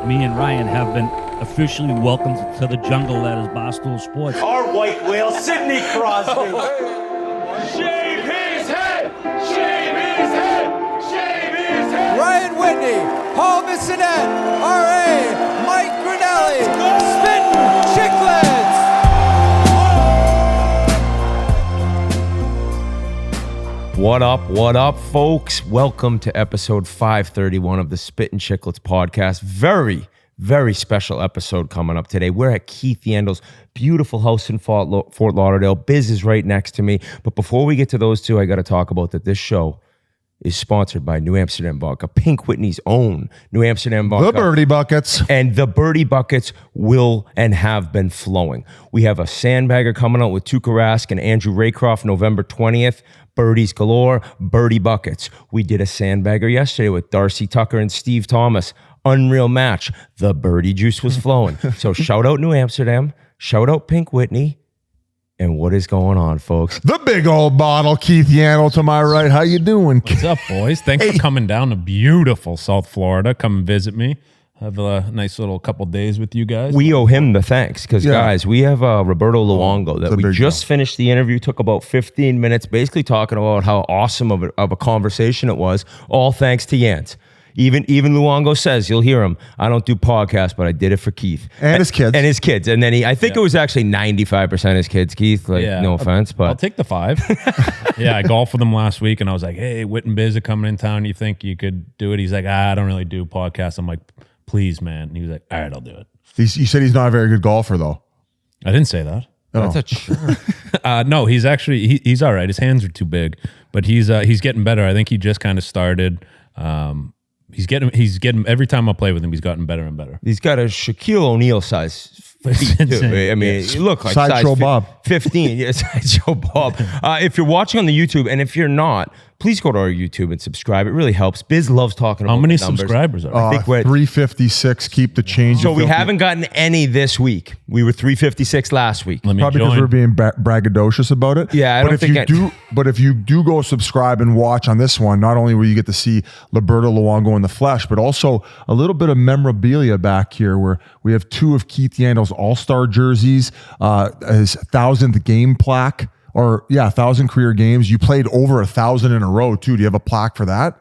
me and Ryan have been officially welcomed to the jungle that is Barstool Sports. Our white whale, Sidney Crosby. Shave his head! Shave his head! Shave his head! Ryan Whitney, Paul Bissonette, R.A., Mike Grinelli, Spittin Chiclets! What up, folks? Welcome to episode 531 of the Spittin Chiclets podcast. Very, very special episode coming up today. We're at Keith Yandle's beautiful house in Fort Lauderdale. Biz is right next to me. But before we get to those two, I got to talk about that this show is sponsored by New Amsterdam Vodka, Pink Whitney's own New Amsterdam Vodka. The Birdie Buckets. And the Birdie Buckets will and have been flowing. We have a sandbagger coming out with Tuukka Rask and Andrew Raycroft November 20th. Birdies galore, Birdie Buckets. We did a sandbagger yesterday with Darcy Tucker and Steve Thomas. Unreal match. The Birdie juice was flowing. So shout out New Amsterdam. Shout out Pink Whitney. And what is going on, folks? The big old bottle, Keith Yandle to my right. How you doing? What's up, boys? Thanks for coming down to beautiful South Florida. Come and visit me. Have a nice little couple days with you guys. We owe him the thanks because, guys, we have Roberto Luongo that we just finished the interview. Took about 15 minutes, basically talking about how awesome of a conversation it was. All thanks to Yant. Even Luongo says, you'll hear him, I don't do podcasts, but I did it for Keith. And his kids. And his kids. And then I think it was actually 95% his kids, Keith. Like, no offense, but I'll take the 5. Yeah, I golfed with him last week and I was like, hey, Whit and Biz are coming in town. You think you could do it? He's like, I don't really do podcasts. I'm like, please, man. And he was like, all right, I'll do it. You said he's not a very good golfer, though. I didn't say that. that's a sure. No, he's actually, he's all right. His hands are too big, but he's getting better. I think he just kind of started. He's getting every time I play with him, he's gotten better and better. He's got a Shaquille O'Neal size feet too. I mean, you look like Sideshow Bob. 15. Yeah, Sideshow Bob. If you're watching on the YouTube, and if you're not, please go to our YouTube and subscribe. It really helps. Biz loves talking about How many the numbers. subscribers are there? I think we're at 356. Keep the change. So we haven't gotten any this week. We were 356 last week. Let me Probably because join. we're being braggadocious about it. Yeah, I but don't think But if you do go subscribe and watch on this one, not only will you get to see Roberto Luongo in the flesh, but also a little bit of memorabilia back here where we have 2 of Keith Yandle's All-Star jerseys, his 1,000th game plaque, 1,000 career games. You played over 1,000 in a row too. Do you have a plaque for that?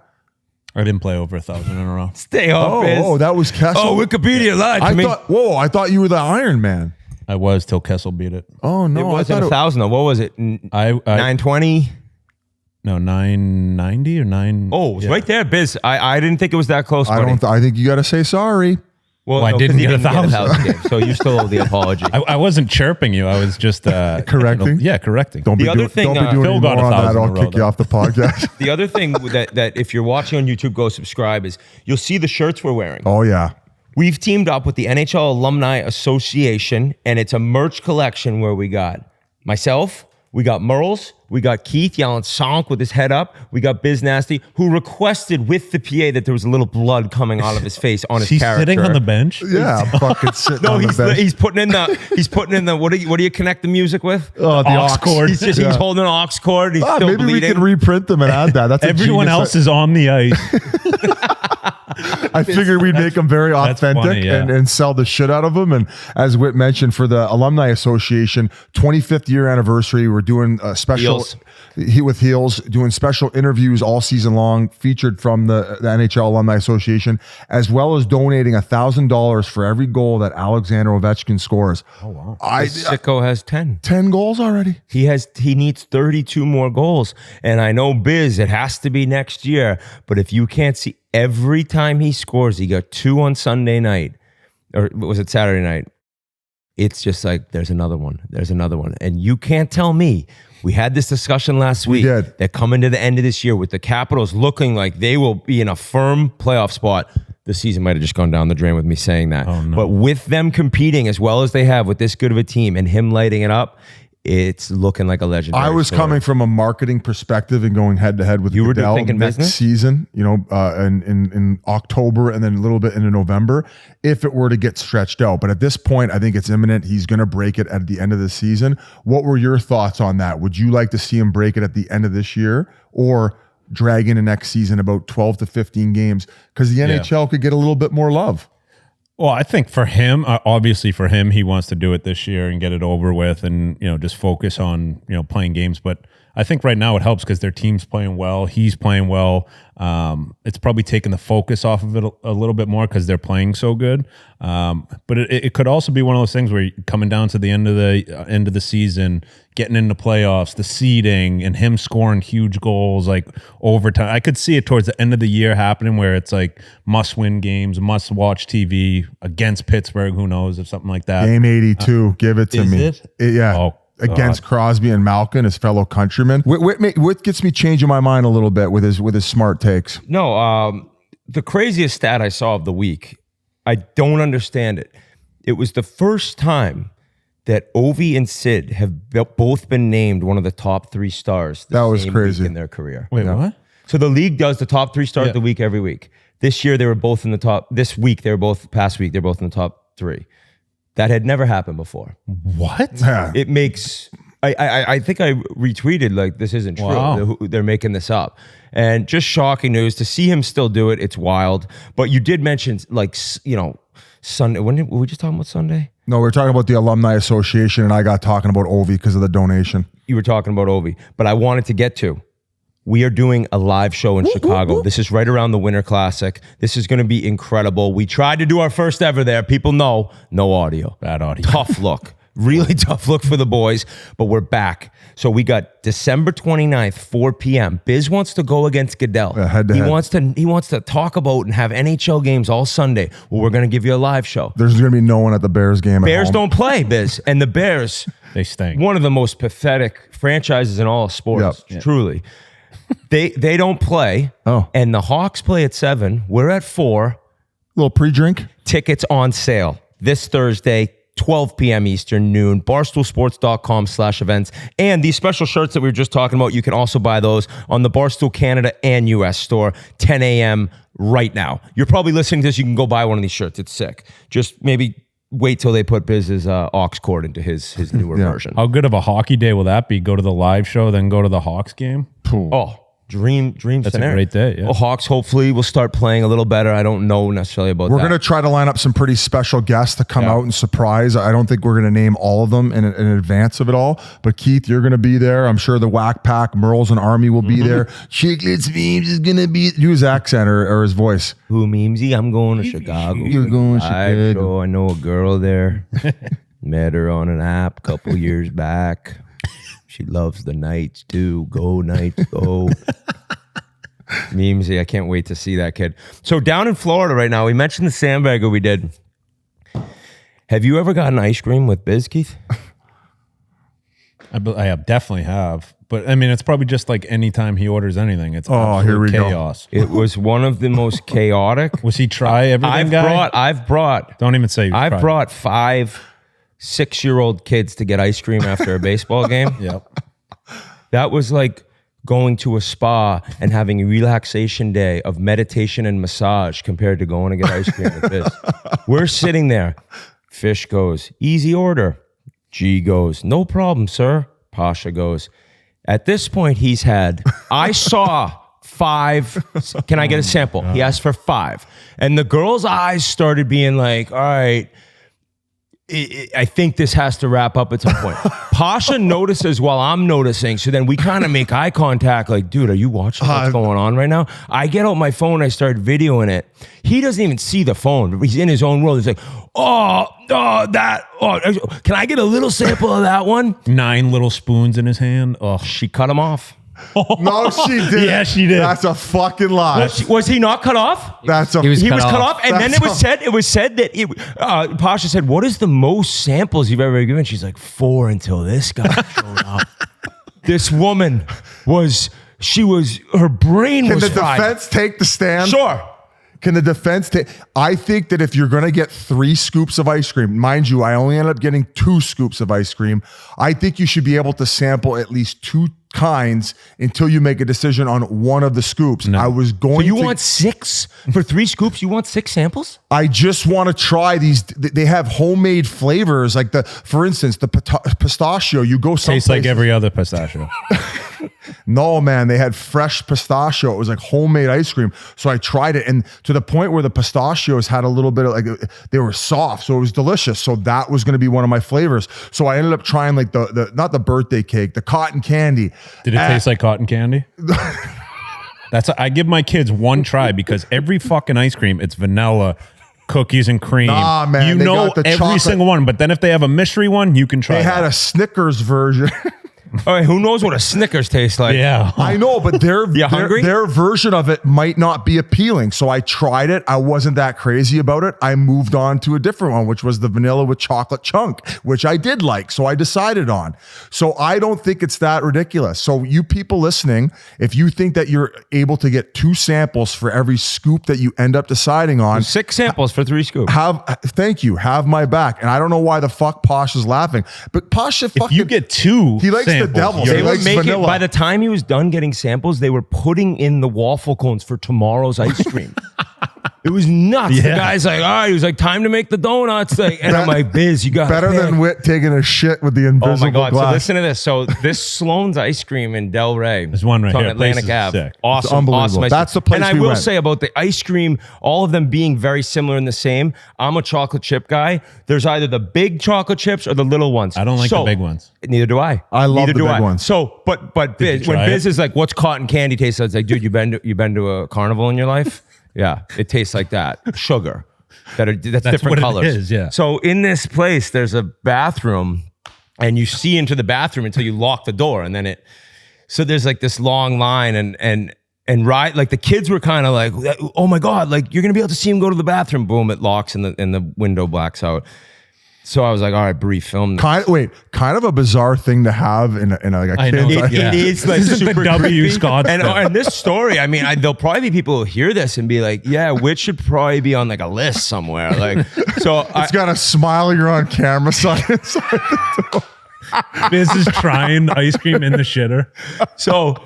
I didn't play over 1,000 in a row. Stay off, Biz. Oh, that was Kessel. Oh, Wikipedia lied to me. I thought you were the Iron Man. I was till Kessel beat it. Oh no, It wasn't 1,000 though. What was it? I 920? No, 990 or 9. Oh, it's right there, Biz. I didn't think it was that close, buddy. I think you got to say sorry. Well, I no, didn't 'cause he get 1,000. games, so you still owe the apology. I wasn't chirping you. I was just Correcting? correcting. Don't be doing Phil any got more on 1,000 that. in a I'll row, kick you though. off the podcast. The other thing that if you're watching on YouTube, go subscribe, is you'll see the shirts we're wearing. Oh yeah. We've teamed up with the NHL Alumni Association, and it's a merch collection where we got myself, we got Merles, we got Keith yelling sonk with his head up, we got Biz Nasty, who requested with the PA that there was a little blood coming out of his face on his He's character. sitting on the bench. Yeah, fucking sitting No, on the bench. he's putting in the what do you connect the music with? Oh, the aux cord. He's holding an aux cord. He's still maybe bleeding. we can reprint them and add that. That's Everyone else is on the ice. I figured we'd make them very authentic funny, yeah. and sell the shit out of them. And as Whit mentioned, for the Alumni Association 25th year anniversary, we're doing a special with Heels, doing special interviews all season long, featured from the NHL Alumni Association, as well as donating $1,000 for every goal that Alexander Ovechkin scores. Oh wow! Sicko has 10 goals already. He needs 32 more goals, and I know Biz. It has to be next year, but if you can't see. Every time he scores, he got 2 on Sunday night, or was it Saturday night? It's just like, there's another one. And you can't tell me, we had this discussion last week, that coming to the end of this year with the Capitals looking like they will be in a firm playoff spot. The season might have just gone down the drain with me saying that. Oh, no. But with them competing as well as they have with this good of a team and him lighting it up, it's looking like a legendary I was story. coming from a marketing perspective and going head to head with You were Goodell thinking next business? season, in October and then a little bit into November, if it were to get stretched out. But at this point, I think it's imminent. He's going to break it at the end of the season. What were your thoughts on that? Would you like to see him break it at the end of this year, or drag into next season about 12 to 15 games? Because the NHL could get a little bit more love. Well, I think for him, obviously for him, he wants to do it this year and get it over with and, just focus on, playing games. But I think right now it helps because their team's playing well. He's playing well. It's probably taken the focus off of it a little bit more because they're playing so good. But it could also be one of those things where you're coming down to the end of the season, getting into playoffs, the seeding, and him scoring huge goals like overtime. I could see it towards the end of the year happening where it's like must-win games, must-watch TV against Pittsburgh. Who knows if something like that. Game 82, give it to Is me. it? Yeah. Oh, Against God. Crosby and Malkin, his fellow countrymen. What gets me changing my mind a little bit with his smart takes? No, the craziest stat I saw of the week, I don't understand it. It was the first time that Ovi and Sid have both been named one of the top 3 stars. That was same crazy. week in their career. Wait, what? So the league does the top 3 stars of the week every week. This year they were both in the top. This week they were both. Past week they're both in the top 3. That had never happened before. What? Yeah. It makes. I think I retweeted like this isn't true. Wow. They're making this up, and just shocking news to see him still do it. It's wild. But you did mention like Sunday. Were we just talking about Sunday? No, we're talking about the Alumni Association, and I got talking about Ovi because of the donation. You were talking about Ovi, but I wanted to get to. We are doing a live show in Chicago. This is right around the Winter Classic. This is going to be incredible. We tried to do our first ever there. People know, no audio. Bad audio. Tough look. Really tough look for the boys, but we're back. So we got December 29th, 4 p.m. Biz wants to go against Goodell. Head to head. He wants to talk about and have NHL games all Sunday. Well, we're going to give you a live show. There's going to be no one at the Bears game. Bears at home. don't play, Biz. And the Bears, They stink. one of the most pathetic franchises in all of sports, truly. They don't play. Oh. And the Hawks play at 7. We're at 4. Little pre-drink. Tickets on sale this Thursday, 12 p.m. Eastern, noon, barstoolsports.com/events. And these special shirts that we were just talking about, you can also buy those on the Barstool Canada and US store, 10 a.m. right now. You're probably listening to this. You can go buy one of these shirts. It's sick. Just maybe wait till they put Biz's aux cord into his newer version. How good of a hockey day will that be? Go to the live show, then go to the Hawks game? Oh, dream That's scenario. a great day, yeah. Well, Hawks hopefully will start playing a little better. I don't know necessarily about We're that. going to try to line up some pretty special guests to come out and surprise. I don't think we're going to name all of them in advance of it all. But Keith, you're going to be there. I'm sure the Whack Pack, Merles and Army will be there. Chiclets Memes is going to be. Do his accent or his voice. Who memesy? I'm going to Chicago. You're going to Live Chicago. show. I know a girl there. Met her on an app a couple years back. She loves the Knights too. Go Knights, go. Memesy, I can't wait to see that kid. So down in Florida right now, we mentioned the sandbagger we did. Have you ever gotten ice cream with Biz, Keith? I have definitely have. But I mean, it's probably just like anytime he orders anything, it's here we go. chaos. It was one of the most chaotic. Was he try everything, I've brought Don't even say I've brought 5 6-year-old kids to get ice cream after a baseball game. Yep. That was like going to a spa and having a relaxation day of meditation and massage compared to going to get ice cream with this. We're sitting there. Fish goes, easy order. G goes, no problem, sir. Pasha goes, at this point he's had, I saw 5. Can I get a sample? He asked for 5. And the girl's eyes started being like, all right, I think this has to wrap up at some point. Pasha notices while I'm noticing, so then we kind of make eye contact like, dude, are you watching what's going on right now? I get out my phone, I start videoing it. He doesn't even see the phone. He's in his own world. He's like, can I get a little sample of that one? 9 little spoons in his hand. Oh, She cut him off. No, she did. Yeah, she did. That's a fucking lie. Was he not cut off? That's a. He was cut off, and then That's it was said that Pasha said, "What is the most samples you've ever given?" She's like, 4 until this guy showed up. This woman her brain Can was the fried. defense take the stand? Sure. Can the defense take? I think that if you're going to get 3 scoops of ice cream, mind you, I only ended up getting 2 scoops of ice cream. I think you should be able to sample at least 2 kinds until you make a decision on one of the scoops. I was going So you to. want 6 for 3 scoops? You want 6 samples? I just want to try these. They have homemade flavors, like for instance, the pistachio. You go someplace. tastes like every other pistachio. No, man, they had fresh pistachio. It was like homemade ice cream. So I tried it, and to the point where the pistachios had a little bit of like, they were soft, so it was delicious. So that was going to be one of my flavors. So I ended up trying like the not the birthday cake, the cotton candy. Did it taste like cotton candy? I give my kids one try because every fucking ice cream, it's vanilla, cookies and cream. Nah, man, you they know got the every chocolate. single one. But then if they have a mystery one, you can try. They had a Snickers version. All right, who knows what a Snickers tastes like? Yeah. I know, but hungry? their version of it might not be appealing. So I tried it. I wasn't that crazy about it. I moved on to a different one, which was the vanilla with chocolate chunk, which I did like. So I decided on. So I don't think it's that ridiculous. So you people listening, if you think that you're able to get 2 samples for every scoop that you end up deciding on, 6 samples for 3 scoops. thank you. Have my back. And I don't know why the fuck Posh is laughing. But Posh should fucking... If you get 2, he likes the samples, devil. you're- He likes vanilla. By the time he was done getting samples, they were putting in the waffle cones for tomorrow's ice cream. It was nuts. The Yeah. guy's like, all right, he was like, time to make the donuts. Like, and I'm like, Biz, you got Better than Whit taking a shit with the invisible Oh my God. glass. So listen to this. So this Sloan's ice cream in Del Rey. There's one right it's on here. Place Atlantic is Ave. sick. Awesome. It's unbelievable. Awesome ice That's cream. the place And I we will went. say about the ice cream, all of them being very similar and the same. I'm a chocolate chip guy. There's either the big chocolate chips or the little ones. I don't like the big ones. Neither do I. I love Neither the do big I. ones. So, but Biz, try when it? Biz is like, what's cotton candy taste like? It's like, dude, you been to a carnival in your life? Yeah, it tastes like that. Sugar. That's different what it colors. is, yeah. So in this place, there's a bathroom, and you see into the bathroom until you lock the door, and then so there's like this long line, and like the kids were kind of like, oh my God, like you're gonna be able to see him go to the bathroom. Boom, it locks and the window blacks out. So I was like, all right, Bree, film this. Kind of a bizarre thing to have in a like a I know. kid's. Yeah. It is like This is the super W. creepy. Scott And, stuff. and this story, I mean, there'll probably be people who hear this and be like, yeah, which should probably be on like a list somewhere. Like, so It's got a smile. You're on camera sign inside the door. Biz is trying ice cream in the shitter. So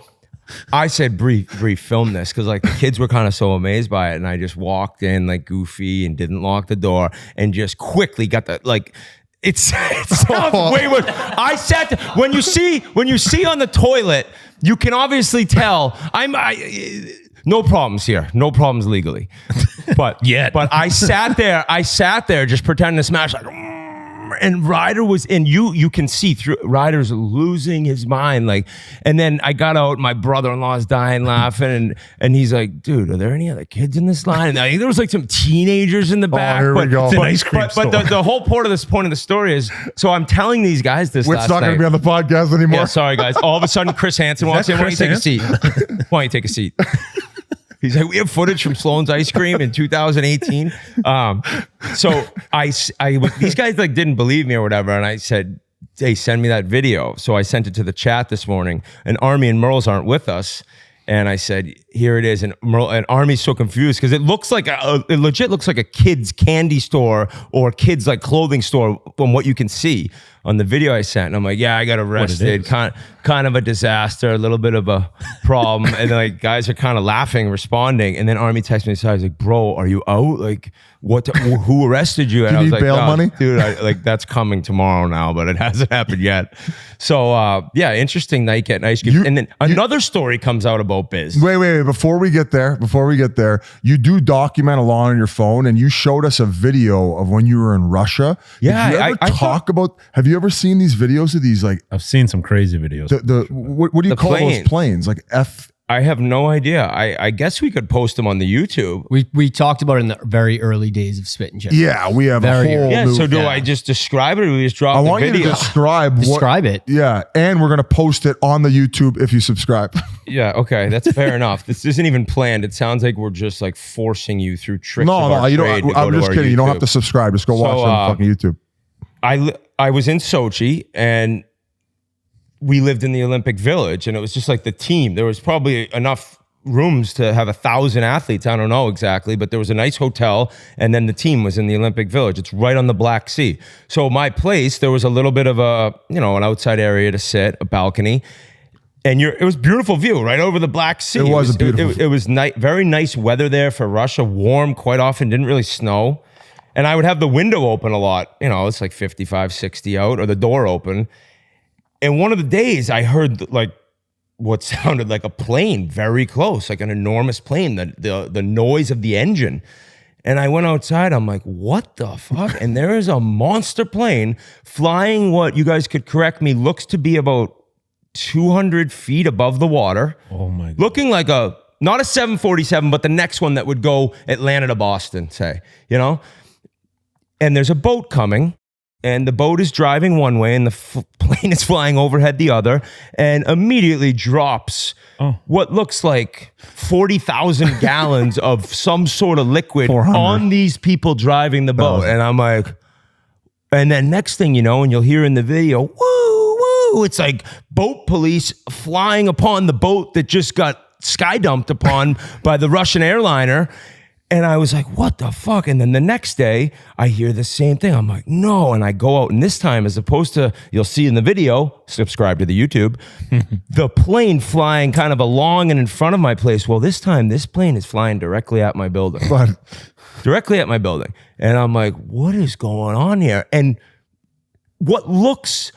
I said, Bree, film this, because like the kids were kind of so amazed by it, and I just walked in like goofy and didn't lock the door and just quickly got the like. It sounds way worse. I sat when you see on the toilet, you can obviously tell no problems here, no problems legally, but I sat there just pretending to smash like. And Ryder was in. You can see through. Ryder's losing his mind. Like, and then I got out. My brother-in-law's dying laughing, and he's like, "Dude, are there any other kids in this line?" And I think there was like some teenagers in the back. here we go. It's an ice cream But the whole point of the story is. So I'm telling these guys this. Whit's last not going night. to be on the podcast anymore. Yeah, sorry guys. All of a sudden, Chris Hansen walks in. Why don't you take a seat? Why don't you take a seat? He's like, we have footage from Sloan's Ice Cream in 2018. So these guys like didn't believe me or whatever, and I said, hey, send me that video. So I sent it to the chat this morning, and Army and Merles aren't with us. And I said, here it is. And Army's so confused because it looks like it legit looks like a kid's candy store or kid's like clothing store from what you can see on the video I sent. And I'm like, yeah, I got arrested. Kind of a disaster, a little bit of a problem. And like guys are kind of laughing, responding. And then Army texts me aside. He's like, bro, are you out? Like, who arrested you? And You I was need like, bail no, money? dude, like that's coming tomorrow now, but it hasn't happened yet. So yeah, interesting night getting ice cream. And then another story comes out about Biz. Wait. Before we get there, you do document a lot on your phone, and you showed us a video of when you were in Russia. Yeah, Did you ever have you ever seen these videos of these like I've seen some crazy videos. what do you call those planes? Like I have no idea. I guess we could post them on the YouTube. We talked about it in the very early days of Spittin Chiclets. Yeah, we have a whole Yeah, new, so do I just describe it or do we just drop I the want you video? to describe it. Yeah, and we're gonna post it on the YouTube if you subscribe. Yeah, okay, that's fair enough. This isn't even planned. It sounds like we're just like forcing you through tricks. No, you trade to don't. go I'm to just our kidding. You don't have YouTube. to subscribe. Just go watch it on fucking YouTube. I was in Sochi and we lived in the Olympic Village, and it was just like the team. There was probably enough rooms to have 1,000 athletes. I don't know exactly, but there was a nice hotel, and then the team was in the Olympic Village. It's right on the Black Sea. So my place, there was a little bit of an outside area to sit, a balcony. And it was beautiful view right over the Black Sea. It was a beautiful It was very nice weather there for Russia. Warm quite often, didn't really snow. And I would have the window open a lot. It's like 55, 60 out, or the door open. And one of the days I heard like what sounded like a plane very close, like an enormous plane, the noise of the engine. And I went outside, I'm like, what the fuck? And there is a monster plane flying what, you guys could correct me, looks to be about 200 feet above the water. Oh my God. Looking like not a 747, but the next one that would go Atlanta to Boston, say, you know? And there's a boat coming, and the boat is driving one way, and the plane is flying overhead the other, and immediately drops what looks like 40,000 gallons of some sort of liquid 400. on these people driving the boat. And I'm like, and then next thing you know, and you'll hear in the video, woo, woo, it's like boat police flying upon the boat that just got sky dumped upon by the Russian airliner. And I was like, what the fuck? And then the next day, I hear the same thing. I'm like, no. And I go out, and this time, as opposed to, you'll see in the video, subscribe to the YouTube, the plane flying kind of along and in front of my place. Well, this time, this plane is flying directly at my building. Directly at my building. And I'm like, what is going on here? And what looks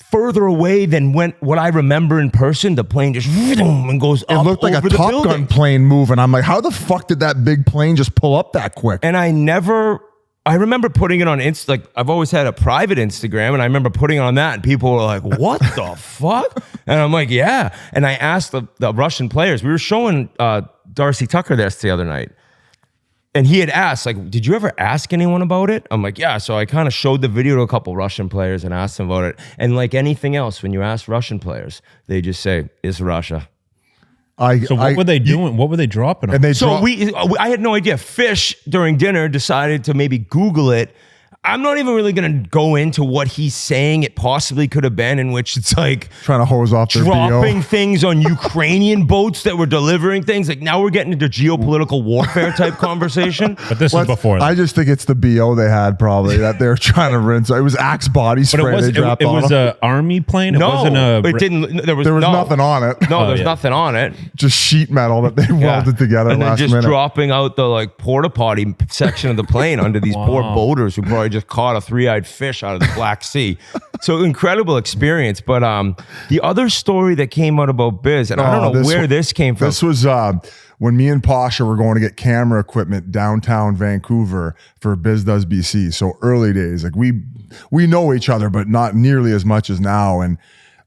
further away than what I remember in person, the plane just and goes up. It looked like a Top Gun plane move, and I'm like, how the fuck did that big plane just pull up that quick? And I remember putting it on like I've always had a private Instagram, and I remember putting it on that, and people were like, what the fuck? And I'm like, yeah. And I asked the Russian players, we were showing Darcy Tucker this the other night, and he had asked, like, did you ever ask anyone about it? I'm like, yeah. So I kind of showed the video to a couple Russian players and asked them about it. And like anything else, when you ask Russian players, they just say, it's Russia. So what were they doing? What were they dropping on? I had no idea. Fish, during dinner, decided to maybe Google it. I'm not even really going to go into what he's saying it possibly could have been, in which it's like trying to hose off their dropping BO. things on Ukrainian boats that were delivering things. Like, now we're getting into geopolitical warfare type conversation. But this was before that. I just think it's the BO they had probably that they're trying to rinse. It was Axe body spray. But it was an army plane. No, it wasn't it didn't. There was nothing on it. No, there's nothing on it. Just sheet metal that they welded together and then last just minute. dropping out the like porta potty section of the plane under these poor boaters who probably just caught a three-eyed fish out of the Black Sea. So incredible experience. But the other story that came out about Biz, and I don't know where this came from. This was when me and Pasha were going to get camera equipment downtown Vancouver for Biz Does BC. So early days, like we know each other, but not nearly as much as now. And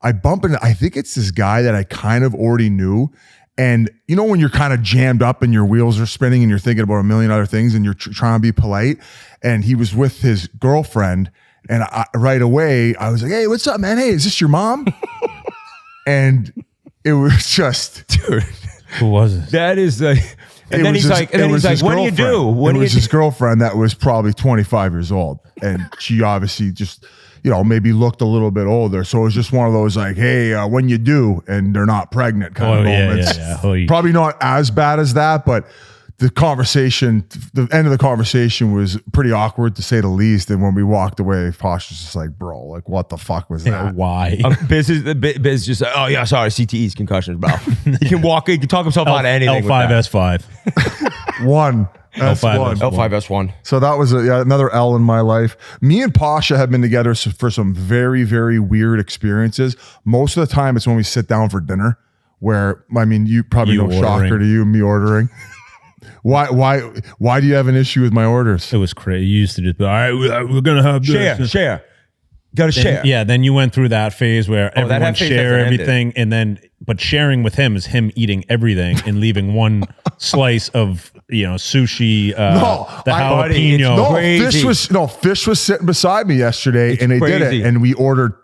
I bump into, I think it's this guy that I kind of already knew. And you know when you're kind of jammed up and your wheels are spinning and you're thinking about a million other things and you're trying to be polite, and he was with his girlfriend, and right away I was like, hey, what's up, man? Hey, is this your mom? And it was just, dude, who was it? That is the. And then he's like, what do you do? It was his girlfriend that was probably 25 years old, and she obviously just, maybe looked a little bit older. So it was just one of those like, hey, when you do, and they're not pregnant kind of moments. Yeah. Probably not as bad as that, but the end of the conversation was pretty awkward to say the least. And when we walked away, Posh was just like, bro, like, what the fuck was that? Why? Biz just like, oh yeah, sorry, CTEs, concussions, bro. He can walk, he can talk himself out of anything. L5S5. One. L5S1. So that was another L in my life. Me and Pasha have been together for some very, very weird experiences. Most of the time it's when we sit down for dinner, where, I mean, you probably no shocker to you, me ordering. Why do you have an issue with my orders? It was crazy. You used to just be, all right, we're going to have this. Share. Got to share. Yeah, then you went through that phase where everyone share everything, and then, but sharing with him is him eating everything and leaving one slice of, sushi, the jalapeno. Fish was sitting beside me yesterday, and they did it, and we ordered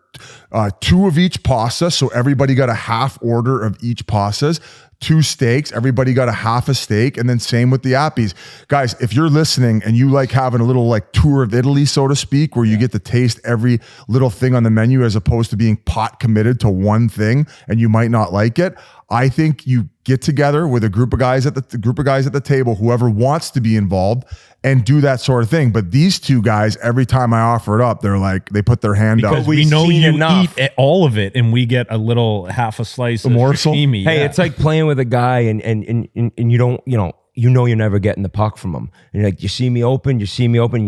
2 of each pasta, so everybody got a half order of each pastas. 2 steaks, everybody got a half a steak, and then same with the appies. Guys, if you're listening and you like having a little like tour of Italy, so to speak, where you get to taste every little thing on the menu as opposed to being pot committed to one thing and you might not like it, I think you get together with a group of guys at the table, whoever wants to be involved, and do that sort of thing. But these 2 guys, every time I offer it up, they're like, they put their hand up. Because we know you eat all of it, and we get a little half a slice of sashimi. Hey, it's like playing with a guy, and you don't, you're never getting the puck from him. And you're like, you see me open, you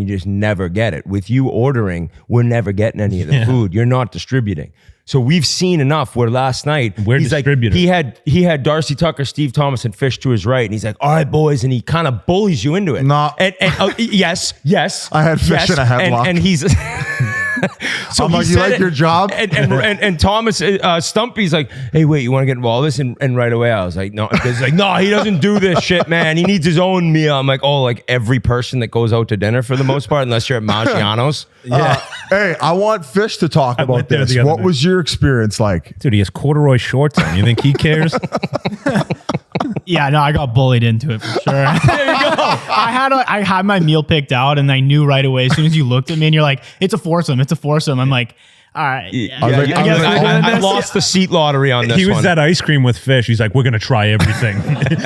just never get it. With you ordering, we're never getting any of the food. You're not distributing. So we've seen enough where last night We're he's like, distributors. he had Darcy Tucker, Steve Thomas, and Fish to his right. And he's like, all right, boys. And he kind of bullies you into it. No. And yes. I had Fish in a headlock. And he's... So I'm like, you like your job? And Thomas, Stumpy's like, hey, wait, you want to get involved in this? And right away, I was like, no. He's like, no, he doesn't do this shit, man. He needs his own meal. I'm like, oh, like every person that goes out to dinner for the most part, unless you're at Maggiano's. Hey, I want Fish to talk about went there this. the other What day. was your experience like? Dude, he has corduroy shorts on. You think he cares? Yeah, no, I got bullied into it for sure. There you go. I had my meal picked out, and I knew right away as soon as you looked at me and you're like, "It's a foursome. It's a foursome." I'm like, "All right." Yeah, I lost the seat lottery on this He was one. that ice cream with Fish. He's like, we're gonna try everything,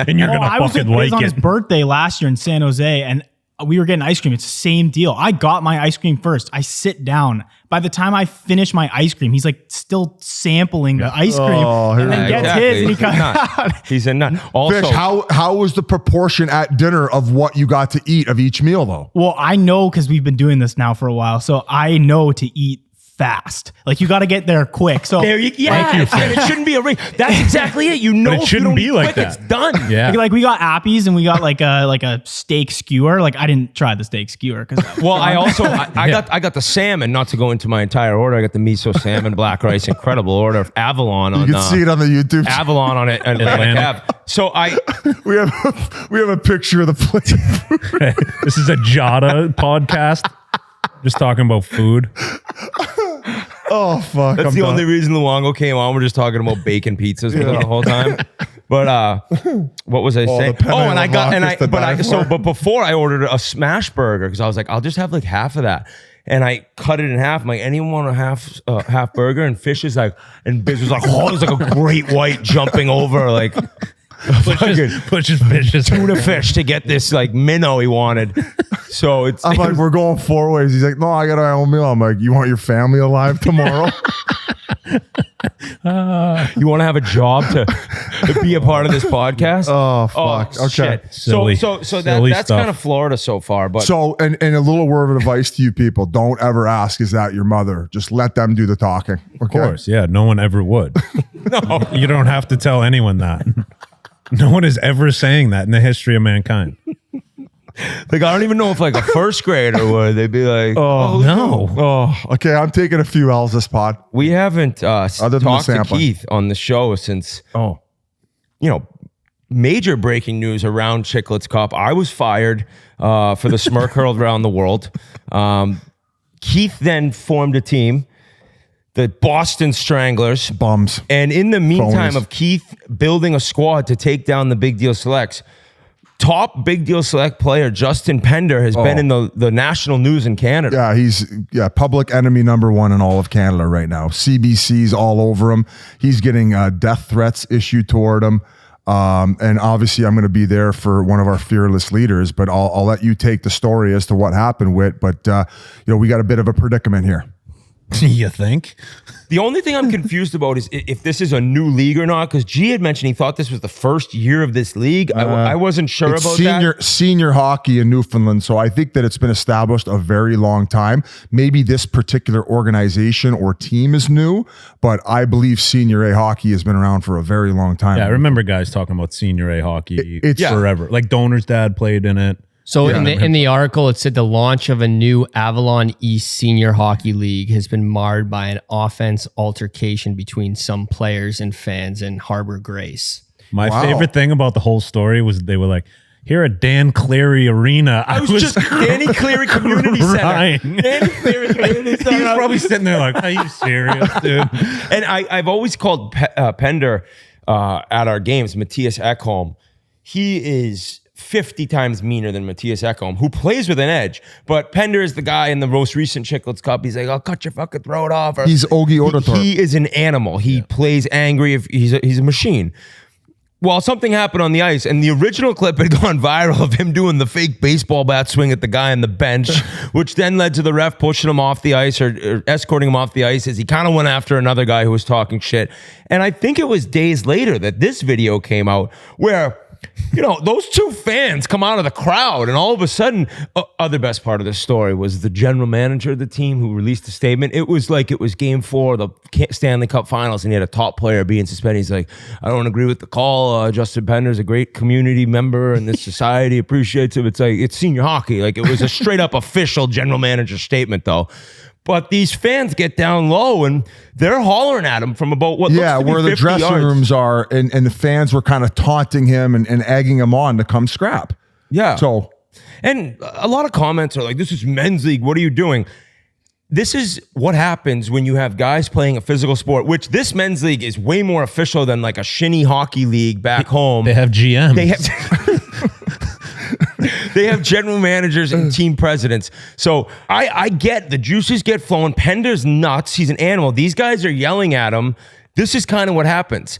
and you're gonna I was fucking with like Biz on his it. birthday last year in San Jose, and we were getting ice cream. It's the same deal. I got my ice cream first. I sit down. By the time I finish my ice cream, he's like still sampling the ice cream, and then gets his, and he comes out. He's a nut. Also, Fish, how was the proportion at dinner of what you got to eat of each meal, though? Well, I know because we've been doing this now for a while, so I know to eat fast. Like you got to get there quick. So there you, it shouldn't be a race. That's exactly it. You know, But it if you shouldn't don't be eat like quick, that. it's done. Yeah. like we got appies and we got like a steak skewer. Like I didn't try the steak skewer because Well, I also I got the salmon. Not to go into my entire order. I got the miso salmon, black rice, incredible order of Avalon on. You can see it on the YouTube. Avalon on it. Atlantic. Ave. So we have a picture of the plate. This is a Jada podcast. Just talking about food. Oh fuck! That's the only reason Luongo came on. We're just talking about bacon pizzas the whole time. But what was I saying? the penne And I got lavocas to die for. but before I ordered a smash burger because I was like, I'll just have like half of that. And I cut it in half. I'm like, anyone want a half burger? And Fish is like, and Biz was like, oh, there's like a great white jumping over like Pushes fishes. tuna fish to get this like minnow he wanted. So it's I'm like, we're going 4 ways. He's like, no, I got our own meal. I'm like, you want your family alive tomorrow? you want to have a job to be a part of this podcast? Oh fuck! Okay. Shit. Silly- so silly that's stuff. kind of Florida so far. But So, and a little word of advice to you people: don't ever ask, "Is that your mother?" Just let them do the talking. Okay? Of course, yeah. No one ever would. No, you don't have to tell anyone that. No one is ever saying that in the history of mankind. like, I don't even know if like a first grader would. They'd be like, Oh No. Oh, okay. I'm taking a few L's this pod. we haven't than the talked to sampling. Keith on the show since, major breaking news around Chiclets Cup. I was fired for the smirk hurled around the world. Keith then formed a team, the Boston Stranglers. Bums. And in the meantime Phonies. of Keith building a squad to take down the Big Deal Selects, top Big Deal Select player Justin Pender has been in the national news in Canada. Yeah, he's public enemy number 1 in all of Canada right now. CBC's all over him. He's getting death threats issued toward him. And obviously I'm going to be there for one of our fearless leaders, but I'll let you take the story as to what happened with, but we got a bit of a predicament here. You think? The only thing I'm confused about is if this is a new league or not, because G had mentioned he thought this was the first year of this league. I wasn't sure It's about that. senior hockey in Newfoundland, so I think that it's been established a very long time. Maybe this particular organization or team is new, but I believe Senior A hockey has been around for a very long time. Yeah, I remember guys talking about Senior A hockey It's forever. Like Donor's dad played in it. So in the article, it said the launch of a new Avalon East Senior Hockey League has been marred by an offense altercation between some players and fans in Harbor Grace. My favorite thing about the whole story was they were like, here at Dan Cleary Arena. I was just Danny Cleary Community crying. Center. Danny Cleary Community He Center. was probably sitting there like, are you serious, dude? And I've always called Pender at our games, Matthias Ekholm. He is 50 times meaner than Matthias Ekholm, who plays with an edge. But Pender is the guy in the most recent Chiclets Cup. He's like, I'll cut your fucking throat off. Or, He's Ogie Odotor. He is an animal. He plays angry. He's a machine. Well, something happened on the ice, and the original clip had gone viral of him doing the fake baseball bat swing at the guy on the bench, which then led to the ref pushing him off the ice or escorting him off the ice as he kind of went after another guy who was talking shit. And I think it was days later that this video came out where those two fans come out of the crowd, and all of a sudden, other best part of the story was the general manager of the team who released a statement. It was like it was Game 4 of the Stanley Cup Finals, and he had a top player being suspended. He's like, I don't agree with the call. Justin Pender's a great community member, and this society appreciates him. It's like, it's senior hockey. Like, it was a straight up official general manager statement, though. But these fans get down low and they're hollering at him from about what looks to be where the 50 dressing yards. rooms are, and the fans were kind of taunting him and egging him on to come scrap. Yeah. So, and a lot of comments are like, this is men's league. What are you doing? This is what happens when you have guys playing a physical sport, which this men's league is way more official than like a shinny hockey league back home. They have GMs. They have general managers and team presidents. So I get the juices get flowing. Pender's nuts. He's an animal. These guys are yelling at him. This is kind of what happens.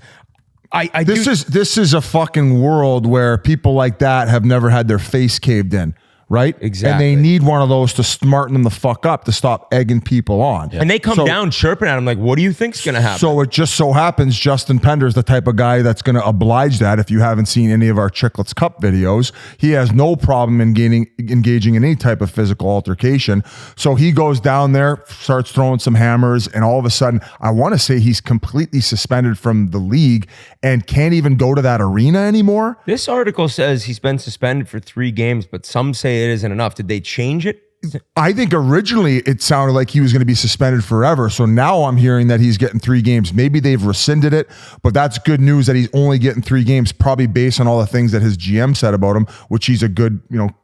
This is a fucking world where people like that have never had their face caved in. Right? Exactly. And they need one of those to smarten them the fuck up, to stop egging people on. And they come down chirping at him like, what do you think's going to happen? So it just so happens Justin Pender's the type of guy that's going to oblige that. If you haven't seen any of our Chiclets Cup videos, he has no problem in engaging in any type of physical altercation. So he goes down there, starts throwing some hammers, and all of a sudden, I want to say he's completely suspended from the league and can't even go to that arena anymore. This article says he's been suspended for 3 games, but some say it isn't enough. Did they change it? I think originally it sounded like he was going to be suspended forever. So now I'm hearing that he's getting 3 games. Maybe they've rescinded it, but that's good news that he's only getting 3 games, probably based on all the things that his GM said about him, which he's a good,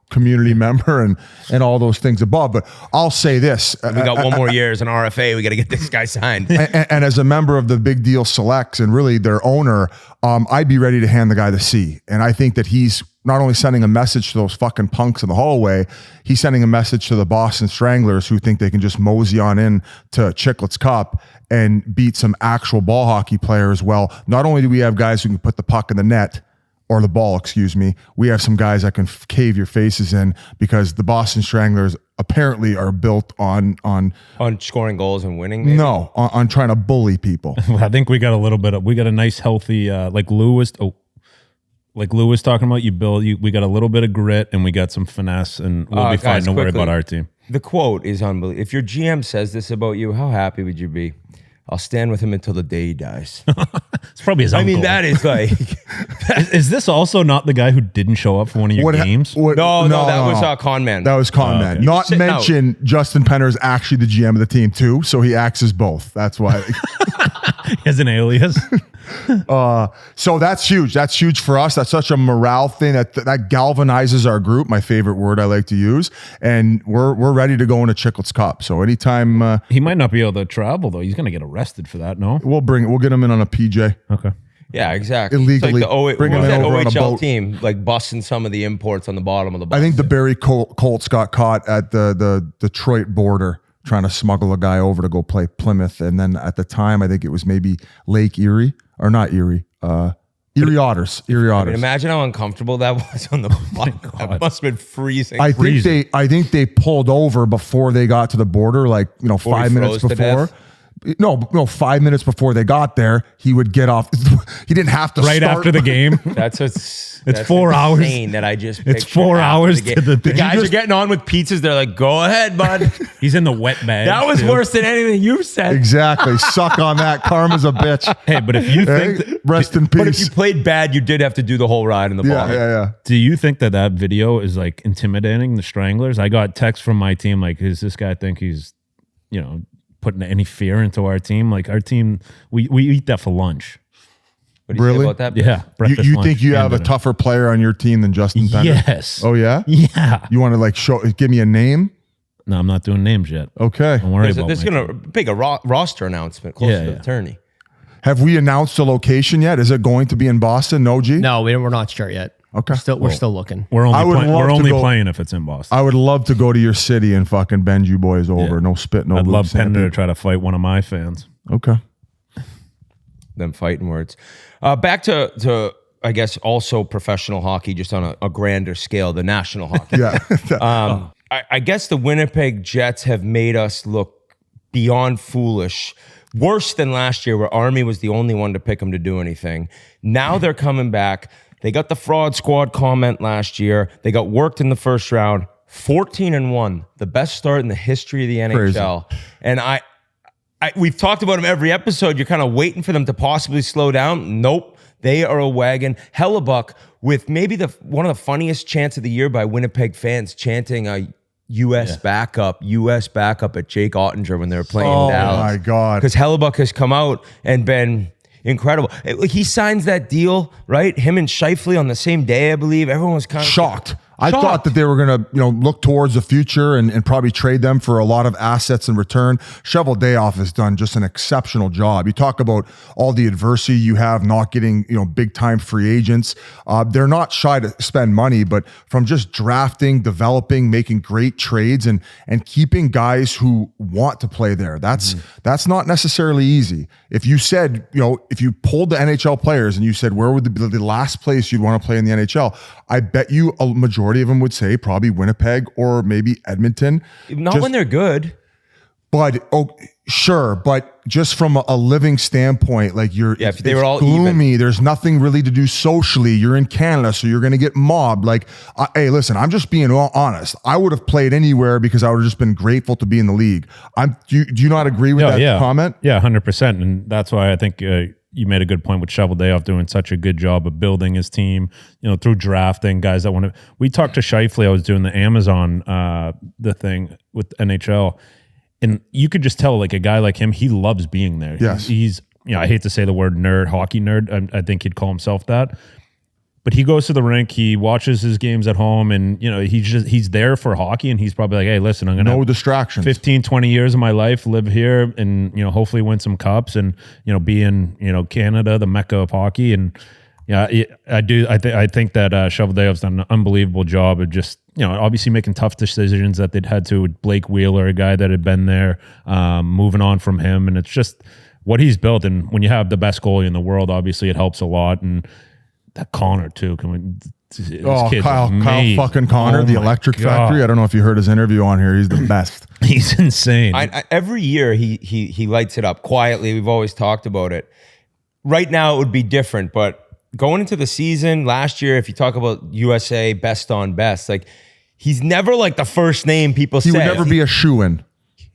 community member and all those things above. But I'll say this. We got 1 more year as an RFA. We got to get this guy signed. And as a member of the Big Deal Selects and really their owner, I'd be ready to hand the guy the C. And I think that he's not only sending a message to those fucking punks in the hallway, he's sending a message to the Boston Stranglers who think they can just mosey on in to Chiclets Cup and beat some actual ball hockey players. Well, not only do we have guys who can put the puck in the net, or the ball, excuse me, we have some guys that can cave your faces in, because the Boston Stranglers apparently are built on scoring goals and winning. Maybe? No, on trying to bully people. I think we got a nice healthy, like Lewis talking about, we got a little bit of grit and we got some finesse, and we'll be fine. Don't worry about our team. The quote is unbelievable. If your GM says this about you, how happy would you be? I'll stand with him until the day he dies. It's probably his uncle. I mean, that is like... is this also not the guy who didn't show up for one of your games? No, that was Con Man. That was Con Man. Okay. Not mention Justin Penner is actually the GM of the team too, so he acts as both. That's why. He has an alias. So that's huge. That's huge for us. That's such a morale thing that galvanizes our group. My favorite word I like to use. And we're ready to go into Chiclets Cup. So anytime he might not be able to travel though. He's going to get arrested for that. No, we'll get him in on a PJ. Okay. Yeah, exactly. Illegally, it's like bring him in over on a boat. Team like busting some of the imports on the bottom of the boat. I think the Barrie Colts got caught at the Detroit border trying to smuggle a guy over to go play Plymouth, and then at the time I think it was maybe Lake Erie. Or not Erie, Erie Otters. Erie Otters. I mean, imagine how uncomfortable that was on the boat. That must have been freezing. I think they pulled over before they got to the border, 5 minutes before. No, 5 minutes before they got there, he would get off. He didn't have to right start. After the game. It's 4 hours. That I just it's 4 hours to the guys are getting on with pizzas. They're like, "Go ahead, bud." He's in the wet bag. That was worse than anything you said. Exactly. Suck on that. Karma's a bitch. Hey, but if you think rest in peace. But if you played bad, you did have to do the whole ride in the bottom. Yeah. Do you think that video is like intimidating the Stranglers? I got text from my team like, "Does this guy think he's, putting any fear into our team? Like our team, we eat that for lunch." What do you say about that? Yeah. You think you have a tougher player on your team than Justin Penner? Yes. Oh yeah? Yeah. You want to give me a name? No, I'm not doing names yet. Okay. Don't worry about it. There's going to be a roster announcement close to the tourney. Have we announced the location yet? Is it going to be in Boston? No, G? No, we're not sure yet. Okay. We're still looking. We're only playing if it's in Boston. I would love to go to your city and fucking bend you boys over. Yeah. No spit, no I'd love Pender to try to fight one of my fans. Okay. Them fighting words. Back to I guess also professional hockey, just on a grander scale, the national hockey. Yeah. I guess the Winnipeg Jets have made us look beyond foolish. Worse than last year, where Army was the only one to pick them to do anything. Now they're coming back. They got the fraud squad comment last year. They got worked in the first round. 14-1, the best start in the history of the NHL. Crazy. And we've talked about them every episode. You're kind of waiting for them to possibly slow down. Nope. They are a wagon. Hellebuck with maybe one of the funniest chants of the year by Winnipeg fans chanting a U.S. backup at Jake Ottinger when they were playing in Dallas. Oh my God. Because Hellebuck has come out and been incredible. He signs that deal, right? Him and Scheifele on the same day, I believe. Everyone was kind of shocked. I thought that they were going to, look towards the future and probably trade them for a lot of assets in return. Cheveldayoff has done just an exceptional job. You talk about all the adversity you have, not getting, big time free agents. They're not shy to spend money, but from just drafting, developing, making great trades and keeping guys who want to play there. That's not necessarily easy. If you said, if you pulled the NHL players and you said, where would the last place you'd want to play in the NHL? I bet you a majority of them would say probably Winnipeg or maybe Edmonton. Not when they're good. But sure, but just from a living standpoint, like if they were all gloomy. even. There's nothing really to do socially. You're in Canada, so you're going to get mobbed. Like, hey, listen, I'm just being honest. I would have played anywhere because I would have just been grateful to be in the league. Do you not agree with that comment? Yeah, 100%. And that's why I think you made a good point with Cheveldayoff doing such a good job of building his team, through drafting guys that want to. We talked to Scheifele. I was doing the Amazon the thing with NHL. And you could just tell, like, a guy like him, he loves being there. Yes. He's I hate to say the word nerd, hockey nerd. I think he'd call himself that. But he goes to the rink, he watches his games at home, and, he's there for hockey, and he's probably like, hey, listen, I'm going to no distractions. 15, 20 years of my life, live here, and, hopefully win some cups and, be in, Canada, the mecca of hockey. And, I think that Cheveldayoff's done an unbelievable job of just, obviously making tough decisions that they'd had to with Blake Wheeler, a guy that had been there, moving on from him. And it's just what he's built. And when you have the best goalie in the world, obviously it helps a lot. And that Connor too. Kyle fucking Connor, the Electric Factory. I don't know if you heard his interview on here. He's the best. He's insane. Every year he lights it up quietly. We've always talked about it. Right now it would be different, but going into the season last year, if you talk about USA best on best, like he's never like the first name people say. He would never be a shoo-in.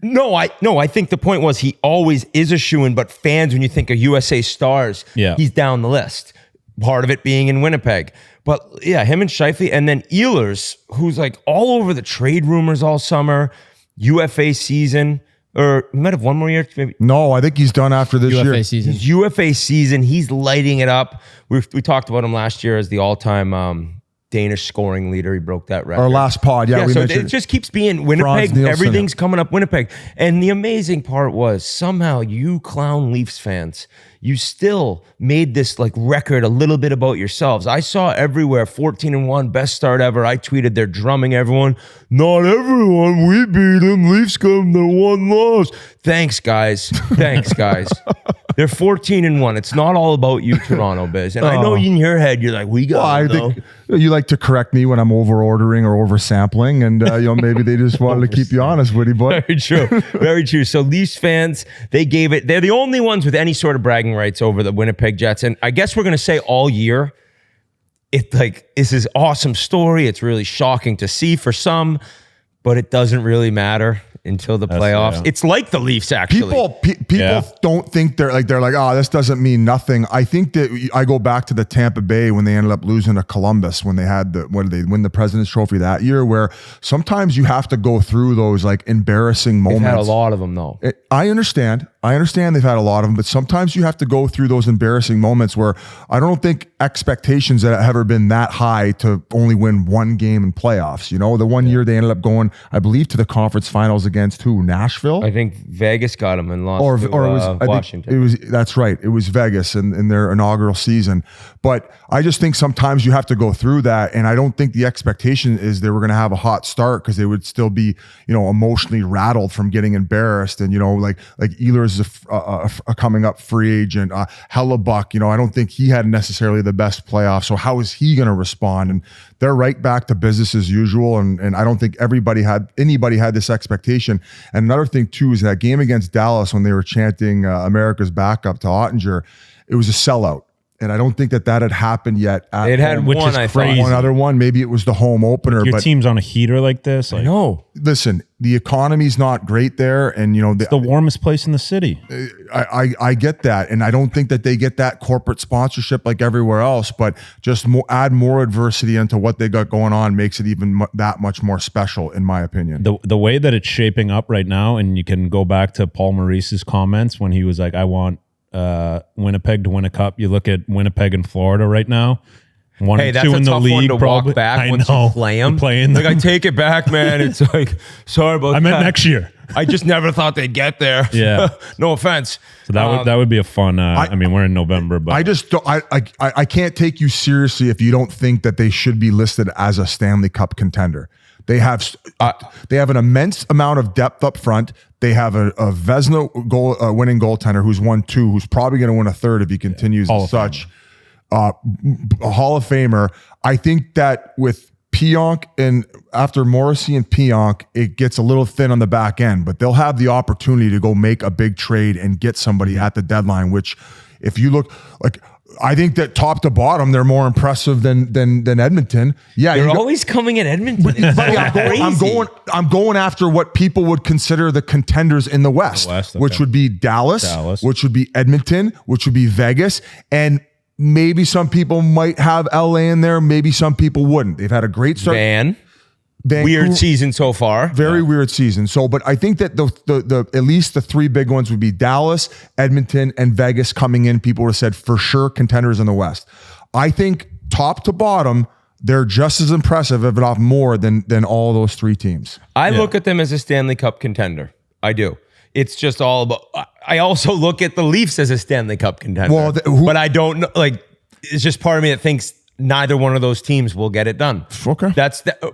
No, I think the point was he always is a shoo-in, but fans, when you think of USA stars, he's down the list. Part of it being in Winnipeg. But yeah, him and Scheifele, and then Ehlers, who's like all over the trade rumors all summer, UFA season, or he might have one more year. Maybe. No, I think he's done after this year. Season. His UFA season, he's lighting it up. We talked about him last year as the all-time Danish scoring leader. He broke that record. Our last pod, we so mentioned it just keeps being Winnipeg. Everything's coming up Winnipeg. And the amazing part was somehow you clown Leafs fans, you still made this like record a little bit about yourselves. I saw everywhere 14-1, best start ever. I tweeted they're drumming everyone. Not everyone. We beat them. Leafs come to one loss. Thanks, guys. They're 14-1. It's not all about you, Toronto Biz. And I know in your head you're like, we got it, I think you like to correct me when I'm over ordering or over sampling, and maybe they just wanted to keep you honest, Woody boy. Very true. Very true. So Leafs fans, they're the only ones with any sort of bragging rights over the Winnipeg Jets. And I guess we're gonna say all year, it's this awesome story. It's really shocking to see for some, but it doesn't really matter until the playoffs. It's like the Leafs, actually. People don't think they're like, oh, this doesn't mean nothing. I think that I go back to the Tampa Bay when they ended up losing to Columbus when they had when they win the President's Trophy that year, where sometimes you have to go through those like embarrassing moments. They've had a lot of them though. I understand they've had a lot of them, but sometimes you have to go through those embarrassing moments where I don't think expectations that have ever been that high to only win one game in playoffs. The one year they ended up going, I believe, to the conference finals against who? Nashville? I think Vegas got them and lost to Washington. That's right. It was Vegas in their inaugural season. But I just think sometimes you have to go through that, and I don't think the expectation is they were going to have a hot start because they would still be, emotionally rattled from getting embarrassed, and like Ehlers is a coming up free agent, Hellebuck. I don't think he had necessarily the best playoff. So how is he going to respond? And they're right back to business as usual. And I don't think anybody had this expectation. And another thing too is that game against Dallas when they were chanting America's backup to Ottinger, it was a sellout. And I don't think that had happened yet. It had which one, is I thought. crazy. One other one. Maybe it was the home opener. Your but team's on a heater like this. Like, No. listen, the economy's not great there. And, the warmest place in the city. I get that. And I don't think that they get that corporate sponsorship like everywhere else, but just add more adversity into what they got going on makes it even that much more special, in my opinion. The way that it's shaping up right now, and you can go back to Paul Maurice's comments when he was like, I want Winnipeg to win a cup. You look at Winnipeg and Florida right now. One Hey, and that's two a in the tough league. one to walk back I once know. you play them. Playing Like, I them. take it back, man. It's like, sorry about I that. meant next year. I just never thought they'd get there. Yeah. No offense. So that would be a fun. I mean, we're in November, but I just don't, I can't take you seriously if you don't think that they should be listed as a Stanley Cup contender. They have an immense amount of depth up front. They have a Vezina winning goaltender who's won 2, who's probably going to win a 3rd if he continues as such. A Hall of Famer. I think that with Pionk and after Morrissey and Pionk, it gets a little thin on the back end, but they'll have the opportunity to go make a big trade and get somebody at the deadline, which if you look like, I think that top to bottom, they're more impressive than Edmonton. Yeah, They're always coming at Edmonton. It's Buddy, crazy. I'm going after what people would consider the contenders in the West, which okay. would be Dallas, which would be Edmonton, which would be Vegas, and maybe some people might have LA in there. Maybe some people wouldn't. They've had a great start. Vancouver, weird season so far. Very weird season. So, but I think that the at least the 3 big ones would be Dallas, Edmonton, and Vegas coming in. People would have said for sure contenders in the West. I think top to bottom, they're just as impressive, if not more, than all those 3 teams. I look at them as a Stanley Cup contender. I do. It's just all about. I also look at the Leafs as a Stanley Cup contender. Well, but I don't know. Like, it's just part of me that thinks neither one of those teams will get it done. Okay.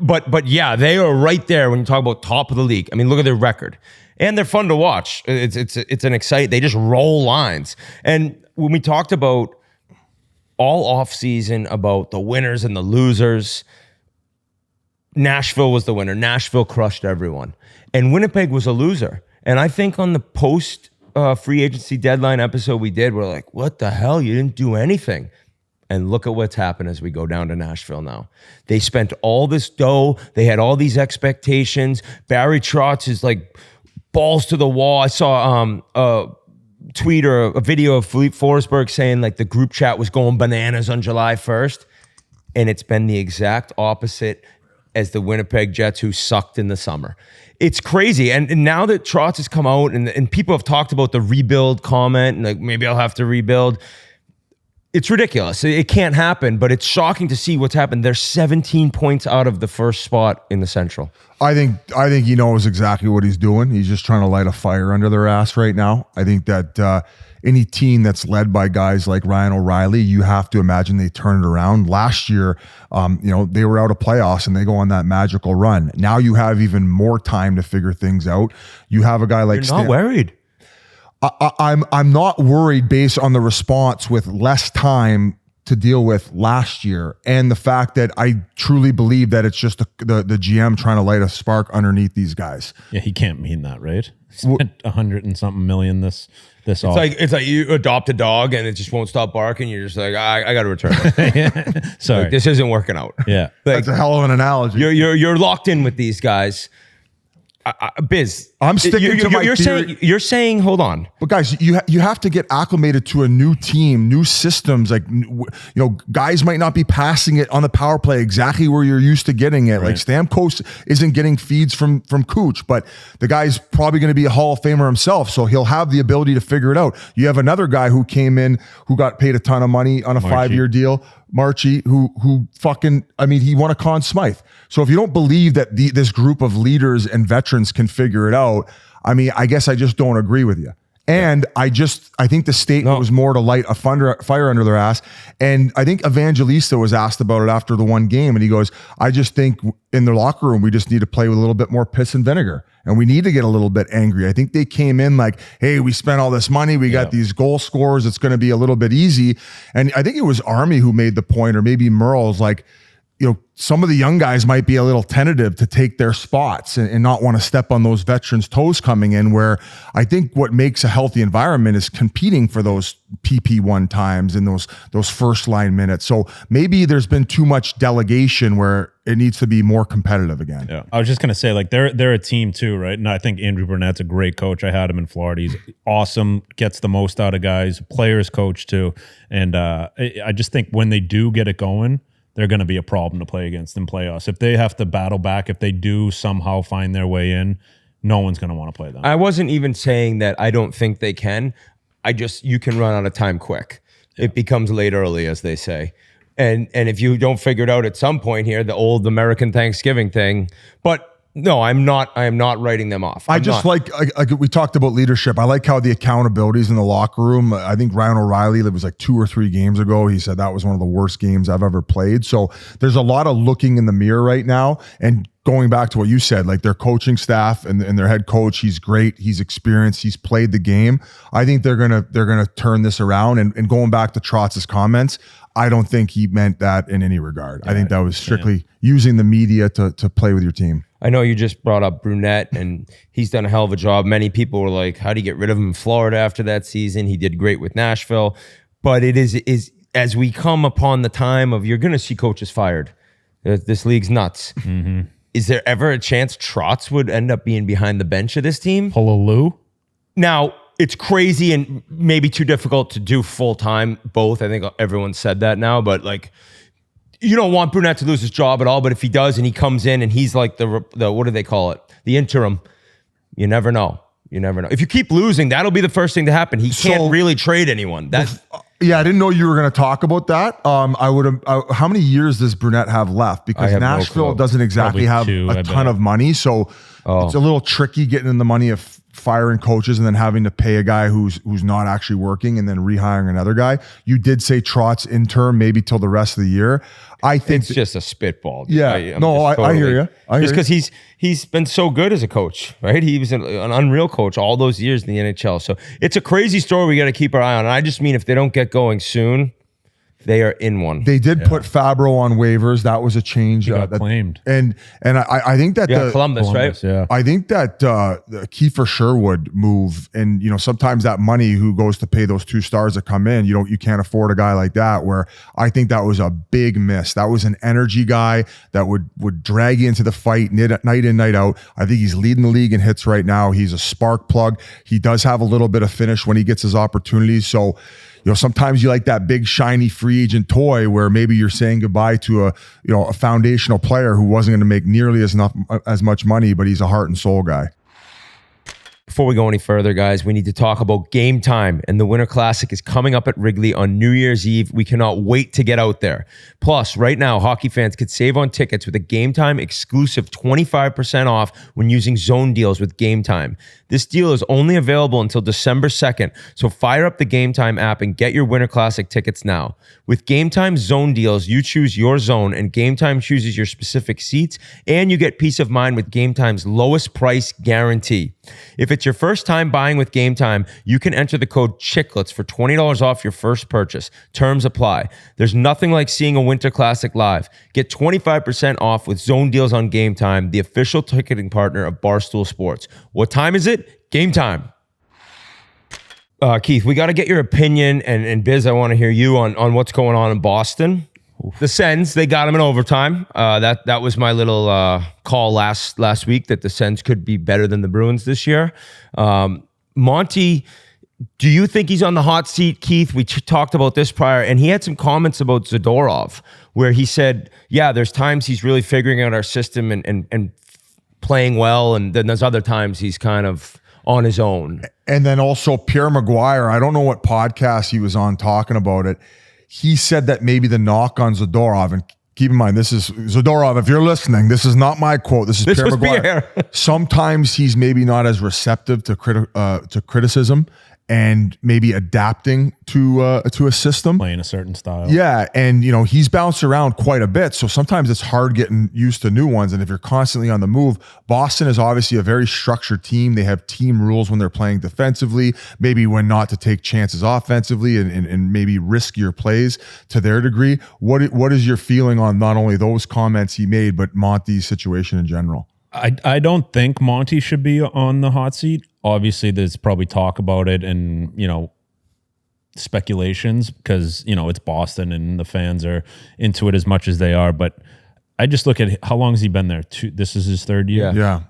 But yeah, they are right there when you talk about top of the league. I mean, look at their record, and they're fun to watch. It's an exciting. They just roll lines. And when we talked about all off season about the winners and the losers, Nashville was the winner. Nashville crushed everyone, and Winnipeg was a loser. And I think on the post free agency deadline episode we did, we're like, what the hell? You didn't do anything. And look at what's happened as we go down to Nashville now. They spent all this dough. They had all these expectations. Barry Trotz is like balls to the wall. I saw a tweet or a video of Philippe Forsberg saying like the group chat was going bananas on July 1st. And it's been the exact opposite as the Winnipeg Jets, who sucked in the summer. It's crazy. And now that Trotz has come out and people have talked about the rebuild comment, and like maybe I'll have to rebuild. It's ridiculous. It can't happen, but it's shocking to see what's happened. They're 17 points out of the first spot in the Central. I think he knows exactly what he's doing. He's just trying to light a fire under their ass right now. I think that any team that's led by guys like Ryan O'Reilly, you have to imagine they turn it around. Last year, they were out of playoffs and they go on that magical run. Now you have even more time to figure things out. You have a guy like You're not worried. I'm not worried based on the response with less time to deal with last year, and the fact that I truly believe that it's just the GM trying to light a spark underneath these guys. Yeah, he can't mean that, right? Spent $100 and something million this It's like you adopt a dog and it just won't stop barking. You're just like, I got to return it. Sorry, like, this isn't working out. Yeah, that's a hell of an analogy. You're locked in with these guys. Biz, I'm sticking to my theory. You're saying, hold on. But guys, you have to get acclimated to a new team, new systems. Like, guys might not be passing it on the power play exactly where you're used to getting it. Right. Like Stamkos isn't getting feeds from Cooch, but the guy's probably going to be a Hall of Famer himself, so he'll have the ability to figure it out. You have another guy who came in who got paid a ton of money on a 5-year deal. Marchie, who fucking, he won a Conn Smythe. So if you don't believe that this group of leaders and veterans can figure it out, I guess I just don't agree with you. And I think the statement was more to light a fire under their ass. And I think Evangelista was asked about it after the one game. And he goes, I just think in the locker room, we just need to play with a little bit more piss and vinegar. And we need to get a little bit angry. I think they came in like, hey, we spent all this money. We got these goal scorers. It's going to be a little bit easy. And I think it was Army who made the point, or maybe Merle's like, some of the young guys might be a little tentative to take their spots and not want to step on those veterans' toes coming in, where I think what makes a healthy environment is competing for those PP1 times and those first line minutes. So maybe there's been too much delegation where it needs to be more competitive again. Yeah. I was just going to say, like, they're a team too, right? And I think Andrew Burnett's a great coach. I had him in Florida. He's awesome, gets the most out of guys, players coach too. And I just think when they do get it going, they're going to be a problem to play against in playoffs. If they have to battle back, if they do somehow find their way in, no one's going to want to play them. I wasn't even saying that I don't think they can. You can run out of time quick. Yeah. It becomes late early, as they say. And if you don't figure it out at some point here, the old American Thanksgiving thing. But no, I am not writing them off. I like we talked about leadership. I like how the accountability is in the locker room. I think Ryan O'Reilly, it was like 2 or 3 games ago, he said that was one of the worst games I've ever played. So there's a lot of looking in the mirror right now. And going back to what you said, like their coaching staff and their head coach, he's great. He's experienced. He's played the game. I think they're gonna turn this around. And going back to Trotz's comments, I don't think he meant that in any regard. Yeah, I think that was strictly using the media to play with your team. I know you just brought up Brunette, and he's done a hell of a job. Many people were like, how do you get rid of him in Florida after that season? He did great with Nashville. But it is as we come upon the time of you're going to see coaches fired. This league's nuts. Mm-hmm. Is there ever a chance Trotz would end up being behind the bench of this team? Pull a Lou? Now, it's crazy and maybe too difficult to do full-time both. I think everyone said that now, but like, you don't want Brunette to lose his job at all, but if he does and he comes in and he's like the what do they call it? The interim, you never know. You never know. If you keep losing, that'll be the first thing to happen. He can't really trade anyone. Yeah, I didn't know you were going to talk about that. I would have. How many years does Brunette have left? Because Nashville doesn't exactly have a ton of money, so it's a little tricky getting in the money of firing coaches and then having to pay a guy who's not actually working and then rehiring another guy. You did say Trotz interim maybe till the rest of the year. I think it's just a spitball. Yeah, I hear you. Just because he's been so good as a coach, right? He was an unreal coach all those years in the NHL. So it's a crazy story we got to keep our eye on. And I just mean if they don't get going soon, they are in one. They did put Fabro on waivers. That was a change. He got claimed. And I think that Columbus, right? Yeah. I think that the Kiefer Sherwood move, and sometimes that money who goes to pay those 2 stars that come in, you can't afford a guy like that. Where I think that was a big miss. That was an energy guy that would drag you into the fight night in, night out. I think he's leading the league in hits right now. He's a spark plug. He does have a little bit of finish when he gets his opportunities. So sometimes you like that big shiny free agent toy where maybe you're saying goodbye to a foundational player who wasn't going to make nearly as much money, but he's a heart and soul guy. Before we go any further, guys, we need to talk about Game Time, and the Winter Classic is coming up at Wrigley on New Year's Eve. We cannot wait to get out there. Plus, right now, hockey fans could save on tickets with a Game Time exclusive 25% off when using Zone Deals with Game Time. This deal is only available until December 2nd, so fire up the Game Time app and get your Winter Classic tickets now. With Game Time Zone Deals, you choose your zone, and Game Time chooses your specific seats, and you get peace of mind with Game Time's lowest price guarantee. If it's your first time buying with Game Time, you can enter the code Chiclets for $20 off your first purchase. Terms apply. There's nothing like seeing a Winter Classic live. Get 25% off with Zone Deals on Game Time, the official ticketing partner of Barstool Sports. What time is it? Game time. Keith, we got to get your opinion, and Biz, I want to hear you on what's going on in Boston. The Sens, they got him in overtime. That was my little call last week that the Sens could be better than the Bruins this year. Monty, do you think he's on the hot seat, Keith? We talked about this prior, and he had some comments about Zadorov where he said, yeah, there's times he's really figuring out our system and playing well, and then there's other times he's kind of on his own. And then also Pierre Maguire, I don't know what podcast he was on talking about it. He said that maybe the knock on Zadorov, and keep in mind, this is Zadorov, if you're listening, this is not my quote. This is Pierre Maguire. Sometimes he's maybe not as receptive to criticism and maybe adapting to a system. Playing a certain style. Yeah, and he's bounced around quite a bit, so sometimes it's hard getting used to new ones. And if you're constantly on the move, Boston is obviously a very structured team. They have team rules when they're playing defensively, maybe when not to take chances offensively, and maybe riskier plays to their degree. What is your feeling on not only those comments he made, but Monty's situation in general? I don't think Monty should be on the hot seat. Obviously, there's probably talk about it and, speculations because, it's Boston and the fans are into it as much as they are. But I just look at how long has he been there? This is his third year. Yeah.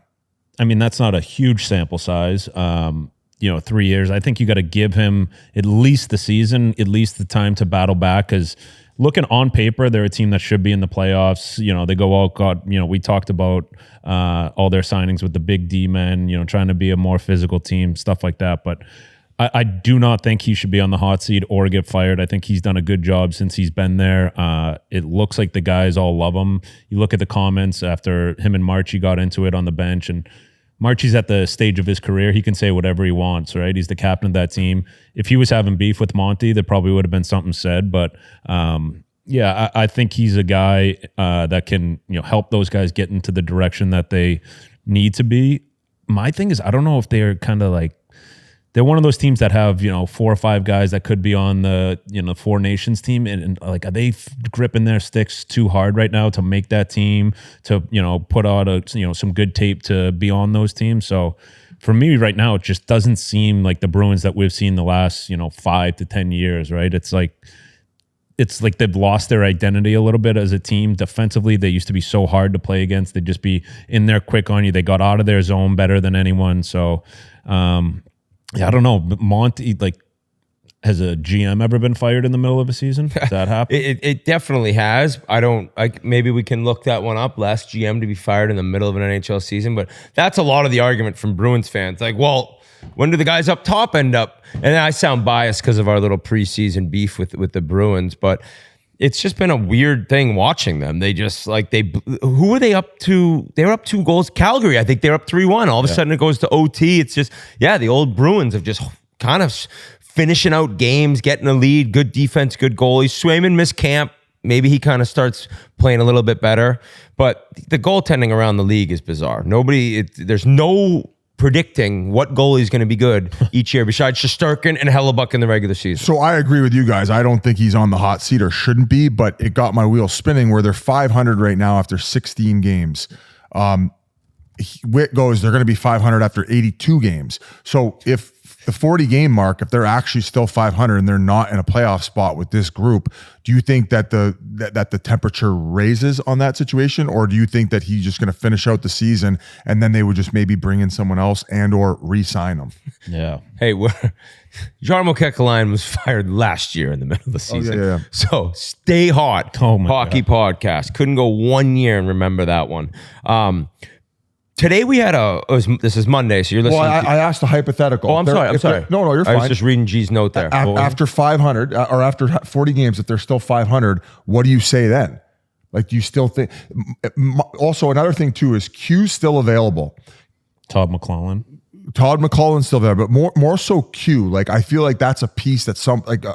I mean, that's not a huge sample size. 3 years. I think you got to give him at least the season, at least the time to battle back because looking on paper, they're a team that should be in the playoffs. They go out, we talked about all their signings with the big D men, trying to be a more physical team, stuff like that. But I do not think he should be on the hot seat or get fired. I think he's done a good job since he's been there. It looks like the guys all love him. You look at the comments after him and Marchie got into it on the bench, and Marchie's at the stage of his career. He can say whatever he wants, right? He's the captain of that team. If he was having beef with Monty, there probably would have been something said. But I think he's a guy that can help those guys get into the direction that they need to be. My thing is, I don't know if they're kind of like, they're one of those teams that have 4 or 5 guys that could be on the Four Nations team, and like, are they gripping their sticks too hard right now to make that team, to put out some good tape to be on those teams? So for me right now, it just doesn't seem like the Bruins that we've seen the last 5 to 10 years, right? It's like they've lost their identity a little bit as a team. Defensively, they used to be so hard to play against. They'd just be in there quick on you. They got out of their zone better than anyone. So I don't know. Monty, has a GM ever been fired in the middle of a season? Does that happen? It definitely has. Maybe we can look that one up. Last GM to be fired in the middle of an NHL season, but that's a lot of the argument from Bruins fans. Like, well, when do the guys up top end up? And I sound biased because of our little preseason beef with the Bruins, but it's just been a weird thing watching them. They just who were they up to? They were up 2 goals. Calgary, I think they're up 3-1. All of a sudden it goes to OT. It's just, the old Bruins have just kind of finishing out games, getting a lead, good defense, good goalies. Swayman missed camp. Maybe he kind of starts playing a little bit better. But the goaltending around the league is bizarre. There's no predicting what goalie is going to be good each year besides Shesterkin and Hellebuck in the regular season. So I agree with you guys. I don't think he's on the hot seat or shouldn't be, but it got my wheels spinning where they're 500 right now after 16 games. Witt goes, they're going to be 500 after 82 games. So if the 40 game mark, if they're actually still 500 and they're not in a playoff spot with this group, do you think that the temperature raises on that situation? Or do you think that he's just going to finish out the season and then they would just maybe bring in someone else and or re-sign him? Yeah. Hey, Jarmo Kekalainen was fired last year in the middle of the season. Yeah. So stay hot. Hockey podcast. Couldn't go 1 year and remember that one. Today we had this is Monday, so you're listening. Well, I asked a hypothetical. Oh, I'm sorry. No, you're fine. I was just reading G's note there. After 500 or after 40 games, if they're still 500, what do you say then? Like, do you still think? Also, another thing too is Q's still available. Todd McLellan's still there, but more so Q. Like, I feel like that's a piece that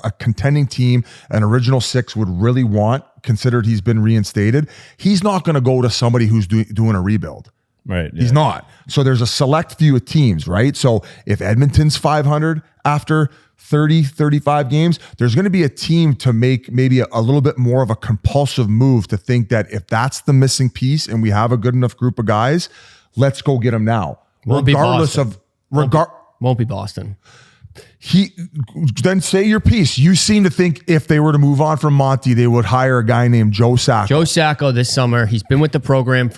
a contending team, an original 6 would really want, considered he's been reinstated. He's not going to go to somebody who's doing a rebuild. Right. Yeah. He's not. So there's a select few of teams, right? So if Edmonton's 500 after 30, 35 games, there's going to be a team to make maybe a little bit more of a compulsive move to think that if that's the missing piece and we have a good enough group of guys, let's go get them now. Won't be Boston. Then say your piece. You seem to think if they were to move on from Monty, they would hire a guy named Joe Sacco. Joe Sacco this summer. He's been with the program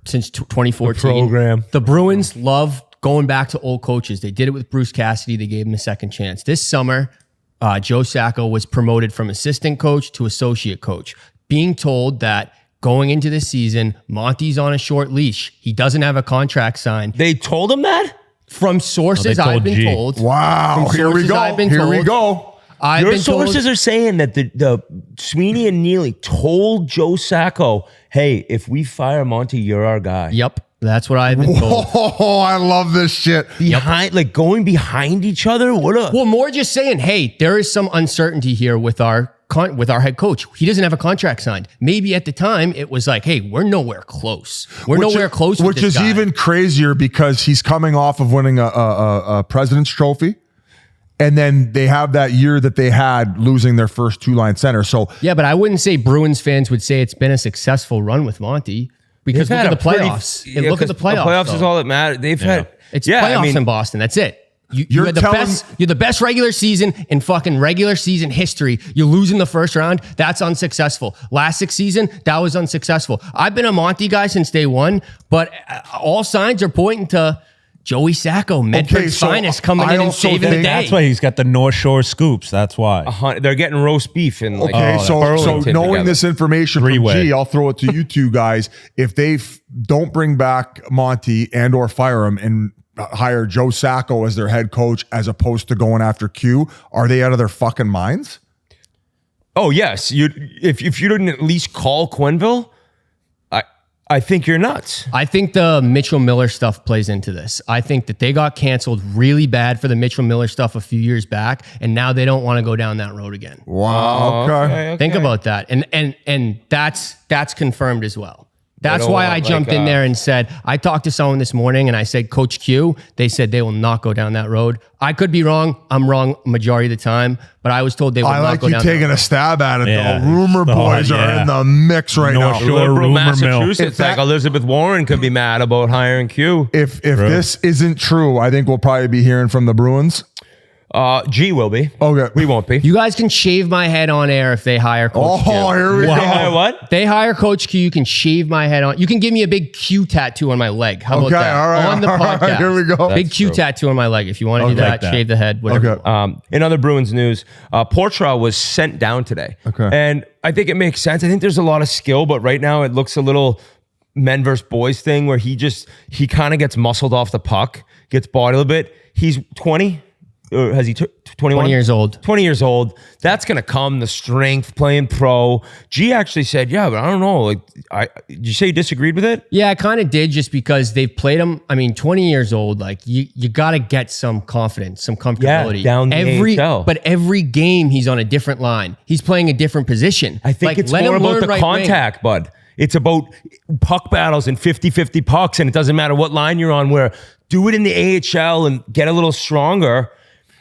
since 2014. The Bruins love going back to old coaches. They did it with Bruce Cassidy. They gave him a second chance. This summer, Joe Sacco was promoted from assistant coach to associate coach, being told that going into the season, Monty's on a short leash. He doesn't have a contract signed. They told him that? From sources I've been told. Wow, here we go. Your sources are saying that the Sweeney and Neely told Joe Sacco, hey, if we fire Monty, you're our guy. Yep. That's what I've been told. Oh, I love this shit. Going behind each other. Well, more just saying, hey, there is some uncertainty here with our head coach. He doesn't have a contract signed. Maybe at the time it was like, hey, we're nowhere close. We're nowhere close. Which is even crazier because he's coming off of winning a President's Trophy. And then they have that year that they had losing their first two-line center. So yeah, but I wouldn't say Bruins fans would say it's been a successful run with Monty. Because look at the playoffs. Look at the playoffs. The playoffs is all that matters. They've had playoffs in Boston. That's it. You're the best regular season in fucking regular season history. You lose in the first round. That's unsuccessful. Last season, that was unsuccessful. I've been a Monty guy since day one, but all signs are pointing to Joey Sacco, Medford's finest, coming in and saving the day. That's why he's got the North Shore scoops. That's why. They're getting roast beef. And so knowing this information from G, I'll throw it to you two guys. If they don't bring back Monty and or fire him and hire Joe Sacco as their head coach as opposed to going after Q, are they out of their fucking minds? Oh, yes. If you didn't at least call Quenneville, I think you're nuts. I think the Mitchell Miller stuff plays into this. I think that they got canceled really bad for the Mitchell Miller stuff a few years back, and now they don't want to go down that road again. Wow. Okay. Think about that. And that's confirmed as well. That's why I jumped in there and said, I talked to someone this morning and I said, Coach Q, they said they will not go down that road. I could be wrong. I'm wrong majority of the time, but I was told they will not go down that road. I like you taking a stab at it, though. Rumor boys are in the mix right now. Liberal Massachusetts, like Elizabeth Warren could be mad about hiring Q. If this isn't true, I think we'll probably be hearing from the Bruins. G will be. Okay. We won't be. You guys can shave my head on air if they hire Coach Q. Oh, here we go. They hire what? They hire Coach Q. You can shave my head on. You can give me a big Q tattoo on my leg. How about that? All right. On the podcast. Right, here we go. Big Q tattoo on my leg. If you want to do that, shave the head, whatever. Okay. In other Bruins news, Portra was sent down today. Okay. And I think it makes sense. I think there's a lot of skill, but right now it looks a little men versus boys thing where he kind of gets muscled off the puck, gets bodied a little bit. He's 20. Or has he 21? 20 years old. 20 years old. That's going to come, the strength, playing pro. G actually said, yeah, but I don't know. Did you say you disagreed with it? Yeah, I kind of did just because they've played him. 20 years old, like you got to get some confidence, some comfortability. Yeah, down the AHL. But every game he's on a different line. He's playing a different position. I think it's more about the contact, bud. It's about puck battles and 50-50 pucks, and it doesn't matter what line you're on, where do it in the AHL and get a little stronger.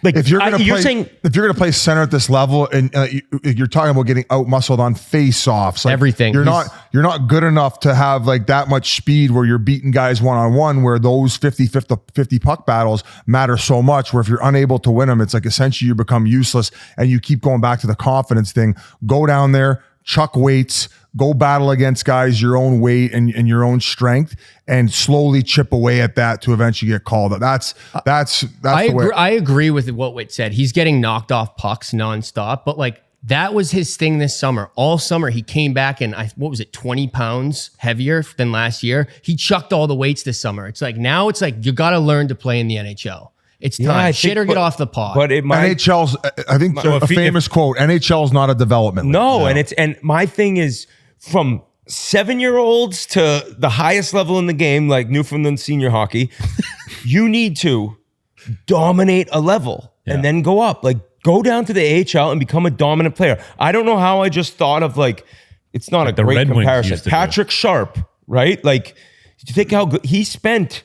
Like if you're going to play center at this level, and you're talking about getting out muscled on face-offs, like everything, you're not good enough to have like that much speed where you're beating guys one-on-one. Where those 50 puck battles matter so much. Where if you're unable to win them, it's like essentially you become useless, and you keep going back to the confidence thing. Go down there, chuck weights. Go battle against guys your own weight and your own strength, and slowly chip away at that to eventually get called. That's I agree with what Witt said. He's getting knocked off pucks nonstop, but like that was his thing this summer. All summer he came back and 20 pounds heavier than last year. He chucked all the weights this summer. It's like now it's like you got to learn to play in the NHL. It's time. Shit or get off the pod. But NHL's, I think a famous quote, NHL's not a development league. No, and my thing is, from 7-year-olds to the highest level in the game, like Newfoundland senior hockey, you need to dominate a level and then go up. Like, go down to the AHL and become a dominant player. I don't know how I just thought of it's not like a great comparison. Patrick Sharp, right? Like, you think how good he spent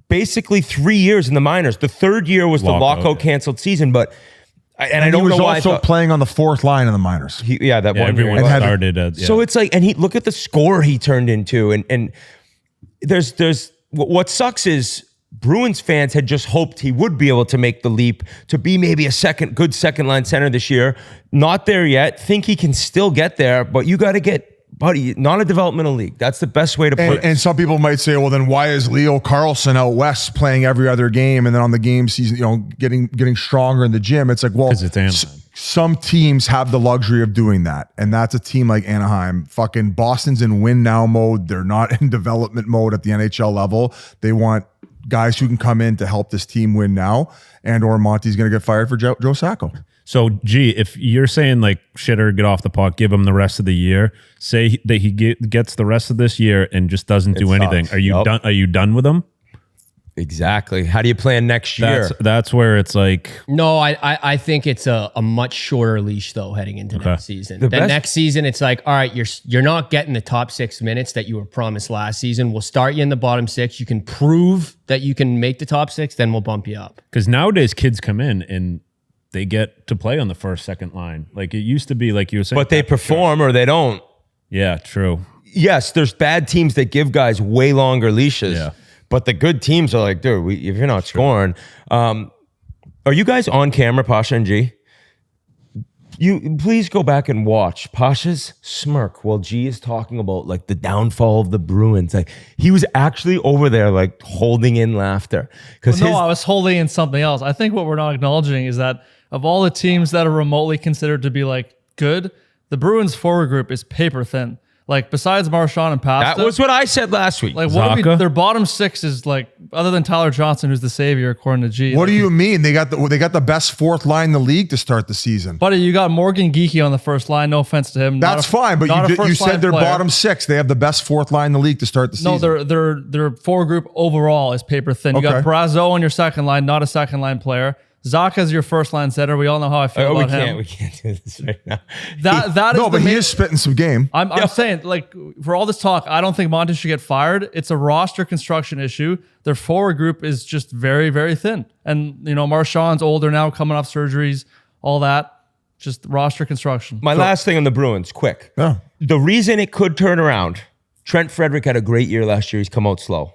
basically 3 years in the minors. The third year was the lockout canceled season, but I don't know why. He was also playing on the fourth line in the minors. That one everyone year. started. So it's like, and he look at the score he turned into, and there's what sucks is Bruins fans had just hoped he would be able to make the leap to be maybe a good second line center this year. Not there yet. Think he can still get there, but you got to get. Buddy, not a developmental league. That's the best way to put it. And some people might say, well, then why is Leo Carlson out west playing every other game, and then on the game season, getting stronger in the gym? It's like, well, some teams have the luxury of doing that, and that's a team like Anaheim. Fucking Boston's in win now mode. They're not in development mode at the NHL level. They want guys who can come in to help this team win now, and or Monty's going to get fired for Joe Sacco. So, if you're saying like shitter, get off the puck, give him the rest of the year, say that he gets the rest of this year and just doesn't do anything. Are you done? Are you done with him? Exactly. How do you plan next year? That's where it's like. No, I think it's a much shorter leash though heading into next season. Next season, it's like, all right, you're not getting the top 6 minutes that you were promised last season. We'll start you in the bottom 6. You can prove that you can make the top 6, then we'll bump you up. Because nowadays kids come in and they get to play on the first, second line. Like it used to be, like you were saying. But they perform or they don't. Yeah, true. Yes, there's bad teams that give guys way longer leashes. Yeah. But the good teams are like, dude, if you're not scoring. Are you guys on camera, Pasha and G? You please go back and watch Pasha's smirk while G is talking about like the downfall of the Bruins. Like he was actually over there like holding in laughter. No, I was holding in something else. I think what we're not acknowledging is that of all the teams that are remotely considered to be like good, the Bruins forward group is paper thin. Like besides Marchand and Pasta, that was what I said last week. Like what their bottom 6 is like, other than Tyler Johnson, who's the savior according to G. What do you mean? They got the best fourth line in the league to start the season. Buddy, you got Morgan Geekie on the first line. No offense to him. That's fine, but you said their bottom 6. They have the best fourth line in the league to start the season. No, their forward group overall is paper thin. You got Brazeau on your second line, not a second line player. Zaka's your first line center. We all know how I feel about him. We can't do this right now. He is spitting some game. I'm saying, like, for all this talk, I don't think Monty should get fired. It's a roster construction issue. Their forward group is just very, very thin. And, Marchand's older now, coming off surgeries, all that. Just roster construction. My last thing on the Bruins, quick. Yeah. The reason it could turn around, Trent Frederick had a great year last year. He's come out slow.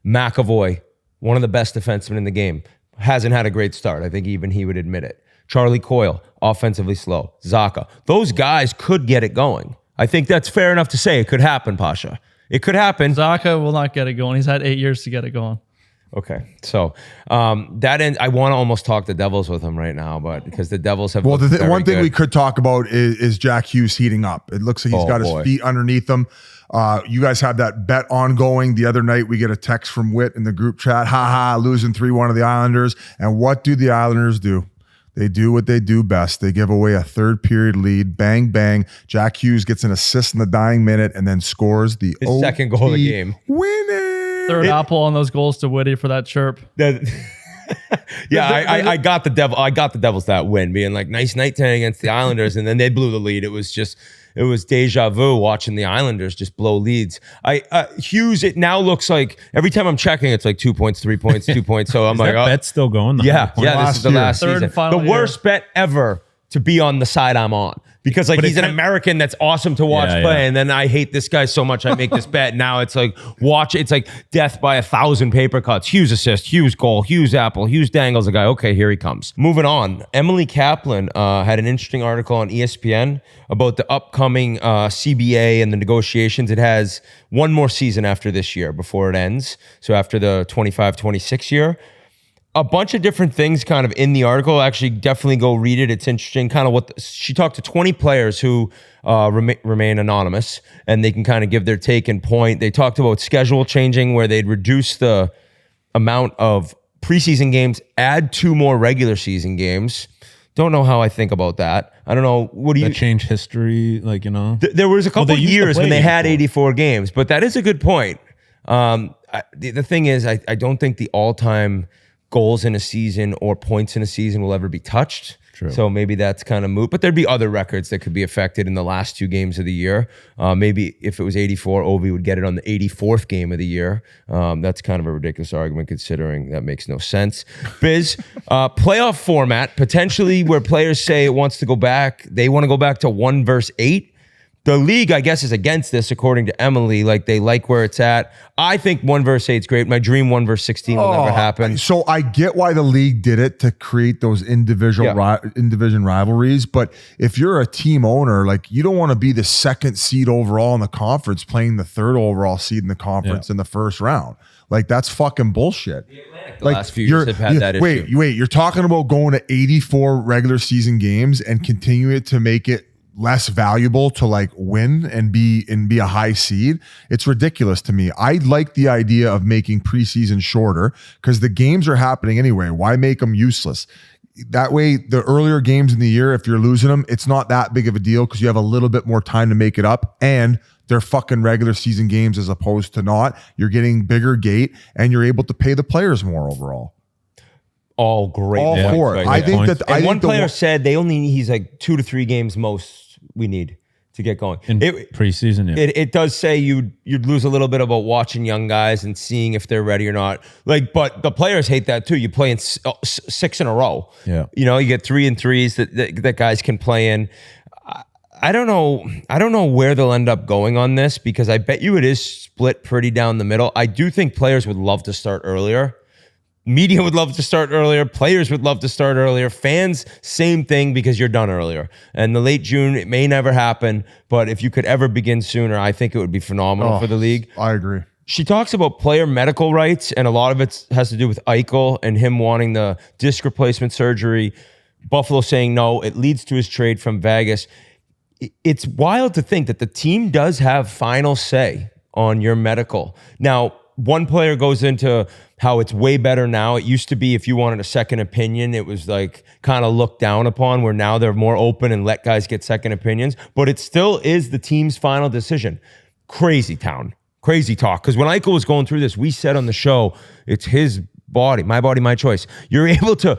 McAvoy, one of the best defensemen in the game. Hasn't had a great start. I think even he would admit it. Charlie Coyle, offensively slow. Zaka. Those guys could get it going. I think that's fair enough to say. It could happen, Pasha. It could happen. Zaka will not get it going. He's had 8 years to get it going. Okay. So that end, I want to almost talk the Devils with him right now, but because the Devils have. Well, one thing we could talk about is Jack Hughes heating up. It looks like he's got his feet underneath him. You guys have that bet ongoing. The other night, we get a text from Witt in the group chat. Losing 3-1 to the Islanders. And what do the Islanders do? They do what they do best. They give away a third period lead. Bang, bang. Jack Hughes gets an assist in the dying minute and then scores his second goal of the game. Winning. Third apple on those goals to Whitty for that chirp. I got the Devil. I got the Devils that win, being like nice night tonight against the Islanders, and then they blew the lead. It was deja vu watching the Islanders just blow leads. Hughes, it now looks like every time I'm checking, it's like 2 points, 3 points, 2 points. So I'm like, bet's still going. Yeah. This is the last Third season. and final The worst bet ever to be on the side I'm on. Because he's an American that's awesome to watch play, and then I hate this guy so much I make this bet. Now it's like it's like death by 1,000 paper cuts. Hughes assist, Hughes goal, Hughes apple, Hughes dangles a guy. Okay, here he comes. Moving on. Emily Kaplan had an interesting article on ESPN about the upcoming CBA and the negotiations. It has one more season after this year before it ends. So after the 25-26 year. A bunch of different things kind of in the article. Actually, definitely go read it. It's interesting. Kind of she talked to 20 players who remain anonymous, and they can kind of give their take and point. They talked about schedule changing where they'd reduce the amount of preseason games, add 2 more regular season games. Don't know how I think about that. I don't know. What do you change history? There was a couple of years when they had 84 games, but that is a good point. The thing is, I don't think the all-time goals in a season or points in a season will ever be touched. True. So maybe that's kind of moot. But there'd be other records that could be affected in the last 2 games of the year. Maybe if it was 84, Ovi would get it on the 84th game of the year. That's kind of a ridiculous argument considering that makes no sense. Biz, playoff format, potentially where players say it wants to go back. They want to go back to 1 versus 8. The league, I guess, is against this, according to Emily. Like, they like where it's at. I think 1 versus 8 is great. My dream 1 versus 16 will never happen. So I get why the league did it to create those in-division rivalries. But if you're a team owner, like, you don't want to be the 2nd seed overall in the conference playing the 3rd overall seed in the conference in the first round. Like, that's fucking bullshit. The last few years have had that issue. Wait, you're talking about going to 84 regular season games and continue it to make it less valuable to like win and be a high seed. It's ridiculous to me. I like the idea of making preseason shorter because the games are happening anyway. Why make them useless? That way, the earlier games in the year, if you're losing them, it's not that big of a deal because you have a little bit more time to make it up, and they're fucking regular season games as opposed to not. You're getting bigger gate and you're able to pay the players more overall. All great. All for it. I think that and one player said he's like 2 to 3 games most we need to get going. In preseason, yeah. It does say you'd lose a little bit about watching young guys and seeing if they're ready or not. Like, but the players hate that too. You play in 6 in a row. Yeah. You know, you get 3 and 3s that guys can play in. I don't know where they'll end up going on this because I bet you it is split pretty down the middle. I do think players would love to start earlier. Media would love to start earlier. Players would love to start earlier. Fans, same thing because you're done earlier. And the late June, it may never happen, but if you could ever begin sooner, I think it would be phenomenal for the league. I agree. She talks about player medical rights, and a lot of it has to do with Eichel and him wanting the disc replacement surgery. Buffalo saying no, it leads to his trade from Vegas. It's wild to think that the team does have final say on your medical. Now, one player goes into how it's way better now. It used to be if you wanted a second opinion, it was like kind of looked down upon, where now they're more open and let guys get second opinions. But it still is the team's final decision. Crazy town. Crazy talk. Because when Eichel was going through this, we said on the show, it's his body, my choice. You're able to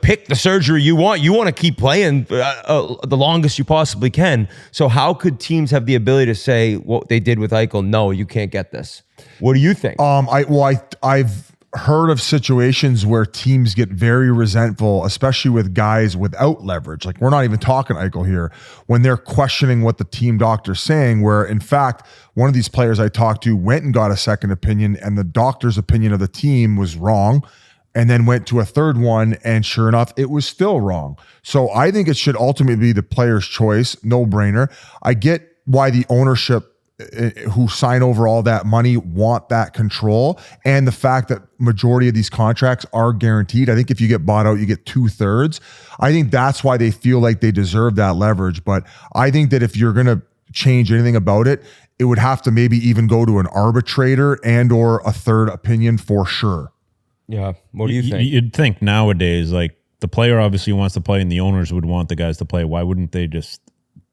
pick the surgery you want. You want to keep playing the longest you possibly can. So how could teams have the ability to say what they did with Eichel? No, you can't get this. What do you think? I've heard of situations where teams get very resentful, especially with guys without leverage. Like, we're not even talking Eichel here, when they're questioning what the team doctor's saying, where in fact, one of these players I talked to went and got a second opinion, and the doctor's opinion of the team was wrong, and then went to a third one, and sure enough, it was still wrong. So I think it should ultimately be the player's choice, no brainer. I get why the ownership who sign over all that money want that control, and the fact that majority of these contracts are guaranteed. I think if you get bought out, you get 2/3. I think that's why they feel like they deserve that leverage. But I think that if you're going to change anything about it, it would have to maybe even go to an arbitrator and or a third opinion for sure. Yeah. What do you think? You'd think nowadays, like, the player obviously wants to play and the owners would want the guys to play. Why wouldn't they just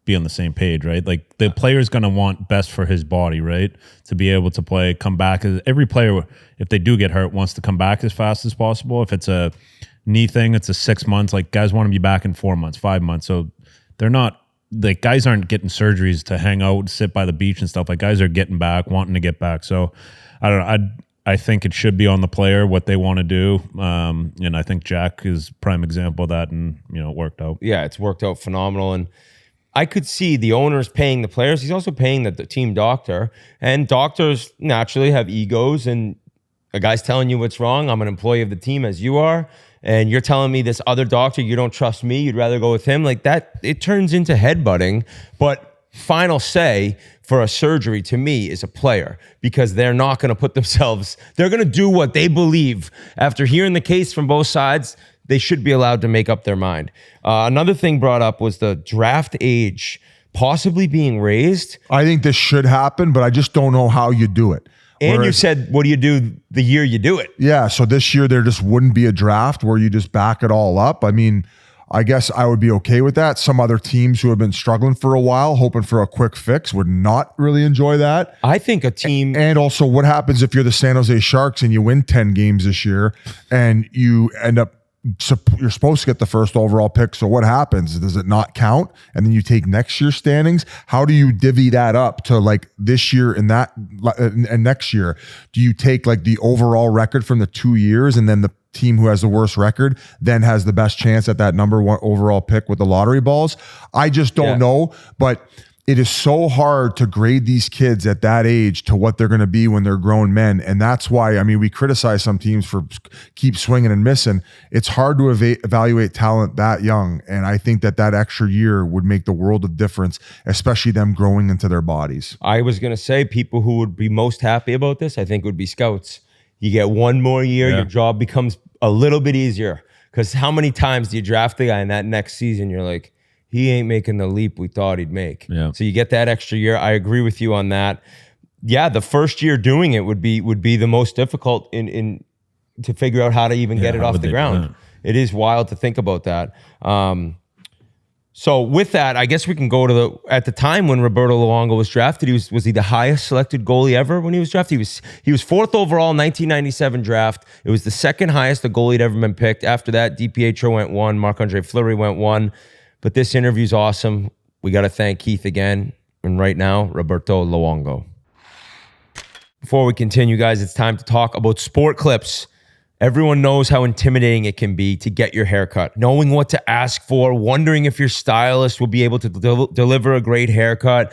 be on the same page, right? Like, the player's going to want best for his body, right? To be able to play, come back. Every player, if they do get hurt, wants to come back as fast as possible. If it's a knee thing, it's a 6 months. Like, guys want to be back in 4 months, 5 months. So they're not, like, guys aren't getting surgeries to hang out, sit by the beach and stuff. Like, guys are getting back, wanting to get back. So I don't know. I think it should be on the player what they want to do. And I think Jack is prime example of that, and, you know, it worked out. Yeah, it's worked out phenomenal. And I could see the owners paying the players. He's also paying the team doctor. And doctors naturally have egos. And a guy's telling you what's wrong. I'm an employee of the team as you are. And you're telling me this other doctor, you don't trust me. You'd rather go with him. Like that, it turns into headbutting. But final say for a surgery to me is a player, because they're not going to put themselves, they're going to do what they believe. After hearing the case from both sides, they should be allowed to make up their mind. Another thing brought up was the draft age possibly being raised. I think this should happen, but I just don't know how you do it. And you said, what do you do the year you do it? Yeah, so this year there just wouldn't be a draft where you just back it all up. I mean, I guess I would be okay with that. Some other teams who have been struggling for a while, hoping for a quick fix, would not really enjoy that. I think a team... And also, what happens if you're the San Jose Sharks and you win 10 games this year and you end up, you're supposed to get the first overall pick, so what happens? Does it not count? And then you take next year's standings? How do you divvy that up to like this year and that and next year? Do you take like the overall record from the 2 years, and then the team who has the worst record then has the best chance at that number one overall pick with the lottery balls? I just don't know, but it is so hard to grade these kids at that age to what they're going to be when they're grown men. And that's why, I mean, we criticize some teams for keep swinging and missing. It's hard to evaluate talent that young. And I think that extra year would make the world of difference, especially them growing into their bodies. I was going to say people who would be most happy about this, I think, would be scouts. You get one more year, your job becomes a little bit easier. Because how many times do you draft the guy in that next season? You're like, he ain't making the leap we thought he'd make. Yeah. So you get that extra year. I agree with you on that. Yeah, the first year doing it would be the most difficult in to figure out how to even get it off the ground. It is wild to think about that. So with that, I guess we can go to at the time when Roberto Luongo was drafted, was he the highest selected goalie ever when he was drafted? He was 4th overall in 1997 draft. It was the second highest the goalie had ever been picked. After that, DiPietro went 1, Marc-Andre Fleury went 1. But this interview's awesome. We got to thank Keith again. And right now, Roberto Luongo. Before we continue, guys, it's time to talk about Sport Clips. Everyone knows how intimidating it can be to get your haircut, knowing what to ask for, wondering if your stylist will be able to deliver a great haircut,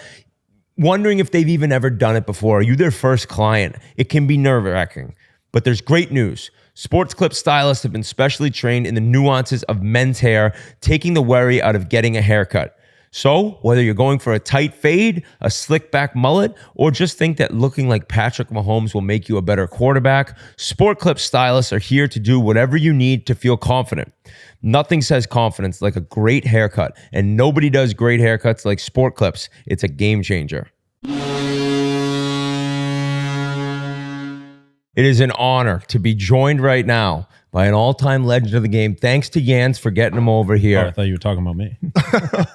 wondering if they've even ever done it before. Are you their first client? It can be nerve-wracking, but there's great news. Sports Clip stylists have been specially trained in the nuances of men's hair, taking the worry out of getting a haircut. So whether you're going for a tight fade, a slick back mullet, or just think that looking like Patrick Mahomes will make you a better quarterback, Sport Clip stylists are here to do whatever you need to feel confident. Nothing says confidence like a great haircut, and nobody does great haircuts like Sport Clips. It's a game changer. It is an honor to be joined right now by an all-time legend of the game. Thanks to Jans for getting him over here. I thought you were talking about me.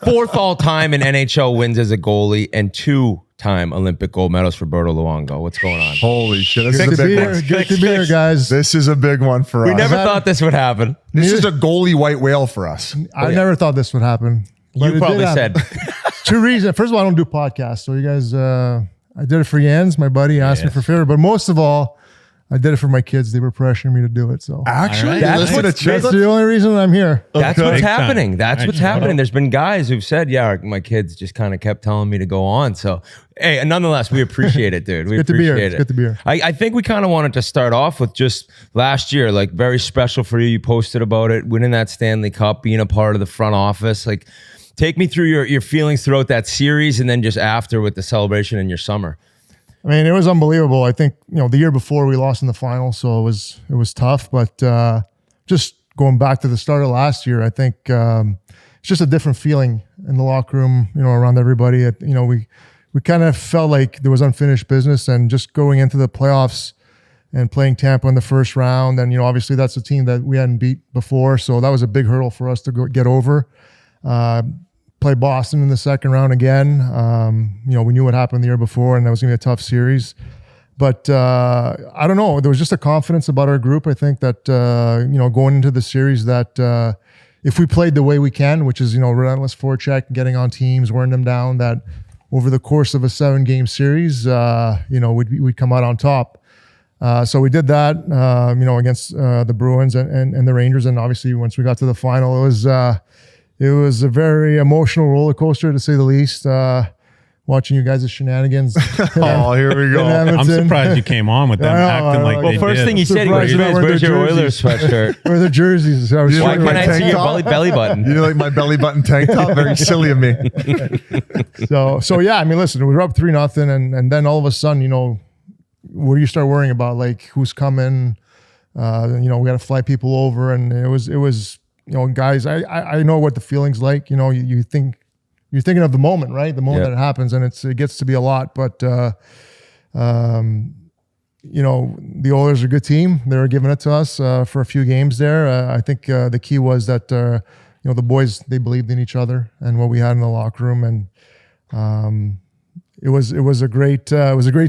4th all-time in NHL wins as a goalie and 2-time Olympic gold medalist, Roberto Luongo. What's going on? Holy shit. This Good is to a be big here. one. Good to be here, guys. This is a big one for us. We never thought this would happen. This is a goalie white whale for us. I never thought this would happen. but You it probably did said. happen. 2 reasons. First of all, I don't do podcasts. So you guys, I did it for Jens, my buddy, asked me for a favor. But most of all, I did it for my kids. They were pressuring me to do it. So Actually, That's that's the only reason I'm here. That's what's Big time. happening. That's All what's right, happening. There's been guys who've said, yeah, my kids just kind of kept telling me to go on. So, hey, nonetheless, we appreciate it, dude. We good to be here. appreciate It's it. good to be here. I think we kind of wanted to start off with just last year, like very special for you. You posted about it, winning that Stanley Cup, being a part of the front office. Like, take me through your feelings throughout that series and then just after with the celebration in your summer. I mean, it was unbelievable. I think, the year before we lost in the final, so it was tough. But just going back to the start of last year, I think it's just a different feeling in the locker room, around everybody. We kind of felt like there was unfinished business, and just going into the playoffs and playing Tampa in the first round. And, obviously that's a team that we hadn't beat before. So that was a big hurdle for us to get over. Play Boston in the second round again. We knew what happened the year before, and that was going to be a tough series. But I don't know. There was just a confidence about our group. I think that, going into the series, that if we played the way we can, which is, relentless forecheck, getting on teams, wearing them down, that over the course of a 7-game series, we'd come out on top. So we did that, against the Bruins and the Rangers. And obviously, once we got to the final, it was a very emotional roller coaster, to say the least. Watching you guys' shenanigans. Oh, here we go. I'm surprised you came on with them acting like they First did. thing he said, Surprised where's your jerseys. Oilers sweatshirt? Or the jerseys. So I was Why showing can't my I tank see your top. belly button? You like my belly button tank top? Very silly of me. So yeah, I mean, listen, we were up 3-0, and then all of a sudden, what do you start worrying about? Like, who's coming? We got to fly people over, and it was. Guys, I know what the feeling's like. You think you're thinking of the moment, right? The moment that it happens, and it gets to be a lot. But the Oilers are a good team. They were giving it to us for a few games there. I think the key was that the boys, they believed in each other and what we had in the locker room, and it was a great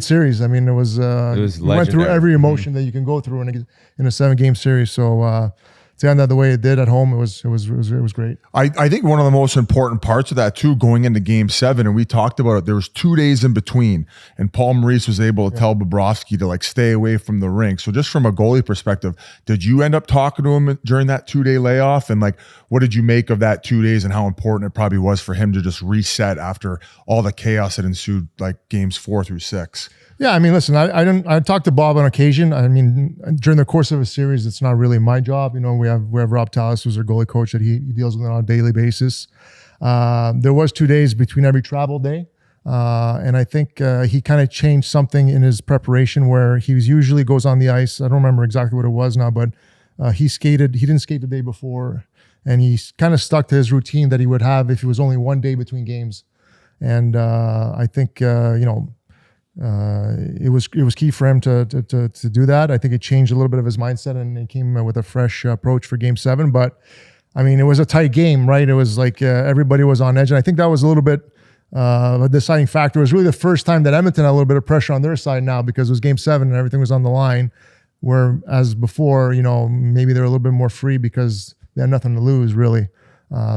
series. I mean, it was we went through legendary. every emotion that you can go through in a 7-game series. So. To end that the way it did at home, it was great. I think one of the most important parts of that too, going into Game 7, and we talked about it, there was 2 days in between, and Paul Maurice was able to tell Bobrovsky to stay away from the rink. So just from a goalie perspective, did you end up talking to him during that 2-day layoff? And what did you make of that 2 days, and how important it probably was for him to just reset after all the chaos that ensued, games 4 through 6? Yeah, I mean, listen, I talked to Bob on occasion. I mean, during the course of a series, it's not really my job. We have Rob Tallis, who's our goalie coach, that he deals with it on a daily basis. There was 2 days between every travel day. And I think he kind of changed something in his preparation, where he usually goes on the ice. I don't remember exactly what it was now, but he didn't skate the day before. and he kind of stuck to his routine that he would have if it was only one day between games. And I think it was key for him to do that. I think it changed a little bit of his mindset, and he came with a fresh approach for Game 7. But I mean, it was a tight game, right? It was like everybody was on edge, and I think that was a little bit a deciding factor. It was really the first time that Edmonton had a little bit of pressure on their side now, because it was Game 7 and everything was on the line. Whereas before, maybe they're a little bit more free because they had nothing to lose, really.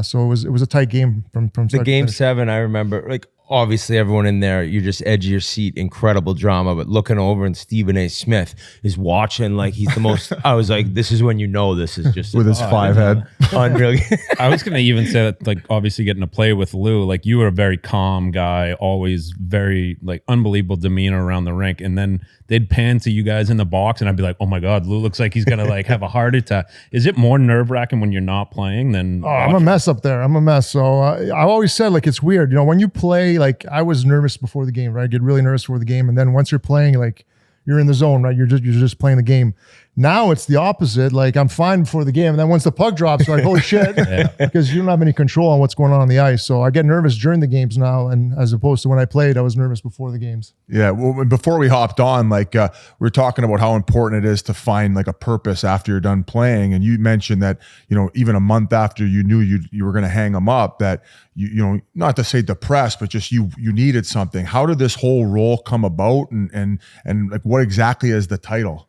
So it was a tight game from the Game 7. I remember, like, obviously everyone in there, you're just edge of your seat, incredible drama. But looking over, and Stephen A. Smith is watching like he's the most. I was like, this is when this is just with his 5 head. Unreal. I was gonna even say that, like, obviously getting to play with Lou, like, you were a very calm guy, always very, like, unbelievable demeanor around the rink, and then they'd pan to you guys in the box, and I'd be like, oh my God, Lou looks like he's gonna like have a heart attack. Is it more nerve wracking when you're not playing than? Oh, I'm a mess up there. I'm a mess. So I always said, like, it's weird, when you play. Like, I was nervous before the game, right? I get really nervous before the game, and then once you're playing, like, you're in the zone, right? You're just playing the game. Now it's the opposite. Like, I'm fine before the game, and then once the puck drops, you're like, holy shit, because you don't have any control on what's going on the ice. So I get nervous during the games now, and as opposed to when I played, I was nervous before the games. Yeah. Well, before we hopped on, like, we were talking about how important it is to find like a purpose after you're done playing, and you mentioned that even a month after you knew you were going to hang them up, that you not to say depressed, but just you needed something. How did this whole role come about, and like, what exactly is the title?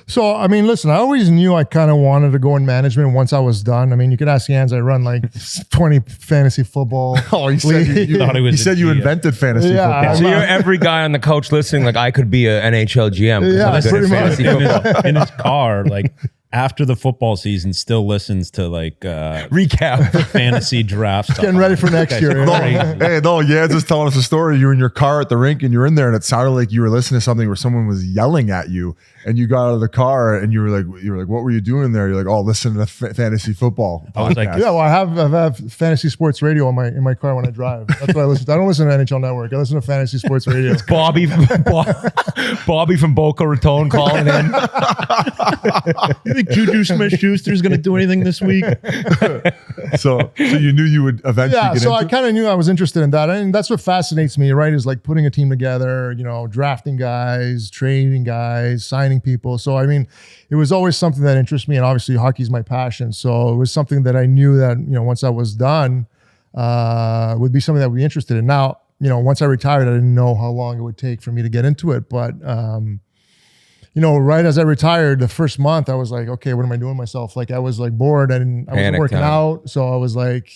So, I mean, listen, I always knew I kind of wanted to go in management once I was done. I mean, you could ask Jans, I run like 20 fantasy football. Oh, he said you thought he was. He said you invented fantasy football. So you're every guy on the couch listening, like, I could be an NHL GM. Yeah, pretty much. In his car, like, after the football season, still listens to like recap fantasy drafts. Getting ready for next year. Jans was telling us a story. You were in your car at the rink, and you're in there, and it sounded like you were listening to something where someone was yelling at you, and you got out of the car, and you were like, what were you doing there? You're like, oh, listen to fantasy football podcast. I was like, yeah, well, I have fantasy sports radio in my car when I drive. That's what I listen to. I don't listen to NHL Network. I listen to fantasy sports radio. It's Bobby from Boca Raton calling in. You think Juju Smith-Schuster's going to do anything this week? So you knew you would eventually get into I kind of knew I was interested in that. And that's what fascinates me, right? Is like putting a team together, drafting guys, trading guys, signing people. So, I mean, it was always something that interests me. And obviously hockey's my passion. So it was something that I knew that, once I was done, would be something that would be interested in. Now, once I retired, I didn't know how long it would take for me to get into it. But, right as I retired, the first month, I was like, okay, what am I doing with myself? Like, I was like bored, and I wasn't working out. So I was like,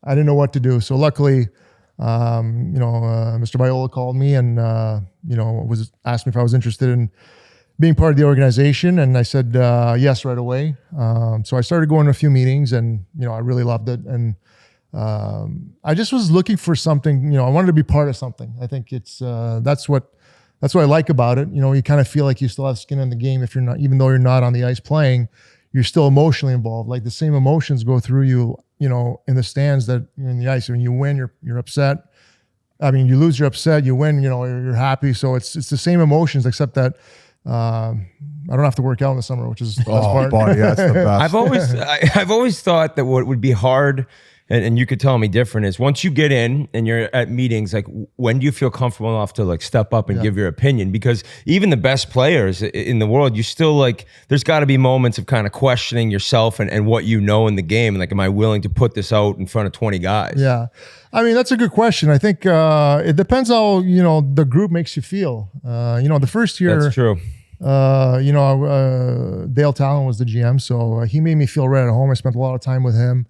I didn't know what to do. So luckily, Mr. Viola called me and, asked me if I was interested in being part of the organization. And I said, yes, right away. So I started going to a few meetings, and, I really loved it. And I just was looking for something, I wanted to be part of something. I think it's, that's what I like about it. You kind of feel like you still have skin in the game if you're not, even though you're not on the ice playing, you're still emotionally involved. Like the same emotions go through you, in the stands that you're in the ice. When you win, you're upset. I mean, you lose, you're upset. You win, you're happy. So it's the same emotions, except that I don't have to work out in the summer, which is the best part. Buddy, that's the best. I've always thought that what would be hard, and you could tell me different, is once you get in and you're at meetings, like, when do you feel comfortable enough to like step up and give your opinion? Because even the best players in the world, you still like, there's got to be moments of kind of questioning yourself and what you know in the game. And like, am I willing to put this out in front of 20 guys? Yeah. I mean, that's a good question. I think it depends how, the group makes you feel. The first year. That's true. Dale Talon was the GM, so he made me feel right at home. I spent a lot of time with him.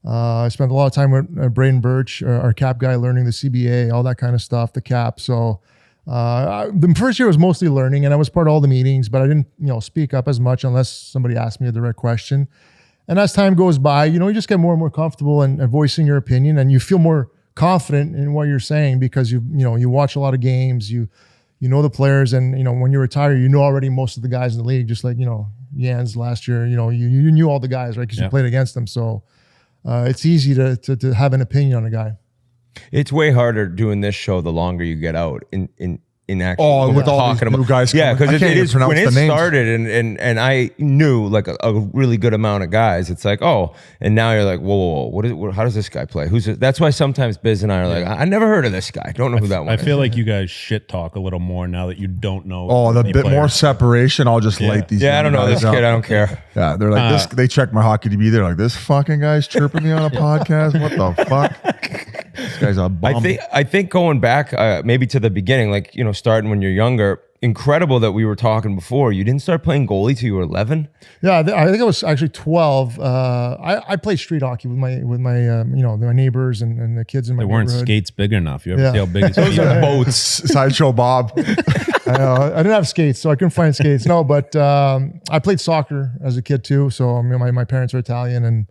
I spent a lot of time with Braden Birch, our cap guy, learning the CBA, all that kind of stuff, the cap. So the first year was mostly learning, and I was part of all the meetings, but I didn't, speak up as much unless somebody asked me a direct question. And as time goes by, you just get more and more comfortable and voicing your opinion, and you feel more confident in what you're saying because you watch a lot of games, you know the players, and when you retire, already most of the guys in the league, just like Jans last year, you knew all the guys, right? Because you played against them, so. It's easy to have an opinion on a guy. It's way harder doing this show the longer you get out. in actually with all talking these new about guys yeah, coming. I because can't it even is pronounce when the it names. started and I knew like a really good amount of guys. It's like, oh, and now you're like, whoa, how does this guy play? That's why sometimes Biz and I are like, I never heard of this guy. Don't know who that one I is. feel like you guys shit talk a little more now that you don't know. Oh, the any bit more players. separation. I'll just light these. Yeah, I don't know this guys kid. up. I don't care. Yeah, they're like this. They check my hockey DB. They're like, this fucking guy's chirping me on a podcast. What the fuck? This guy's a bum. I think going back maybe to the beginning, like, you know, starting when you're younger, incredible that we were talking before. You didn't start playing goalie till you were 11? Yeah, I think I was actually 12. I played street hockey with my my neighbors and the kids in my They weren't neighborhood. skates big enough. You ever Yeah. see how big his feet are? boats. Sideshow Bob. I didn't have skates, so I couldn't find skates. No, but I played soccer as a kid too. So I mean, my parents are Italian,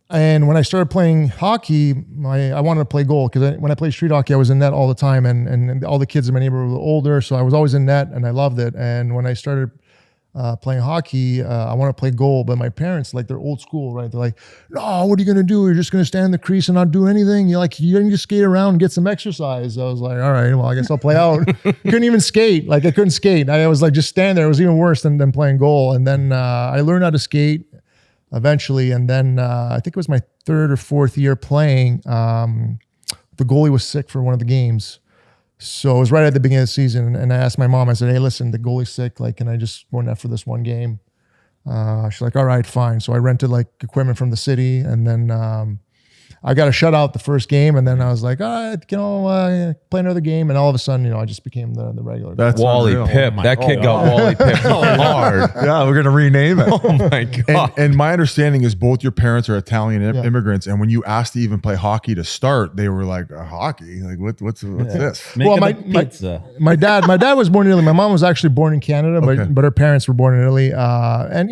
and when I started playing hockey, I wanted to play goal because when I played street hockey, I was in net all the time, and all the kids in my neighborhood were older, so I was always in net, and I loved it. And when I started playing hockey, I want to play goal, but my parents, like, they're old school, right? They're like, no, what are you going to do? You're just going to stand in the crease and not do anything? You didn't just skate around and get some exercise. I was like, all right, well, I guess I'll play out. Couldn't even skate. Like, I couldn't skate. I was like, just stand there. It was even worse than playing goal. And then I learned how to skate eventually. And then I think it was my third or fourth year playing. The goalie was sick for one of the games. So it was right at the beginning of the season, and I asked my mom, I said, hey, listen, the goalie's sick. Like, can I just go in there for this one game? She's like, all right, fine. So I rented like equipment from the city, and then I got a shutout the first game, and then I was like, all right, play another game. And all of a sudden, I just became the regular. That's Wally unreal. Pip. That kid got Wally Pip hard. Yeah, we're gonna rename it. Oh my God. And my understanding is both your parents are Italian immigrants, and when you asked to even play hockey to start, they were like, hockey? Like what's this? Well, my dad was born in Italy. My mom was actually born in Canada, but her parents were born in Italy. And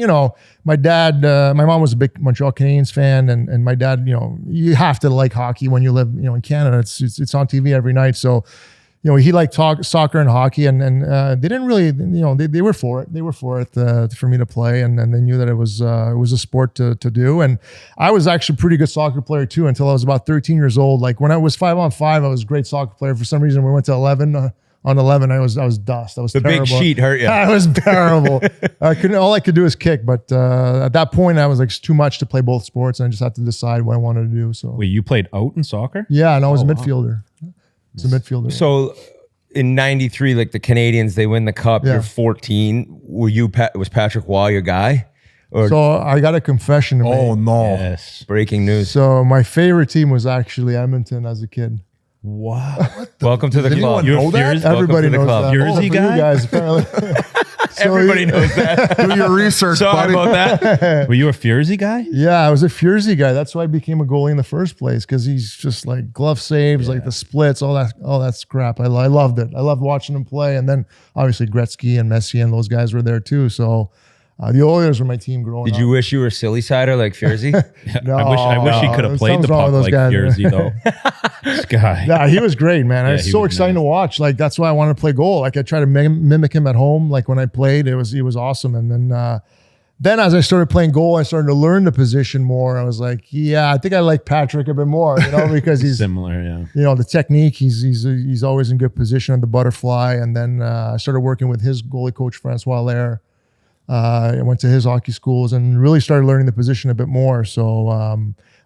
my dad, my mom was a big Montreal Canadiens fan, and my dad, you have to like hockey when you live, in Canada. It's on TV every night. So, he liked soccer and hockey, and they didn't really, they were for it. They were for it for me to play, and they knew that it was a sport to do. And I was actually a pretty good soccer player too until I was about 13 years old. Like when I was 5-on-5, I was a great soccer player. For some reason, when we went to 11. On 11, I was dust. I was terrible. The big sheet hurt you. I was terrible. All I could do is kick. But at that point, I was like, it's too much to play both sports, and I just had to decide what I wanted to do. So Wait, you played out in soccer? yeah, and I was a midfielder. It's a midfielder. So in 93, like the Canadians, they win the cup. Yeah. You're 14. Was Patrick Waugh your guy? Or So I got a confession to make. Oh no! Yes. breaking news? So my favorite team was actually Edmonton as a kid. Wow. Welcome to the club. know that? Everybody knows club. that. Jersey for guy? you guys, apparently. Everybody knows that. Do your research, Sorry buddy. about that. Were you a Furzy guy? Yeah, I was a Furzy guy. That's why I became a goalie in the first place, because he's just like glove saves, like the splits, all that crap. I loved it. I loved watching him play. And then obviously Gretzky and Messi and those guys were there too. So the Oilers were my team growing Did up. you wish you were silly sider like Furzy? No, I wish he could have played the something's wrong puck with those like guys. Furzy though. This guy. Yeah, he was great, man. Yeah, It's he so was exciting nice. to watch. Like that's why I wanted to play goal. Like I tried to mimic him at home. Like when I played, he was awesome. And then as I started playing goal, I started to learn the position more. I was like, yeah, I think I like Patrick a bit more, because he's Similar, yeah. the technique. He's always in good position on the butterfly. And then I started working with his goalie coach Francois Lair. I went to his hockey schools and really started learning the position a bit more. So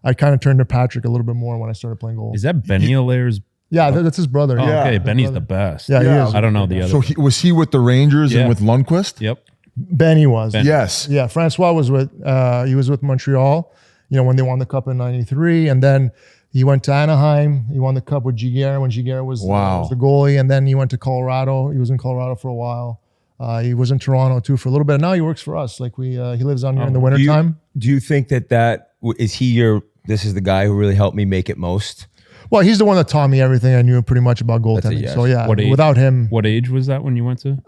I kind of turned to Patrick a little bit more when I started playing goal. Is that Benny Allaire's? Yeah, that's his brother. Oh, Yeah, okay, his Benny's brother. the best. Yeah, he is. I don't know the other. So was he with the Rangers Yeah. and with Lundqvist? Yep. Benny was. Ben. Yes. Yeah, Francois was with he was with Montreal, when they won the cup in '93, and then he went to Anaheim. He won the cup with Giguère when Giguère was the goalie, and then he went to Colorado. He was in Colorado for a while. He was in Toronto too for a little bit. Now he works for us. Like he lives down here in the wintertime. Do you think that is he this is the guy who really helped me make it most? Well, he's the one that taught me everything I knew pretty much about goaltending. yes. So yeah, What age? without him. What age was that when you went to?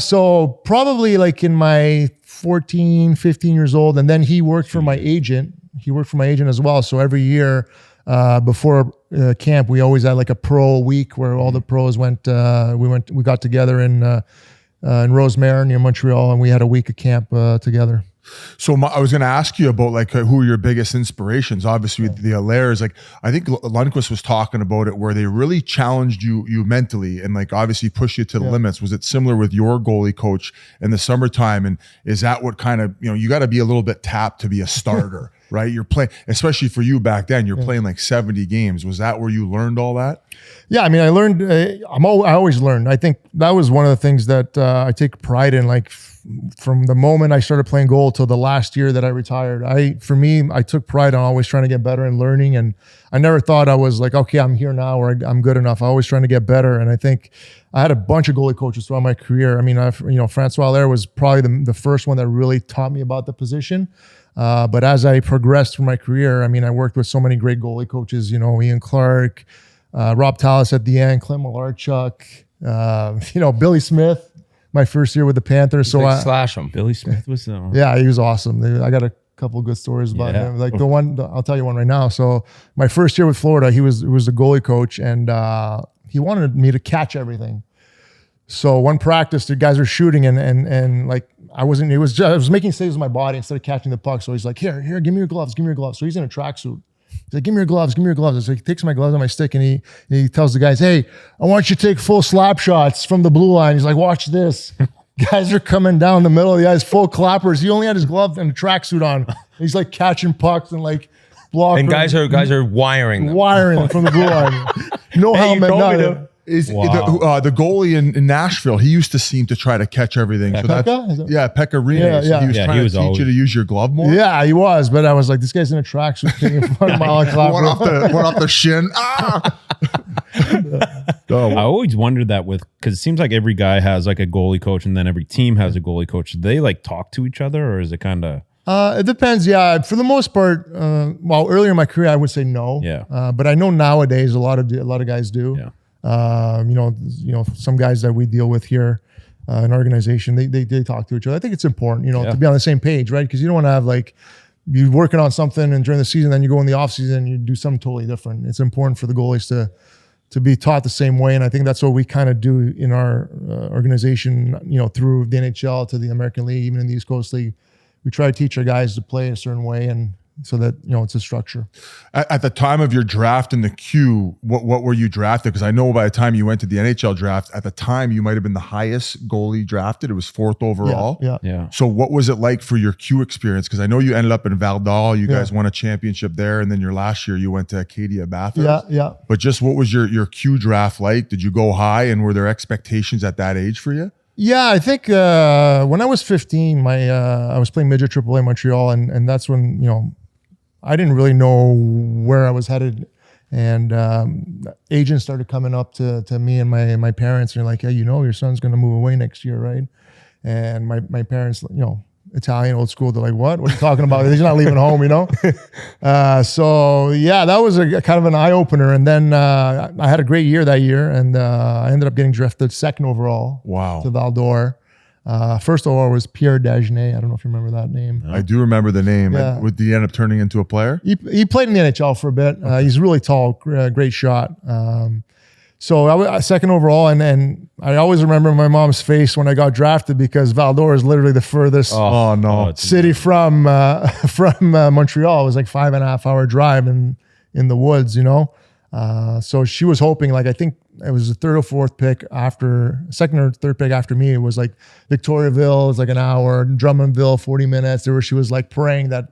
So probably like in my 14, 15 years old. And then he worked for my agent. He worked for my agent as well. So every year before camp, we always had like a pro week where all the pros went. We got together in Rosemère near Montreal, and we had a week of camp together. So I was going to ask you about like who are your biggest inspirations? Obviously, the Allairs. Like I think Lundqvist was talking about it, where they really challenged you mentally and like obviously push you to the limits. Was it similar with your goalie coach in the summertime? And is that what kind of you got to be a little bit tapped to be a starter, right? You're playing, especially for you back then. You're playing like 70 games. Was that where you learned all that? Yeah, I mean, I learned. I always learned. I think that was one of the things that I take pride in. Like from the moment I started playing goal till the last year that I retired, I took pride on always trying to get better and learning. And I never thought I was like, okay, I'm here now or I'm good enough. I always trying to get better. And I think I had a bunch of goalie coaches throughout my career. I mean, Francois Allaire was probably the first one that really taught me about the position. But as I progressed through my career, I mean, I worked with so many great goalie coaches. Ian Clark, Rob Tallis at the end, Clint Malarchuk, Billy Smith. My first year with the Panthers. So slash him. Billy Smith was he was awesome. I got a couple of good stories about him. Like I'll tell you one right now. So my first year with Florida, he was the goalie coach, and he wanted me to catch everything. So one practice, the guys were shooting, and like I was making saves with my body instead of catching the puck. So he's like, here, give me your gloves, So he's in a tracksuit. He's like, give me your gloves. So he takes my gloves on my stick and he tells the guys, hey, I want you to take full slap shots from the blue line. He's like, watch this. Guys are coming down the middle of the ice, full clappers. He only had his glove and a tracksuit on. He's like catching pucks and like blocking. And guys are wiring them from the blue line. No helmet, nothing. The goalie in Nashville, he used to seem to try to catch everything. Pekka Rinne. Yeah. He was trying to teach you to use your glove more. Yeah, he was. But I was like, this guy's in a tracksuit taking a mile one off the shin. I always wondered that because it seems like every guy has like a goalie coach and then every team has a goalie coach. Do they like talk to each other or is it kind of... It depends. Yeah, for the most part. Earlier in my career, I would say no. Yeah. But I know nowadays a lot of guys do. Yeah. Some guys that we deal with here in our organization, they talk to each other. I think it's important, to be on the same page, right? Because you don't want to have like you're working on something and during the season, then you go in the off season and you do something totally different. It's important for the goalies to be taught the same way, and I think that's what we kind of do in our organization. Through the NHL to the American League, even in the East Coast League, we try to teach our guys to play a certain way and. So that, it's a structure. At the time of your draft in the queue, what were you drafted? Because I know by the time you went to the NHL draft, at the time you might have been the highest goalie drafted. It was 4th overall. Yeah. So what was it like for your queue experience? Because I know you ended up in Val d'Or. You guys won a championship there. And then your last year you went to Acadia Bathurst. Yeah. But just what was your queue draft like? Did you go high? And were there expectations at that age for you? Yeah, I think when I was 15, I was playing midget Triple-A Montreal. And that's when, I didn't really know where I was headed, and agents started coming up to me and my parents, and they're like, "Hey, your son's going to move away next year, right?" And my parents, Italian, old school, they're like, "What? What are you talking about? He's not leaving home, So yeah, that was a kind of an eye opener. And then I had a great year that year, and I ended up getting drafted 2nd overall. Wow. To Val d'Or. First overall was Pierre Dagenet. I don't know if you remember that name. I do remember the name. Yeah. Did he end up turning into a player? He played in the NHL for a bit. He's really tall, great shot. So I was 2nd overall, and I always remember my mom's face when I got drafted because Val d'Or is literally the furthest city from Montreal. It was like 5.5 hour drive in the woods, So she was hoping, like, I think it was the 3rd or 4th pick after, 2nd or 3rd pick after me. It was like Victoriaville, it was like an hour, Drummondville, 40 minutes. She was like praying that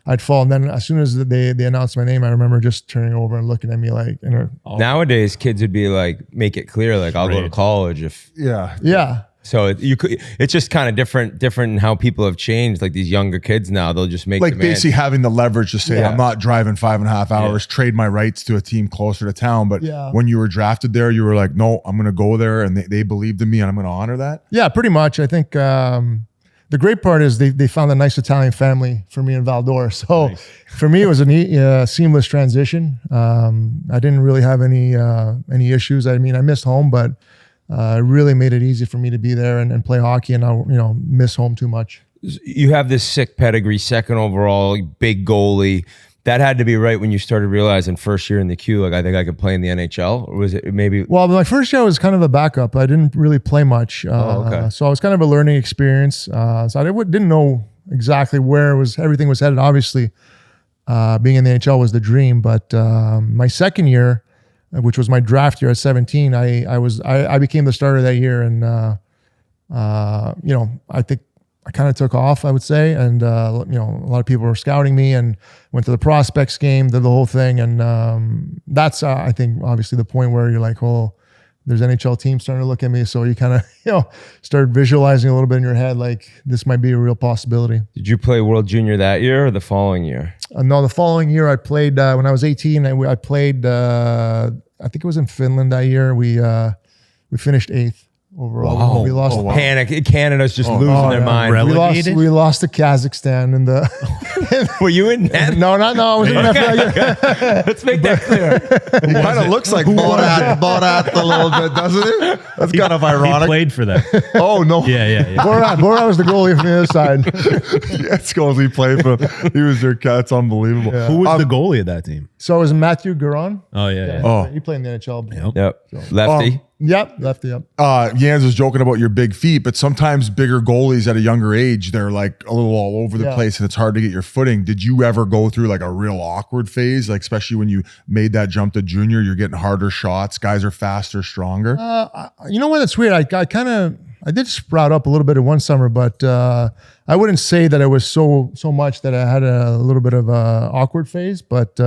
I'd fall. And then as soon as they announced my name, I remember just turning over and looking at me like, nowadays kids would be like, make it clear, like I'll go to college if. Yeah. So it's just kind of different in how people have changed. Like these younger kids now, they'll just make like demands. basically having the leverage to say, I'm not driving 5.5 hours, trade my rights to a team closer to town. But when you were drafted there, you were like, no, I'm going to go there, and they believed in me, and I'm going to honor that. Yeah, pretty much. I think the great part is they found a nice Italian family for me in Val d'Or. So for me, it was a seamless transition. I didn't really have any issues. I mean, I missed home, but it really made it easy for me to be there and play hockey and not miss home too much. You have this sick pedigree, 2nd overall, big goalie. That had to be right when you started realizing first year in the queue, like I think I could play in the NHL, or was it maybe? Well, my first year was kind of a backup. I didn't really play much, so it was kind of a learning experience. So I didn't know exactly where everything was headed. Obviously, being in the NHL was the dream, but my second year, which was my draft year at 17, I became the starter that year, and I think I kind of took off, I would say, and a lot of people were scouting me, and went to the prospects game, did the whole thing, and that's I think obviously the point where you're like, oh, there's NHL teams starting to look at me, so you kind of start visualizing a little bit in your head like this might be a real possibility. Did you play World Junior that year or the following year? No, the following year I played when I was 18. I played I think it was in Finland that year. We finished 8th overall. Wow. We lost. Oh, wow. Panic! Canada's just losing their mind. We lost to Kazakhstan in the. Were you in net? No, not no. I was in net. Let's make that clear. He kind of looks like Borat a little bit, doesn't it? That's kind of ironic. He played for that. Oh no. Yeah. Borat was the goalie from the other side. That's goals he played for. He was their cat. It's unbelievable. Yeah. Who was the goalie of that team? So it was Matthew Garon. Oh yeah. Oh. He played in the NHL. Yep. Lefty. Yep, lefty. Yep. Jans was joking about your big feet, but sometimes bigger goalies at a younger age, they're like a little all over the place and it's hard to get your footing. Did you ever go through like a real awkward phase? Like, especially when you made that jump to junior, you're getting harder shots. Guys are faster, stronger. You know what? It's weird. I did sprout up a little bit in one summer, but I wouldn't say that it was so much that I had a little bit of a awkward phase. But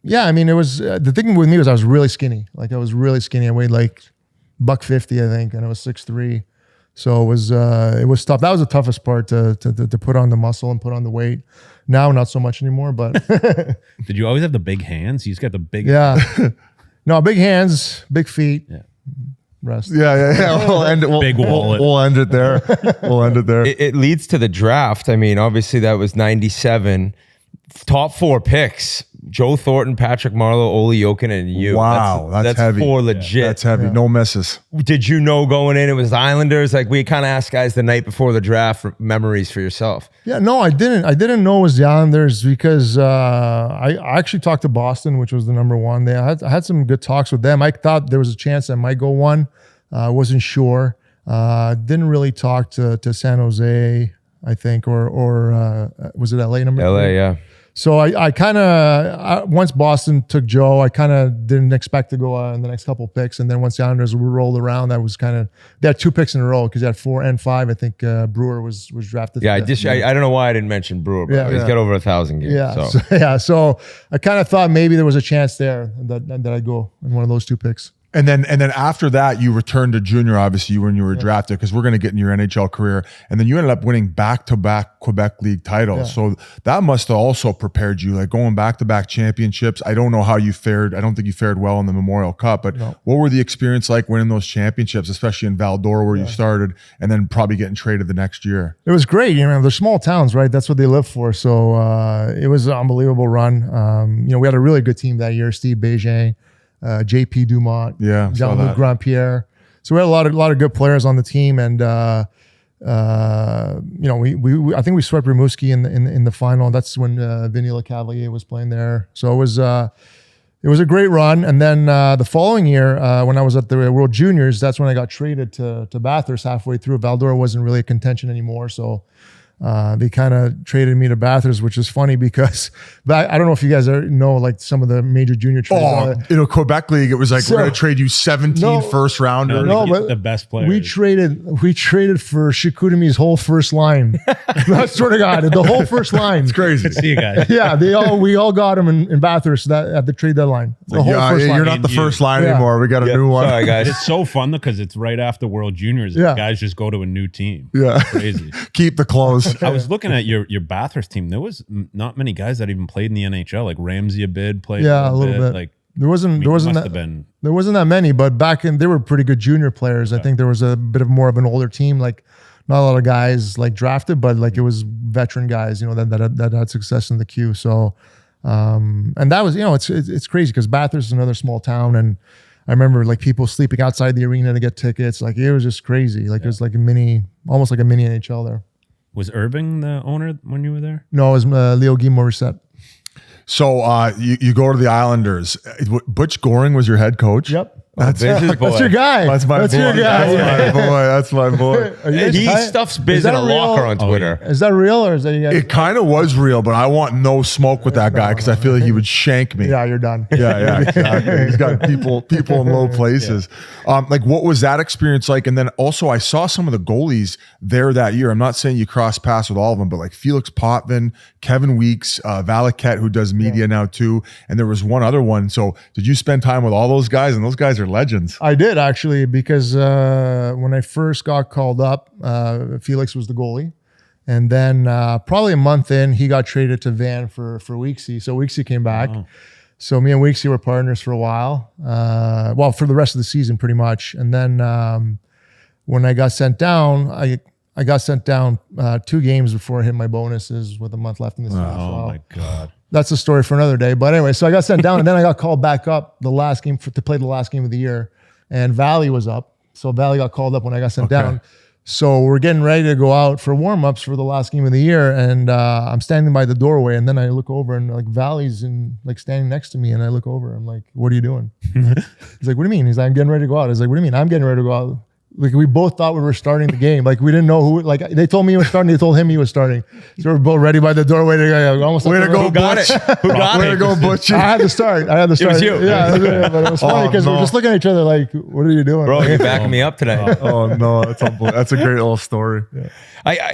yeah, I mean, it was the thing with me was I was really skinny. Like I was really skinny. I weighed like $150, I think, and I was 6'3". So it was tough. That was the toughest part to put on the muscle and put on the weight. Now not so much anymore, but Did you always have the big hands? He's got the big. yeah. No, big hands, big feet. Yeah. Rest. Yeah. We'll end it. Big wallet. We'll end it there. We'll end it there. It leads to the draft. I mean, obviously that was 97. Top 4 picks: Joe Thornton, Patrick Marleau, Olli Jokinen, and you. Wow, that's heavy. 4 legit. That's heavy. No misses. Did you know going in it was Islanders? Like we kind of asked guys the night before the draft for memories for yourself. Yeah, no, I didn't. I didn't know it was the Islanders because I actually talked to Boston, which was the number 1. I had some good talks with them. I thought there was a chance I might go 1. I wasn't sure. Didn't really talk to San Jose, I think, or was it LA number 3? LA, yeah. So I kind of, once Boston took Joe, I kind of didn't expect to go in the next couple picks. And then once the Islanders rolled around, that was kind of, they had 2 picks in a row because they had 4 and 5. I think Brewer was drafted. Yeah, I don't know why I didn't mention Brewer, but he's got over 1,000 games. Yeah, so I kind of thought maybe there was a chance there that I'd go in one of those 2 picks. And then after that, you returned to junior, obviously, when you were drafted, because we're going to get in your NHL career. And then you ended up winning back-to-back Quebec League titles. Yeah. So that must have also prepared you, like going back-to-back championships. I don't know how you fared. I don't think you fared well in the Memorial Cup, but what were the experience like winning those championships, especially in Val-d'Or where you started, and then probably getting traded the next year? It was great. They're small towns, right? That's what they live for. So it was an unbelievable run. We had a really good team that year. Steve Bégin, JP Dumont, Jean-Luc Grandpierre. So we had a lot of good players on the team, and we I think we swept Rimouski in the final. That's when Vinny Lecavalier was playing there. So it was a great run. And then the following year, when I was at the World Juniors, that's when I got traded to Bathurst halfway through. Val-d'Or wasn't really a contention anymore, so they kind of traded me to Bathurst, which is funny because I don't know if you guys know like some of the major junior trades. Quebec League, it was like, we're going to trade you 17 first rounders. But the best players. We traded for Chicoutimi's whole first line. I swear to God, the whole first line. It's crazy. See you guys. Yeah, we all got him in Bathurst at the trade deadline. The whole first line. You're not the first line anymore. We got a new one. Sorry, guys. It's so fun though because it's right after World Juniors. Yeah. Guys just go to a new team. Yeah. It's crazy. Keep the clothes. I was looking at your Bathurst team. There was not many guys that even played in the NHL. Like Ramsey Abid played. Yeah, a little bit. Like there wasn't that many, but back in they were pretty good junior players. I think there was a bit of more of an older team. Like not a lot of guys like drafted, but like it was veteran guys, that had success in the queue. So and that was it's crazy because Bathurst is another small town, and I remember like people sleeping outside the arena to get tickets. Like it was just crazy. Like it was like almost like a mini NHL there. Was Irving the owner when you were there? No, it was Leo Guy Morissette. So you go to the Islanders. Butch Goring was your head coach? Yep. That's Biz's boy. That's your guy. That's my boy. your guy. That's my boy. Are you guys He tight? stuffs Is Biz in that a real? locker on Twitter. Is that real or is that you guys? It kind of was real, but I want no smoke with that guy because I feel like he would shank me. Yeah, you're done. Yeah, exactly. He's got people in low places. Like, what was that experience like? And then also, I saw some of the goalies there that year. I'm not saying you cross paths with all of them, but like Felix Potvin, Kevin Weeks, Valaket, who does media now too, and there was one other one. So, did you spend time with all those guys? And those guys are legends. I did actually because when I first got called up, Felix was the goalie. And then probably a month in, he got traded to Van for Weeksy. So Weeksy came back. Oh. So me and Weeksy were partners for a while. Well, for the rest of the season, pretty much. And then when I got sent down, I got sent down 2 games before I hit my bonuses with a month left in the season. Oh my God. That's a story for another day. But anyway, so I got sent down, and then I got called back up the last game to play the last game of the year. And Valley was up. So Valley got called up when I got sent down. So we're getting ready to go out for warm-ups for the last game of the year. And I'm standing by the doorway, and then I look over, and like Valley's standing next to me, and I look over. I'm like, "What are you doing?" He's like, "What do you mean?" He's like, "I'm getting ready to go out." I was like, "What do you mean?" "I'm getting ready to go out." Like we both thought we were starting the game. Like we didn't know who. Like they told me he was starting. They told him he was starting. So we're both ready by the doorway to go. Almost way to go, Butch. Who got Way to go, Butch. I had to start. It was you. Yeah, but it was funny because we're just looking at each other like, "What are you doing, Bro, you're backing me up today. Oh no, that's a great little story. Yeah.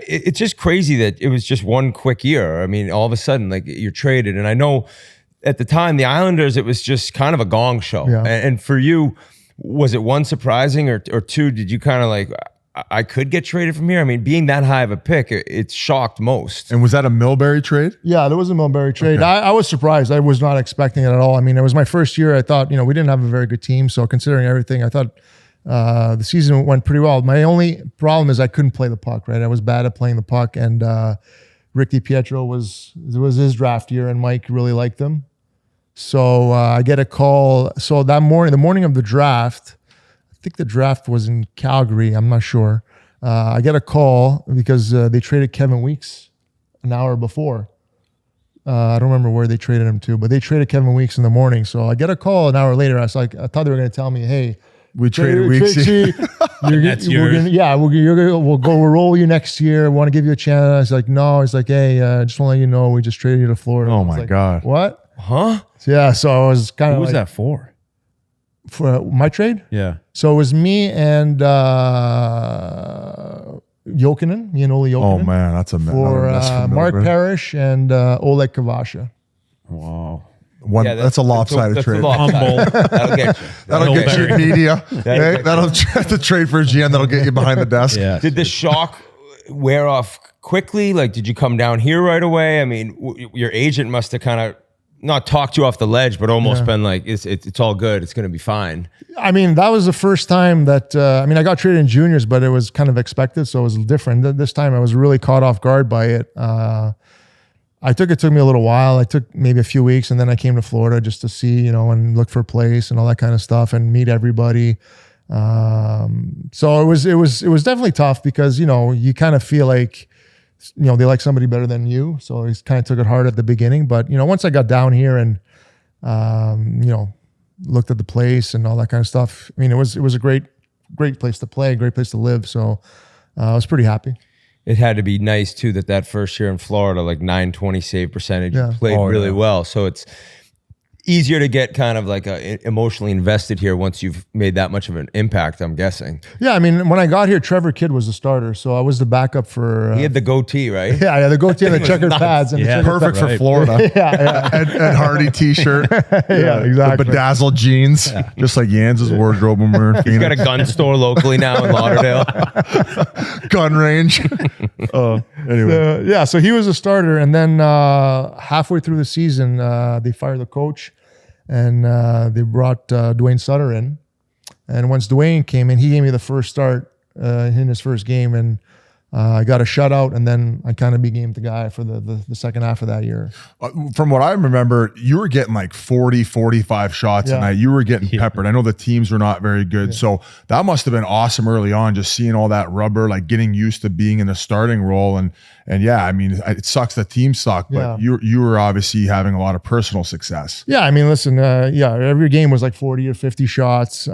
It's just crazy that it was just one quick year. I mean, all of a sudden, like you're traded, and I know at the time the Islanders, it was just kind of a gong show. Yeah. And for you, was it one surprising or two? Did you kind of like, I could get traded from here? I mean, being that high of a pick, it shocked most. And was that a Milbury trade? Yeah, there was a Milbury trade. Okay. I was surprised. I was not expecting it at all. I mean, it was my first year. I thought, we didn't have a very good team. So considering everything, I thought the season went pretty well. My only problem is I couldn't play the puck, right? I was bad at playing the puck. And Rick DiPietro was his draft year, and Mike really liked him. So I get a call. So that morning, the morning of the draft, I think the draft was in Calgary. I'm not sure. I get a call because they traded Kevin Weeks an hour before. I don't remember where they traded him to, but they traded Kevin Weeks in the morning. So I get a call an hour later. I thought they were going to tell me, "Hey, we traded Weeksy. That's yours. We'll roll you next year. Want to give you a chance." I was like, "No." He's like, "Hey, just want to let you know, we just traded you to Florida." Oh my God. What? Huh? Yeah. So I was kind of. Who was that for? For my trade? Yeah. So it was me and Jokinen, Ole Jokinen. Oh man, that's a mess. For Mark Parrish and Oleg Kavasha. Wow. That's a lopsided trade. Humble. That'll get you. That'll get you in media. That'll have to trade for a GM. That'll get you behind the desk. Yeah. Did the shock wear off quickly? Like, did you come down here right away? I mean, your agent must have kind of not talked you off the ledge, but almost been like, it's all good. It's going to be fine. I mean, that was the first time that, I got traded in juniors, but it was kind of expected. So it was different. This time I was really caught off guard by it. It took me a little while. I took maybe a few weeks, and then I came to Florida just to see, and look for a place and all that kind of stuff and meet everybody. So it was definitely tough because, you kind of feel like, they like somebody better than you. So he kind of took it hard at the beginning, but once I got down here and, looked at the place and all that kind of stuff, it was a great place to play, great place to live. So I was pretty happy. It had to be nice too that first year in Florida, like 920 save percentage, you played really well. So it's easier to get kind of like emotionally invested here once you've made that much of an impact, I'm guessing. Yeah, when I got here, Trevor Kidd was the starter, so I was the backup for... he had the goatee, right? Yeah, the goatee and the checkered pads. And perfect for Florida. Ed Hardy t-shirt. Yeah, exactly. The bedazzled jeans, just like Jans' wardrobe when we're in Phoenix. He's got a gun store locally now in Lauderdale. Gun range. Anyway. So he was a starter, and then halfway through the season, they fired the coach, and they brought Dwayne Sutter in. And once Dwayne came in, he gave me the first start in his first game, and I got a shutout, and then I kind of became the guy for the second half of that year. From what I remember, you were getting like 40, 45 shots a night. You were getting peppered. I know the teams were not very good. So that must have been awesome early on, just seeing all that rubber, like getting used to being in the starting role. And yeah, I mean, it sucks that teams suck, but you were obviously having a lot of personal success. Yeah, I mean, listen, every game was like 40 or 50 shots.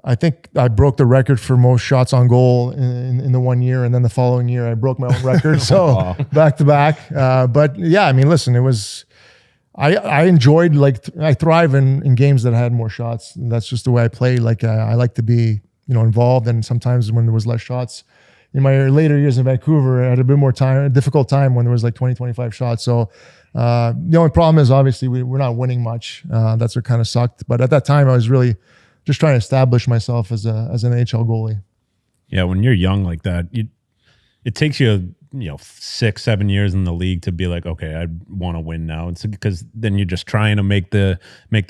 I think I broke the record for most shots on goal in the 1 year, and then the following year I broke my own record. So back to back. But yeah, I mean, listen, it was. I enjoyed I thrive in games that had more shots. That's just the way I play. Like I like to be involved, and sometimes when there was less shots. In my later years in Vancouver, I had a difficult time when there was like 20, 25 shots. So the only problem is obviously we're not winning much. That's what kind of sucked. But at that time, I was really just trying to establish myself as an NHL goalie. Yeah, when you're young like that, it takes you 6-7 years in the league to be like, okay, I want to win now. It's because then you're just trying to make the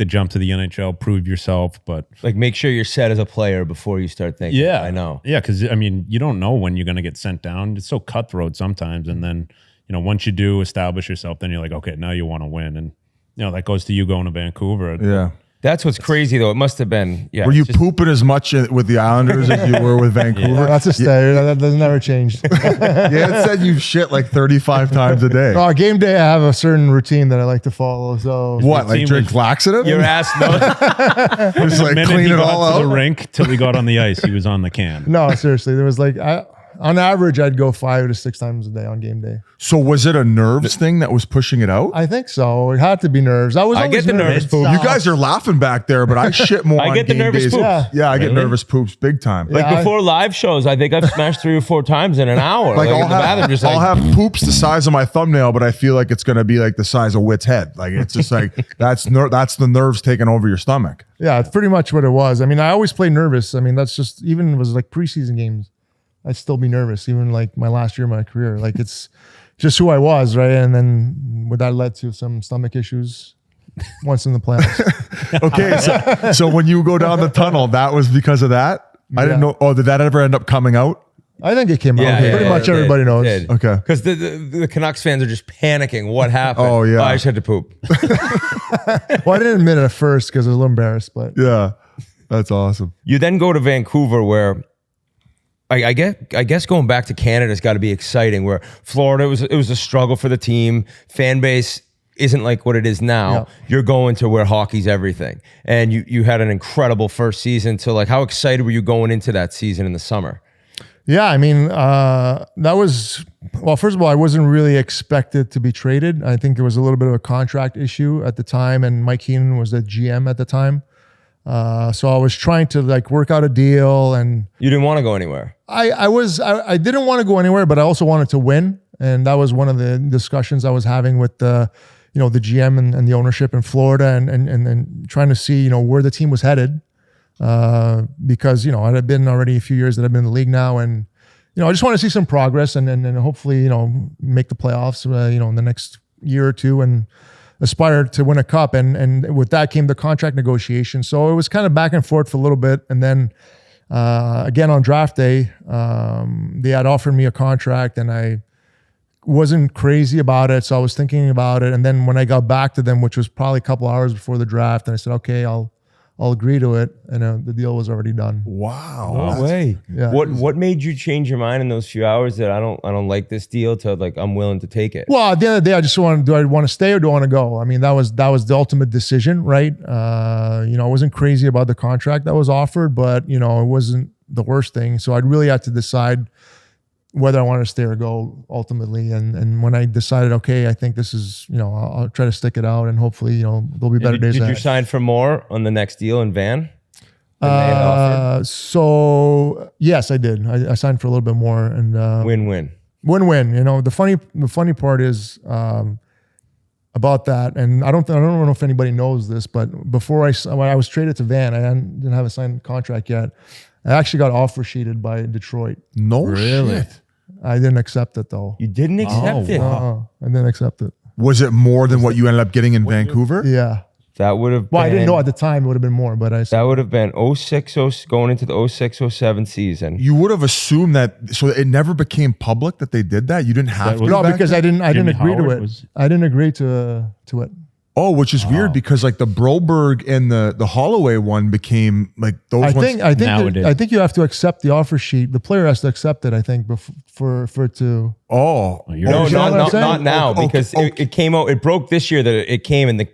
jump to the NHL, prove yourself, but like make sure you're set as a player before you start thinking. Yeah, I know. Yeah, because I mean, you don't know when you're going to get sent down. It's so cutthroat sometimes, and then once you do establish yourself, then you're like, okay, now you want to win, and that goes to you going to Vancouver. Yeah. That's what's crazy, though. It must have been. Yeah. Were you pooping as much with the Islanders as you were with Vancouver? That's a standard. That never changed. It said you shit like 35 times a day. Oh, game day, I have a certain routine that I like to follow. So what, like drink laxative? Your ass knows. Just like clean it all out. The rink till he got on the ice, he was on the can. No, seriously, there was like on average, I'd go 5 to 6 times a day on game day. So was it a nerves thing that was pushing it out? I think so. It had to be nerves. I get the nervous poop. You guys are laughing back there, but I shit more. I get the nervous poops. Yeah, I get nervous poops big time. Like before live shows, I think I've smashed 3 or 4 times in an hour. Like I'll have poops the size of my thumbnail, but I feel like it's going to be like the size of Witt's head. Like it's just like that's the nerves taking over your stomach. Yeah, it's pretty much what it was. I mean, I always play nervous. I mean, that's just even was like preseason games. I'd still be nervous, even like my last year of my career. Like it's just who I was, right? And then that led to some stomach issues once in the playoffs. Okay, so when you go down the tunnel, that was because of that? I didn't know. Oh, did that ever end up coming out? I think it came out. Pretty much everybody knows. Okay. Because the Canucks fans are just panicking. What happened? Oh, yeah. I just had to poop. Well, I didn't admit it at first because I was a little embarrassed, but yeah, that's awesome. You then go to Vancouver where I guess going back to Canada's got to be exciting. Where Florida it was a struggle for the team. Fan base isn't like what it is now. Yeah. You're going to where hockey's everything, and you had an incredible first season. So like, how excited were you going into that season in the summer? Yeah, I mean, that was first of all, I wasn't really expected to be traded. I think there was a little bit of a contract issue at the time, and Mike Keenan was the GM at the time. So I was trying to like work out a deal, and you didn't want to go anywhere. I didn't want to go anywhere, but I also wanted to win, and that was one of the discussions I was having with the GM and the ownership in Florida, and trying to see where the team was headed, because it had been already a few years that I've been in the league now, and I just want to see some progress, and hopefully make the playoffs in the next year or two, and aspire to win a cup, and with that came the contract negotiation. So it was kind of back and forth for a little bit, and then again on draft day, they had offered me a contract, and I wasn't crazy about it, so I was thinking about it. And then when I got back to them, which was probably a couple hours before the draft, and I said, okay, I'll agree to it, and the deal was already done. Wow, no way. Yeah. What made you change your mind in those few hours that I don't like this deal to like I'm willing to take it? Well, at the end of the day, I just do I want to stay or do I want to go? I mean, that was the ultimate decision, right? I wasn't crazy about the contract that was offered, but it wasn't the worst thing. So I really had to decide whether I wanted to stay or go ultimately. And when I decided, okay, I think this is, I'll try to stick it out, and hopefully, there'll be better days ahead. Did you sign for more on the next deal in Van? So yes, I did. I signed for a little bit more, and win-win. Win-win. The funny part is about that, and I don't know if anybody knows this, but before when I was traded to Van, I didn't have a signed contract yet. I actually got offer sheeted by Detroit. No, really? Shit. I didn't accept it though. You didn't accept it? I didn't accept it. Was it more than what you ended up getting in Vancouver? Yeah. That would have Well, been, I didn't know at the time it would have been more, but that would have been 06, going into the 06-07 season. You would have assumed that, so it never became public that they did that. You didn't have to. no, back because then? I didn't agree to Howard it. was- I didn't agree to it. Oh, which is weird because like the Broberg and the Holloway one became like those I ones. think you have to accept the offer sheet. The player has to accept it. I think for it to. Oh, No, you know what I'm not saying? now Okay, because okay. it came out. It broke this year that it came and the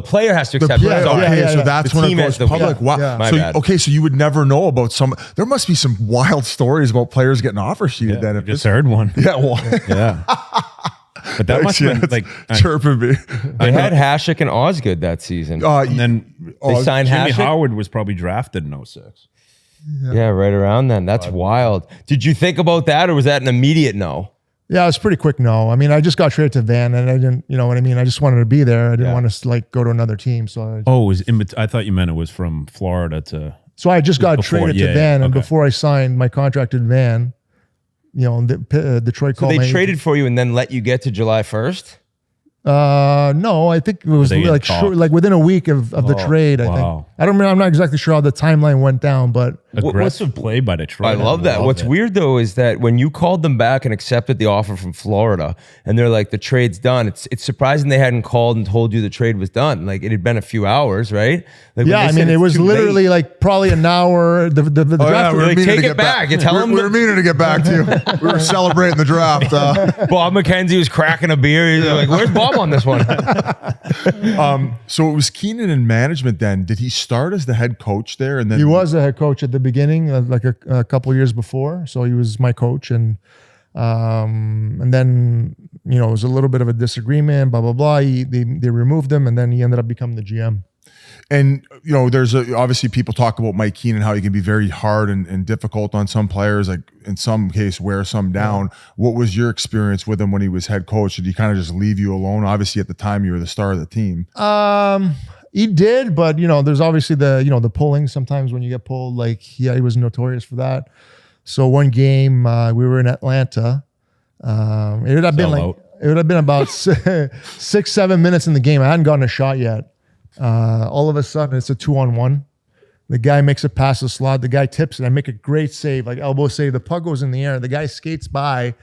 player has to The accept player, it. Sorry. okay, so that's The when it team goes has to- public. Wow. yeah. My So bad. okay, so you would never know about some. There must be some wild stories about players getting offer sheeted. Then I if just this, heard one. yeah, well, Yeah. But that must have been like chirping me. They had Hasek and Osgood that season. and then They signed Jimmy Hasek. Howard was probably drafted in 06. Yeah, right around then. That's wild. Did you think about that, or was that an immediate no? Yeah, it was pretty quick. No, I mean, I just got traded to Van, and I didn't. You know what I mean? I just wanted to be there. I didn't want to like go to another team. So Oh, it was I thought you meant it was from Florida to. So I just got Before, traded yeah, to Van, and okay. before I signed my contract at Van, Detroit So called they me. traded for you and then let you get to July 1st? No, I think it was They had like talked. like within a week of the trade. I wow. think I don't know. I'm not exactly sure how the timeline went down, but Aggressive play by Detroit. I love that. What's weird though is that when you called them back and accepted the offer from Florida, and they're like, the trade's done. It's surprising they hadn't called and told you the trade was done. Like it had been a few hours, right? Like, yeah, when they I said mean, it it's was too literally late, like probably an hour. The draft Oh, yeah, was- we were like, meaning take to it get back. You tell them we were meaning to get back to you. We were celebrating the draft. Bob McKenzie was cracking a beer. He's like, "Where's Bob on this one?" So it was Keenan in management then. Did he start as the head coach there? And then he was a head coach at the beginning, like a couple of years before. So he was my coach, and then it was a little bit of a disagreement. Blah blah blah. They removed him, and then he ended up becoming the GM. And there's obviously people talk about Mike Keenan, how he can be very hard and difficult on some players, like in some case wear some down. What was your experience with him when he was head coach? Did he kind of just leave you alone? Obviously at the time you were the star of the team. He did, but there's obviously the pulling. Sometimes when you get pulled, he was notorious for that. So one game we were in Atlanta. It would have been about 6-7 minutes in the game. I hadn't gotten a shot yet. All of a sudden it's a 2-on-1. The guy makes a pass to slot. The guy tips it. I make a great save, like elbow save. The puck goes in the air. The guy skates by.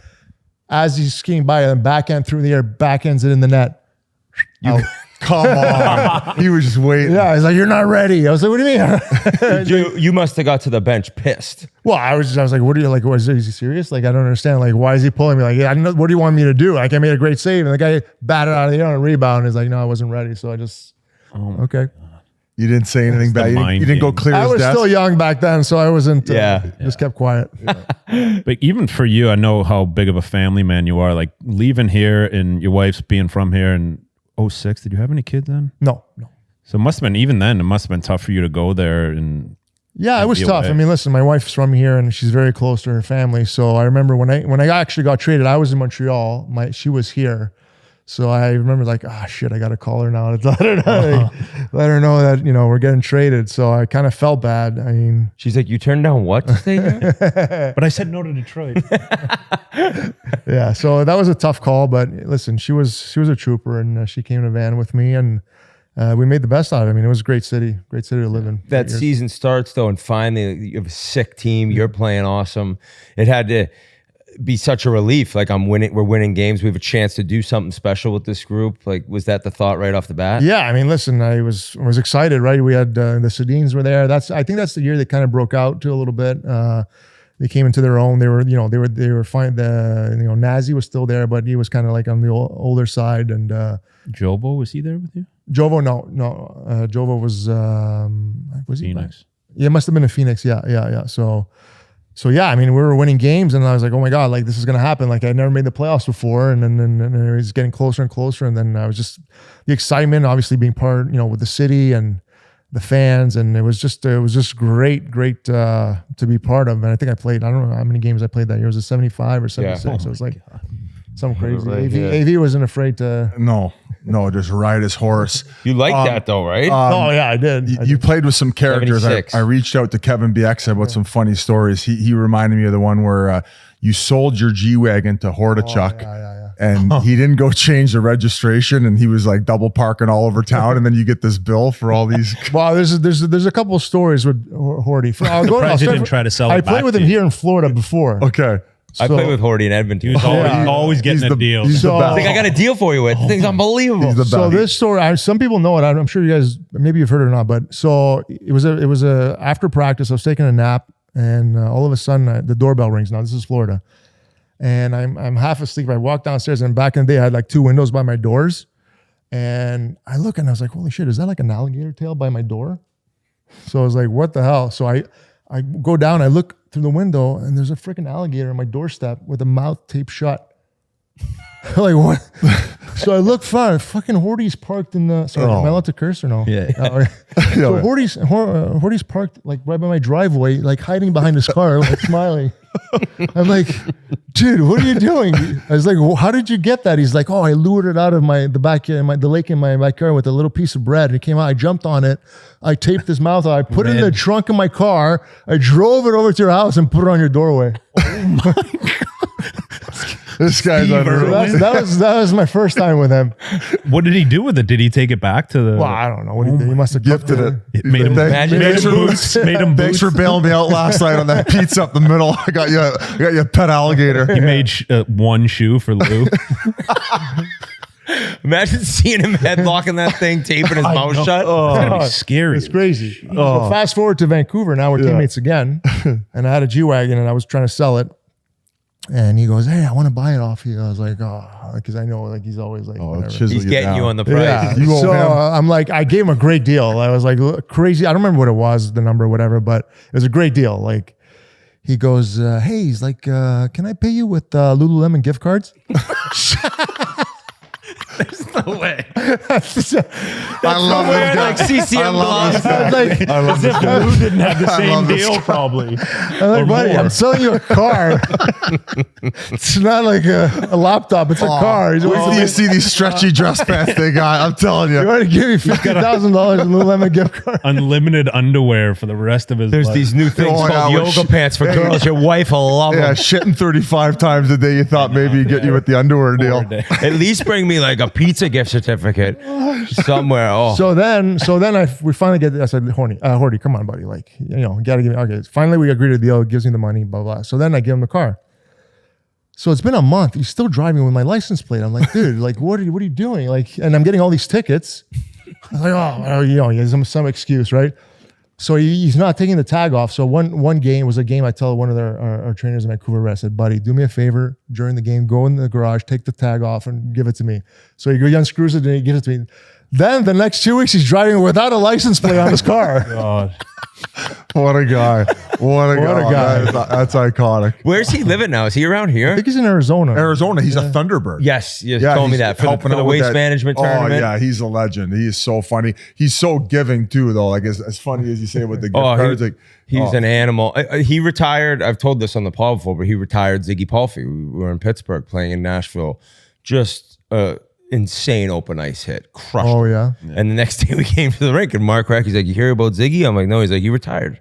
As he's skating by, and backhand through the air, backhands it in the net. Come on. He was just waiting. Yeah, he's like, "You're not ready." I was like, "What do you mean?" You must have got to the bench pissed. Well, I was like, "What are you like? Is he serious? Like, I don't understand. Like, why is he pulling me? Like, I don't know. What do you want me to do? Like, I made a great save, and the guy batted out of the air on a rebound. He's like, "No, I wasn't ready." So I just, okay. You didn't say anything bad. You didn't go clear I his was desk. still young back then, so I wasn't. Just kept quiet. But even for you, I know how big of a family man you are. Like leaving here and your wife's being from here in 06. Did you have any kids then? No. So it must have been, even then, it must have been tough for you to go there. And Yeah, it was be tough. away. I mean, listen, my wife's from here and she's very close to her family. So I remember when I actually got traded, I was in Montreal. She was here. So I remember like, shit, I got to call her now to let her know that, we're getting traded. So I kind of felt bad. I mean, She's like, "You turned down what to stay here?" but I said no to Detroit. yeah, so that was a tough call, but listen, she was a trooper and she came to Van with me and we made the best out of it. I mean, it was a great city to live in. That season starts though, and finally you have a sick team. You're playing awesome. It had to be such a relief. Like we're winning games. We have a chance to do something special with this group. Like, was that the thought right off the bat? Yeah, I mean, listen, I was excited, right? We had the Sedins were there. I think that's the year they kind of broke out to a little bit. They came into their own. They were fine. Nazi was still there, but he was kind of like on the older side. And Jovo, was he there with you? Jovo, no. Jovo was he? Phoenix. Yeah, it must have been in Phoenix. Yeah. So yeah, I mean, we were winning games, and I was like, oh my god, like this is gonna happen. Like I never made the playoffs before, and then it was getting closer and closer, and then I was just the excitement, obviously being part, with the city and the fans, and it was just great to be part of. And I think I played, I don't know how many games I played that year. It was a 75 or 76. Yeah. So it was like something crazy. AV wasn't afraid to. No, just ride his horse. You like that though, right? Oh yeah, I did. You played with some characters. 76. I reached out to Kevin BX about some funny stories. He reminded me of the one where you sold your G-Wagon to Hordichuk. and he didn't go change the registration, and he was like double parking all over town, and then you get this bill for all these. Well, there's a couple of stories with Horty. Didn't try to sell it I played back with to him you. here in Florida before. Okay. I played with Horty in Edmonton. He was always getting a deal. He's the So- best. I think I got a deal for you with. The thing's unbelievable. He's the So best. this story, some people know it. I'm sure you guys, maybe you've heard it or not. But so it was a after practice. I was taking a nap, and all of a sudden the doorbell rings. Now this is Florida, and I'm half asleep. I walk downstairs, and back in the day I had like 2 windows by my doors, and I look and I was like, holy shit, is that like an alligator tail by my door? So I was like, what the hell? So I go down, I look through the window, and there's a freaking alligator on my doorstep with a mouth taped shut. Like, what? So I look far. Fucking Horty's parked in the. Sorry, am I allowed to curse or no? Yeah. Okay. So Horty's parked like right by my driveway, like hiding behind his car, like smiling. I'm like, dude, what are you doing? I was like, well, how did you get that? He's like, oh, I lured it out of the lake in my backyard with a little piece of bread. And it came out. I jumped on it. I taped his mouth. I put it in the trunk of my car. I drove it over to your house and put it on your doorway. Oh my God. This guy's So unreal. that was my first time with him. What did he do with it? Did he take it back to the? Well, I don't know what he did. He must have Gifted cooked it. It made him. Imagine Thanks it. for boots. Made him Thanks boots. for bailing me out last night on that pizza up the middle. I got you a pet alligator. He made one shoe for Lou. Imagine seeing him headlocking that thing, taping his mouth shut. It's gonna be scary. It's crazy. So fast forward to Vancouver. Now we're teammates again. And I had a G-Wagon and I was trying to sell it. And he goes, hey, I want to buy it off you. I was like, oh, because I know like he's always like, whatever. He's getting you on the price. Yeah. You owe So him. I'm like, I gave him a great deal. I was like, crazy. I don't remember what it was, the number or whatever, but it was a great deal. Like, he goes, hey, he's like, can I pay you with Lululemon gift cards? No way. I love this guy. Like CCM I love this guy. Like, I love this guy. Lou didn't have the I same love this deal, guy. probably. I'm like, Or buddy, more. I'm selling you a car. It's not like a laptop. It's a car. He's Wait till you see these stretchy dress pants they got. I'm telling You you. want to give me $50,000 in Lululemon gift card? Unlimited underwear for the rest of his There's life. these new things Oh, yeah, called with yoga pants for girls. Your wife will love Yeah, them. shitting 35 times a day. You thought maybe you'd get you with the underwear deal. At least bring me like a pizza gift certificate somewhere. Oh, So then we finally get. I said, Horty, come on, buddy. Like, gotta give me. Okay, finally we agreed to the deal. Gives me the money. Blah blah. So then I give him the car. So it's been a month. He's still driving with my license plate. I'm like, dude, like, what are you doing? Like, and I'm getting all these tickets. I was like, he has some excuse, right? So he's not taking the tag off. So one game was a game. I tell one of our trainers in Vancouver, I said, buddy, do me a favor during the game, go in the garage, take the tag off, and give it to me. So he unscrews it and he gives it to me. Then the next 2 weeks, he's driving without a license plate on his car. God. What a guy. What a guy. guy. That's iconic. where's he living now? Is he around I here? think he's in Arizona. Arizona, he's a Thunderbird. Yes, you Yeah, told me he's that for helping the out with waste that- management Oh tournament. yeah, he's a legend. He is so funny. He's so giving too, though. Like as funny as you say with the gift cards. He's an animal. He retired. I've told this on the pod before, but he retired Ziggy Palfy. We were in Pittsburgh playing in Nashville. Just insane open ice hit. Crushed. Oh, him. yeah. And the next day we came to the rink and Mark Rack, he's like, you hear about Ziggy? I'm like, no. He's like, he retired.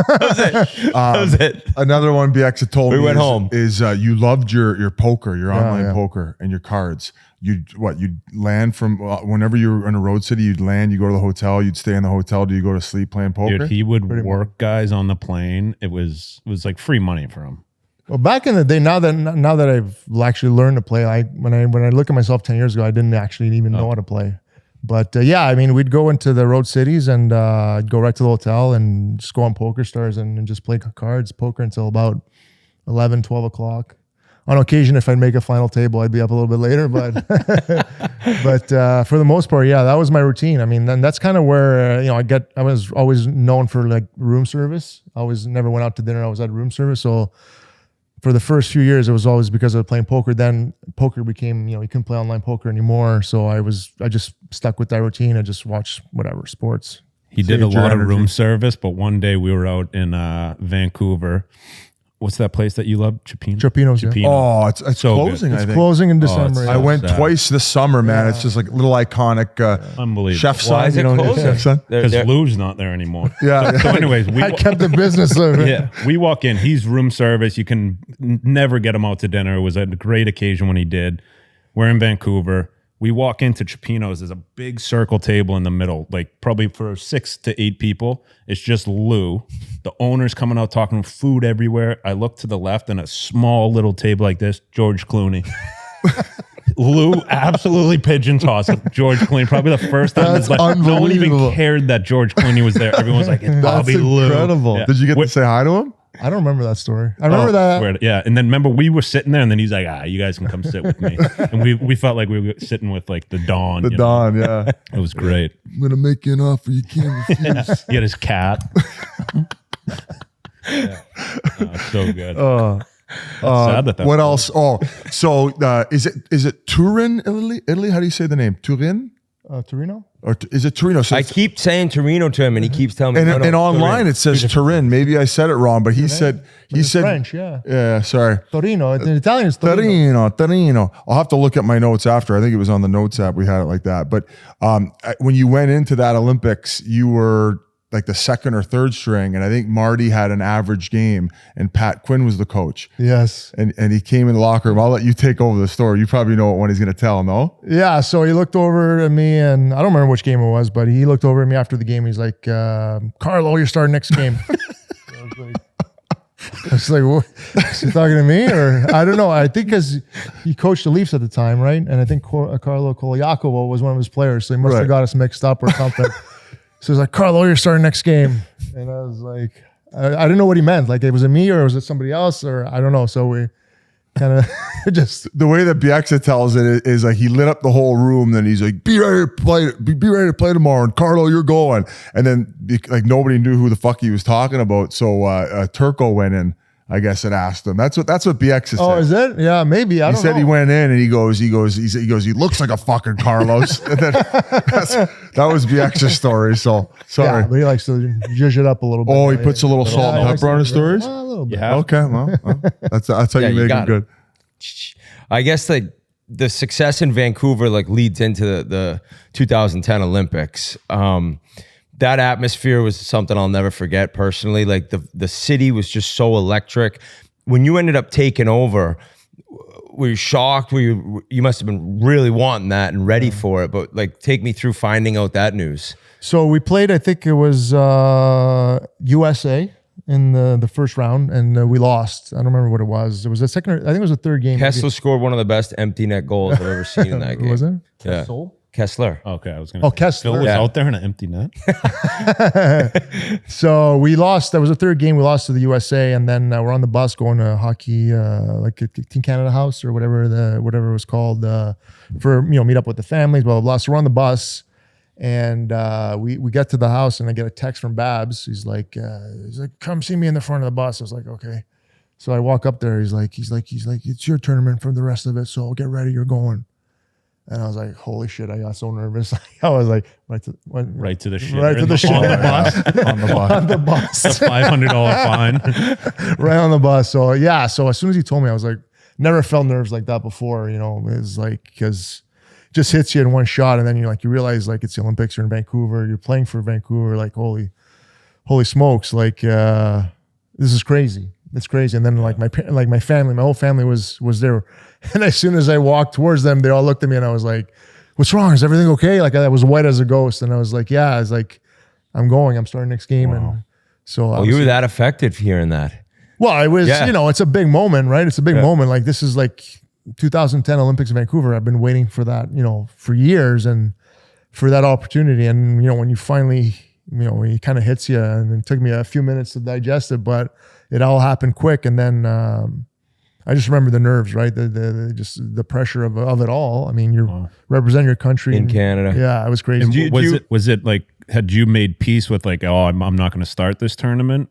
That was it. That was it. Another one BX had told We me went home. is you loved your poker, your online yeah. poker and your cards. You'd land from whenever you were in a road city, you'd land, you go to the hotel, you'd stay in the hotel. Do you go to sleep playing poker? Dude, he would work guys on the plane. It was like free money for him. Well, back in the day, now that I've actually learned to play, when I look at myself 10 years ago, I didn't actually even know how to play. But yeah, I mean, we'd go into the road cities and I'd go right to the hotel and just go on Poker Stars and just play cards, poker until about 11, 12 o'clock. On occasion, if I'd make a final table, I'd be up a little bit later. But but for the most part, yeah, that was my routine. I mean, then that's kind of where I was always known for like room service. I always never went out to dinner. I was at room service. So for the first few years, it was always because of playing poker. Then poker became, you couldn't play online poker anymore. So I just stuck with that routine. I just watched whatever sports. He did a Saved your lot of energy. room service, but one day we were out in Vancouver. What's that place that you love? Chipino's, yeah. Oh, it's So good. closing. I It's think. closing in December. it's I yeah. went sad. twice this summer, man. It's just like little iconic Unbelievable. chef son. Why is it closing? Chef son. Because Lou's not there anymore. Yeah. So anyways, I kept the business of it. yeah, we walk in. He's room service. You can never get him out to dinner. It was a great occasion when he did. We're in Vancouver. We walk into Chipino's. There's a big circle table in the middle, like probably for 6 to 8 people. It's just Lou. The owner's coming out talking food everywhere. I look to the left and a small little table like this, George Clooney. Lou absolutely pigeon tossed George Clooney. Probably the first time That's no one even cared that George Clooney was there. Everyone was like, it's Bobby Lou. Incredible. Yeah. Did you get to say hi to him? I don't remember that story. I remember that. Weird. Yeah. And then remember we were sitting there and then he's like, you guys can come sit with me. And we felt like we were sitting with like the Don. The Don, yeah. It was great. I'm going to make you an offer you can't refuse. He had his cat. So good. Sad that what else? Oh, so is it Turin, Italy? Italy? How do you say the name? Turin? Torino? Or is it Torino? So I keep saying Torino to him, and he keeps telling me. And online Turin. it says Turin. Maybe I said it wrong, but he said French, yeah. Yeah, sorry. Torino. In Italian, it's Torino. Torino. I'll have to look at my notes after. I think it was on the notes app. We had it like that. But when you went into that Olympics, you were like the second or third string, and I think Marty had an average game, and Pat Quinn was the coach. Yes. And he came in the locker room. I'll let you take over the story. You probably know what one he's going to tell, no? Yeah, so he looked over at me, and I don't remember which game it was, but he looked over at me after the game. He's like, Carlo, you're starting next game. I was like, what? Is he talking to me? Or I don't know. I think because he coached the Leafs at the time, right? And I think Carlo Koliakovo was one of his players, so he must have got us mixed up or something. So he's like, Carlo, you're starting next game. And I was like, I didn't know what he meant. Like, was it me or was it somebody else? Or I don't know. So we kind of just. The way that Bieksa tells it is like he lit up the whole room. Then he's like, be ready to play. Be ready to play tomorrow. And Carlo, you're going. And then like nobody knew who the fuck he was talking about. So Turco went in, I guess, and asked him. That's what Bieksa said. Oh, is it? Yeah, maybe. I don't know. He said he went in and he goes, he looks like a fucking Carlos. And then that was Bieksa's story. So sorry. Yeah, but he likes to zhuzh it up a little bit. Oh, he puts a little salt and pepper on his stories? Well, a little bit. Yeah. Okay, well, that's how you make it good. I guess like the success in Vancouver like leads into the 2010 Olympics. That atmosphere was something I'll never forget personally. Like the city was just so electric. When you ended up taking over, were you shocked? You must have been really wanting that and ready for it. But like, take me through finding out that news. So we played, I think it was USA in the first round, and we lost. I don't remember what it was. It was the second, I think it was the third game. Kessler scored one of the best empty net goals I've ever seen in that game. Was it? Yeah. Kessler. Okay, I was going to Kessler. Phil was out there in an empty net. So we lost. That was the third game. We lost to the USA, and then we're on the bus going to hockey, like a Team Canada House or whatever it was called, for meet up with the families, blah blah blah. So we're on the bus, and we get to the house, and I get a text from Babs. He's like, come see me in the front of the bus. I was like, okay. So I walk up there. He's like, it's your tournament for the rest of it. So get ready. You're going. And I was like, holy shit, I got so nervous. I was like, right to the shit. Right to the shit. On the bus. On the bus. A $500 fine. Right on the bus. So yeah, so as soon as he told me, I was like, never felt nerves like that before, it's like, because it just hits you in one shot. And then you realize like it's the Olympics, you're in Vancouver, you're playing for Vancouver, like holy smokes, like this is crazy. It's crazy. And then like my family, my whole family was there. And as soon as I walked towards them, they all looked at me and I was like, what's wrong? Is everything okay? Like I was white as a ghost. And I was like, yeah, I was like, I'm starting next game. Wow. And so you were that affected hearing that. Well, it was, it's a big moment, right? It's a big moment. Like this is like 2010 Olympics in Vancouver. I've been waiting for that, for years and for that opportunity. And, when you finally, when it kind of hits you, and it took me a few minutes to digest it, but it all happened quick. And then I just remember the nerves, right? Just the pressure of it all. I mean, you represent your country in Canada. Yeah, it was crazy. Was it like, had you made peace with like, oh, I'm not going to start this tournament?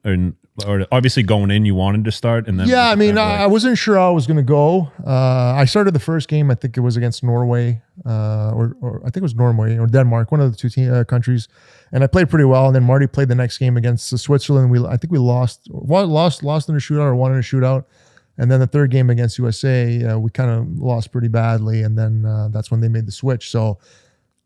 Or obviously going in, you wanted to start, and then yeah, I mean, I wasn't sure how I was going to go. I started the first game. I think it was against Norway, or I think it was Norway or Denmark, one of the two countries, and I played pretty well. And then Marty played the next game against Switzerland. I think we lost in a shootout or won in a shootout. And then the third game against USA, we kind of lost pretty badly, and then that's when they made the switch. So,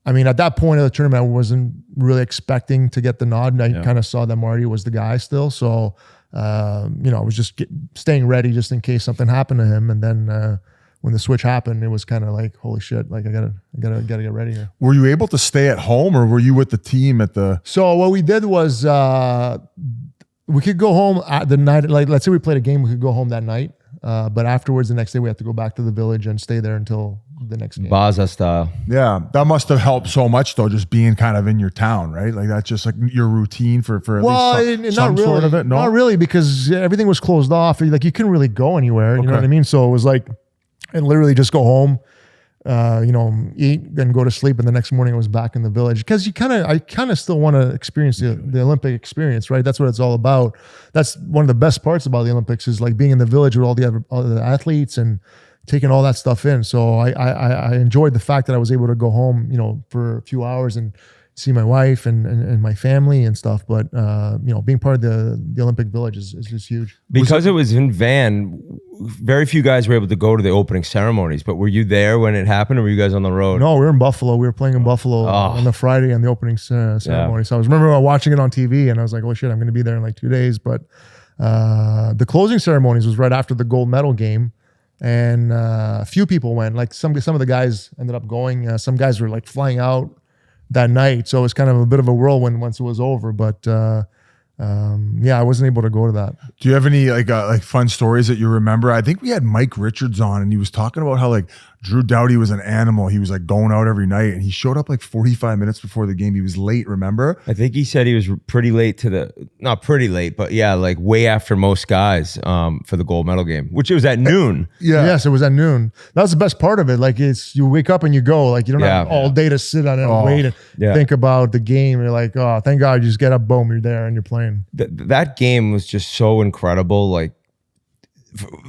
I mean, at that point of the tournament, I wasn't really expecting to get the nod. And I kind of saw that Marty was the guy still. So, I was just staying ready just in case something happened to him. And then when the switch happened, it was kind of like, holy shit, like I gotta get ready here. Were you able to stay at home, or were you with the team at the? So what we did was we could go home at the night. Like, let's say we played a game, we could go home that night. But afterwards, the next day, we had to go back to the village and stay there until the next game. Baza style. Yeah, that must have helped so much, though, just being kind of in your town, right? Like that's just like your routine for at least some not really, sort of it. No, not really, because everything was closed off. Like you couldn't really go anywhere. You know what I mean? So it was like, and literally just go home, eat, then go to sleep, and the next morning I was back in the village. Because I kind of still want to experience the Olympic experience, right? That's what it's all about. That's one of the best parts about the Olympics is like being in the village with all the athletes and taking all that stuff in. So I enjoyed the fact that I was able to go home, for a few hours and see my wife and my family and stuff. But being part of the Olympic Village is just huge. Because it was in Van, very few guys were able to go to the opening ceremonies. But were you there when it happened, or were you guys on the road? No, we were in Buffalo. We were playing in Buffalo on the Friday and the opening ceremony. So I remember watching it on TV, and I was like, oh shit, I'm going to be there in like 2 days. But the closing ceremonies was right after the gold medal game. And a few people went. Like some of the guys ended up going. Some guys were like flying out that night, so it was kind of a bit of a whirlwind once it was over. But I wasn't able to go to that. Do you have any like fun stories that you remember? I think we had Mike Richards on, and he was talking about how like Drew Doughty was an animal. He was like going out every night, and he showed up like 45 minutes before the game. He was late, remember? I think he said he was pretty late not pretty late, but yeah, like way after most guys for the gold medal game, which it was at noon. Yeah. Yes, it was at noon. That was the best part of it. Like you wake up and you go. Like you don't have all day to sit on it and wait and think about the game. You're like, oh, thank God, you just get up, boom, you're there and you're playing. That game was just so incredible. Like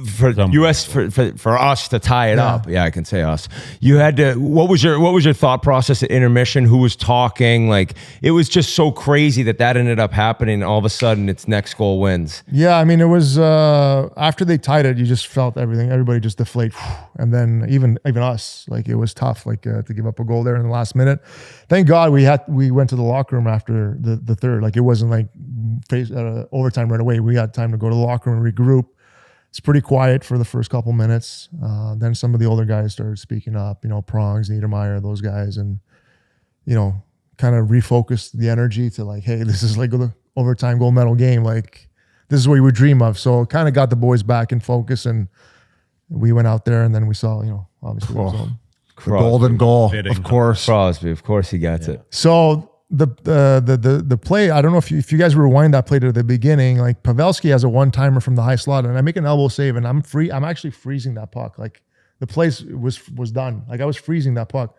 for US for us to tie it up. Yeah, I can say us. You had to. What was your thought process at intermission? Who was talking? Like it was just so crazy that ended up happening. All of a sudden, it's next goal wins. Yeah, I mean, it was after they tied it, you just felt everybody just deflate, and then even us, like it was tough, like to give up a goal there in the last minute. Thank God we went to the locker room after the third. Like it wasn't like overtime right away. We had time to go to the locker room and regroup. It's pretty quiet for the first couple minutes. Then some of the older guys started speaking up, Prongs, Niedermeyer, those guys, and, kind of refocused the energy to like, hey, this is like the overtime gold medal game. Like, this is what you would dream of. So it kind of got the boys back in focus, and we went out there, and then we saw, obviously the golden goal, of course. Crosby, of course he gets it. So the play, I don't know if you guys rewind that play to the beginning, like Pavelski has a one-timer from the high slot, and I make an elbow save, and I'm actually freezing that puck. Like the play was done. Like I was freezing that puck,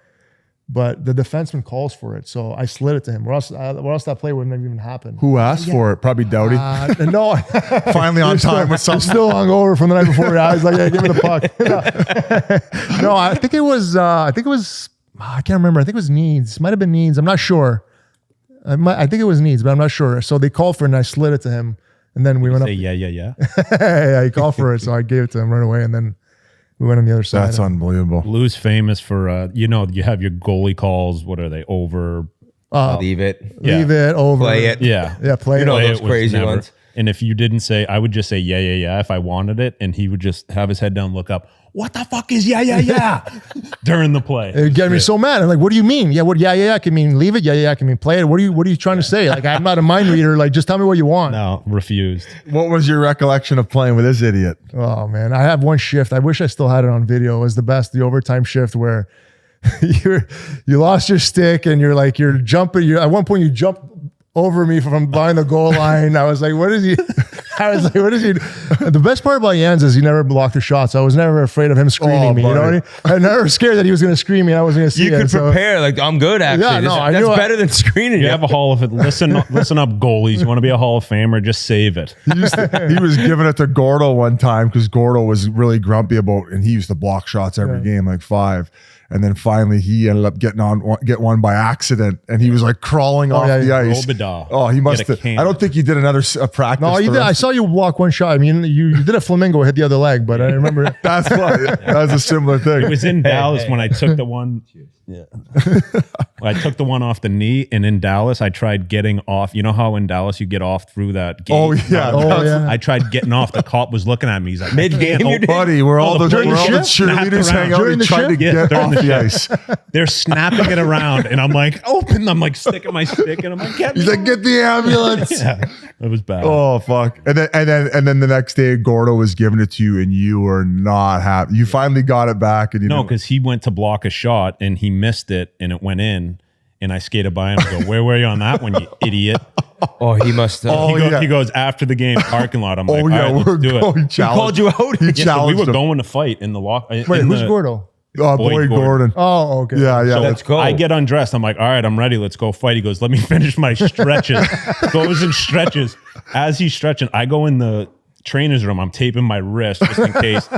but the defenseman calls for it, so I slid it to him. Or else that play wouldn't have even happened. Who asked for it? Probably Doughty. No, finally on time with something. Still hungover from the night before. I was like, yeah, give me the puck. No, I think it was. I can't remember. I think it was Needs. Might have been Needs. I'm not sure. I think it was Needs, but I'm not sure. So they called for it, and I slid it to him, and then we went up. Yeah. Yeah, he called for it, so I gave it to him right away, and then we went on the other side. That's unbelievable. Lou's famous for you have your goalie calls. What are they? Over. Leave it. Leave it. Over. Play it. Yeah. Play it. Those crazy ones. And if you didn't say, I would just say yeah if I wanted it, and he would just have his head down, look up. What the fuck is yeah during the play? It would get me so mad. I'm like, what do you mean? Yeah can mean leave it. Yeah can mean play it. What are you trying to say? Like, I'm not a mind reader. Like, just tell me what you want. No, refused. What was your recollection of playing with this idiot? Oh man, I have one shift. I wish I still had it on video. It was the best, the overtime shift where you lost your stick and you're jumping. At one point you jumped over me from behind the goal line. I was like, what is he? The best part about Jans is he never blocked the shots. I was never afraid of him screaming me. You know what I mean? I'm never scared that he was going to scream me and I wasn't going to see it. You could prepare. Like, I'm good, actually. Yeah, no, that's better than screening. You have a Hall of It. Listen up, goalies. You want to be a Hall of Famer? Just save it. He was giving it to Gordo one time because Gordo was really grumpy about, and he used to block shots every game, like 5. And then finally he ended up get one by accident, and he was like crawling off the ice. Oh, he must have. I don't think he did another practice. No, you did. I saw you block one shot. I mean, you did a flamingo, hit the other leg, but I remember. That's why. That was a similar thing. It was in Dallas when I took the one. Yeah. I took the one off the knee, and in Dallas, I tried getting off. You know how in Dallas you get off through that gate? Oh, yeah. I tried getting off. The cop was looking at me. He's like, Mid-game, you did? Buddy, we're all the cheerleaders hang out and try to get off the ice. They're snapping it around, and I'm like, open. I'm like sticking my stick, and I'm like, he's like, get the ambulance. Yeah, it was bad. Oh fuck! And then the next day, Gordo was giving it to you, and you were not happy. You finally got it back, and you no, because he went to block a shot and he missed it, and it went in. And I skated by him and go, where were you on that one, you idiot? Oh, he must have. He goes after the game parking lot. I'm like, all right, let's do it. He called you out. So we were going to fight in the lock. Wait, who's Gordo? Boyd Gordon. Oh, okay. Yeah. So let's go. I get undressed. I'm like, all right, I'm ready. Let's go fight. He goes, let me finish my stretches. Goes and stretches. As he's stretching, I go in the trainer's room. I'm taping my wrist just in case.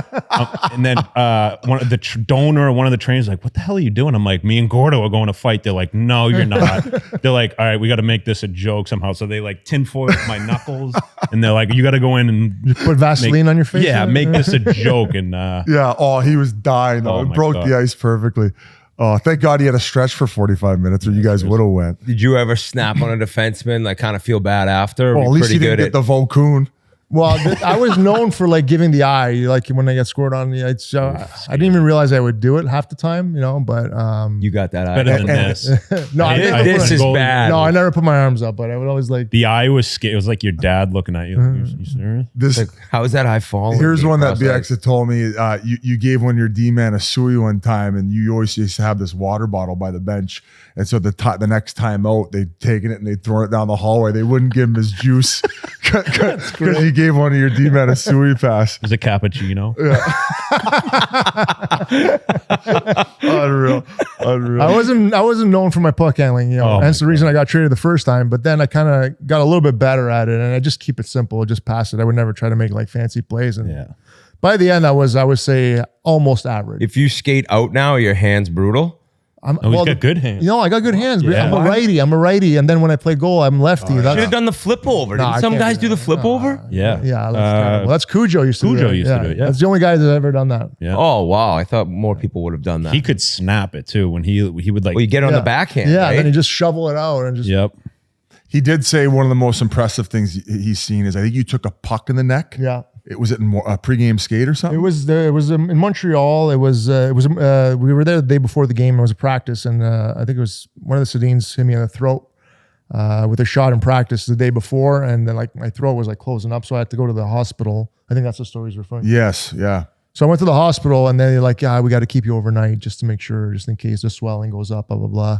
And then one of the donor, one of the trainers, like, what the hell are you doing? I'm like, me and Gordo are going to fight. They're like, no, you're not. They're like, all right, we got to make this a joke somehow. So they like tinfoil my knuckles, and they're like, you got to go in and you put Vaseline on your face. Yeah, make this a joke. And yeah. Oh, he was dying though. It broke the ice perfectly. Oh, thank God he had a stretch for 45 minutes, or you guys would have went. Did you ever snap on a defenseman, like kind of feel bad after? Well, at least he didn't get the Vocoon. Well, I was known for like giving the eye, like when I get scored on the ice. I didn't even realize I would do it half the time, but you got that eye. Better than this. No, this is bad. No, I never put my arms up, but I would always like. The eye was scared. It was like your dad looking at you. You serious? Like, how is that eye falling? Here's one that BX had told me. You gave one of your D-man a suey one time, and you always used to have this water bottle by the bench. And so the next time out, they'd taken it and they'd thrown it down the hallway. They wouldn't give him his juice because you gave one of your D-men a suey pass. It was a cappuccino. Yeah. Unreal. I wasn't known for my puck handling, That's the reason I got traded the first time. But then I kind of got a little bit better at it, and I just keep it simple, just pass it. I would never try to make like fancy plays. And by the end, I would say almost average. If you skate out now, are your hands brutal? He's got good hands. I got good hands. But I'm a righty. And then when I play goal, I'm lefty. Should have done the flip over. Didn't some guys do the flip over? Yeah. Yeah. Well, that's Cujo used to do that. Used to do it. Yeah. That's the only guy that's ever done that. Yeah. Oh, wow. I thought more people would have done that. He could snap it too when he would like. Well, you get it on the backhand. Yeah. Right? Then he just shovel it out and just. Yep. He did say one of the most impressive things he's seen is I think you took a puck in the neck. Yeah. Was it in a pregame skate or something? It was in Montreal. We were there the day before the game. It was a practice, and I think it was one of the Sedins hit me in the throat with a shot in practice the day before, and then like my throat was like closing up, so I had to go to the hospital. I think that's the story he's referring to. Yes, yeah. So I went to the hospital, and they're like, "Yeah, we got to keep you overnight just to make sure, just in case the swelling goes up, blah blah blah."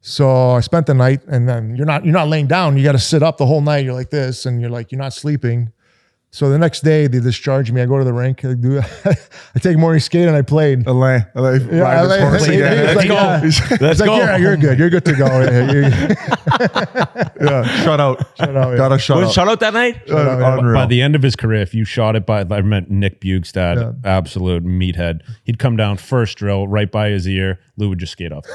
So I spent the night, and then you're not laying down. You got to sit up the whole night. You're like this, and you're not sleeping. So the next day they discharge me. I go to the rink. I take morning skate and I played. Let's go. Let's go. Yeah, you're good. You're good to go. Yeah, shut out. Yeah. Got a shut out. Shut out that night? By the end of his career, if you shot it I meant Nick Bugstad, absolute meathead. He'd come down first drill right by his ear. Lou would just skate off.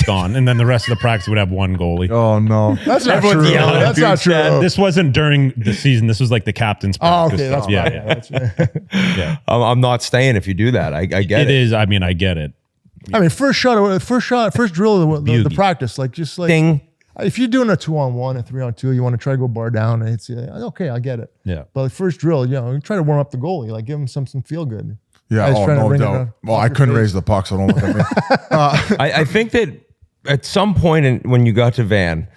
Gone. And then the rest of the practice would have one goalie. Oh no, that's not true. That's not true. This wasn't during the season. This was like the captain's practice. Oh, okay, that's yeah. I'm not staying if you do that. I get it. It is. I mean, I get it. I mean, first drill, the practice, like just like Ding. If you're doing a 2-on-1, a 3-on-2, you want to try to go bar down, and it's okay, I get it. Yeah. But like first drill, try to warm up the goalie, like give him some feel good. Yeah, no doubt. Well, I couldn't raise the puck, so don't look at me. I think that at some point when you got to Van,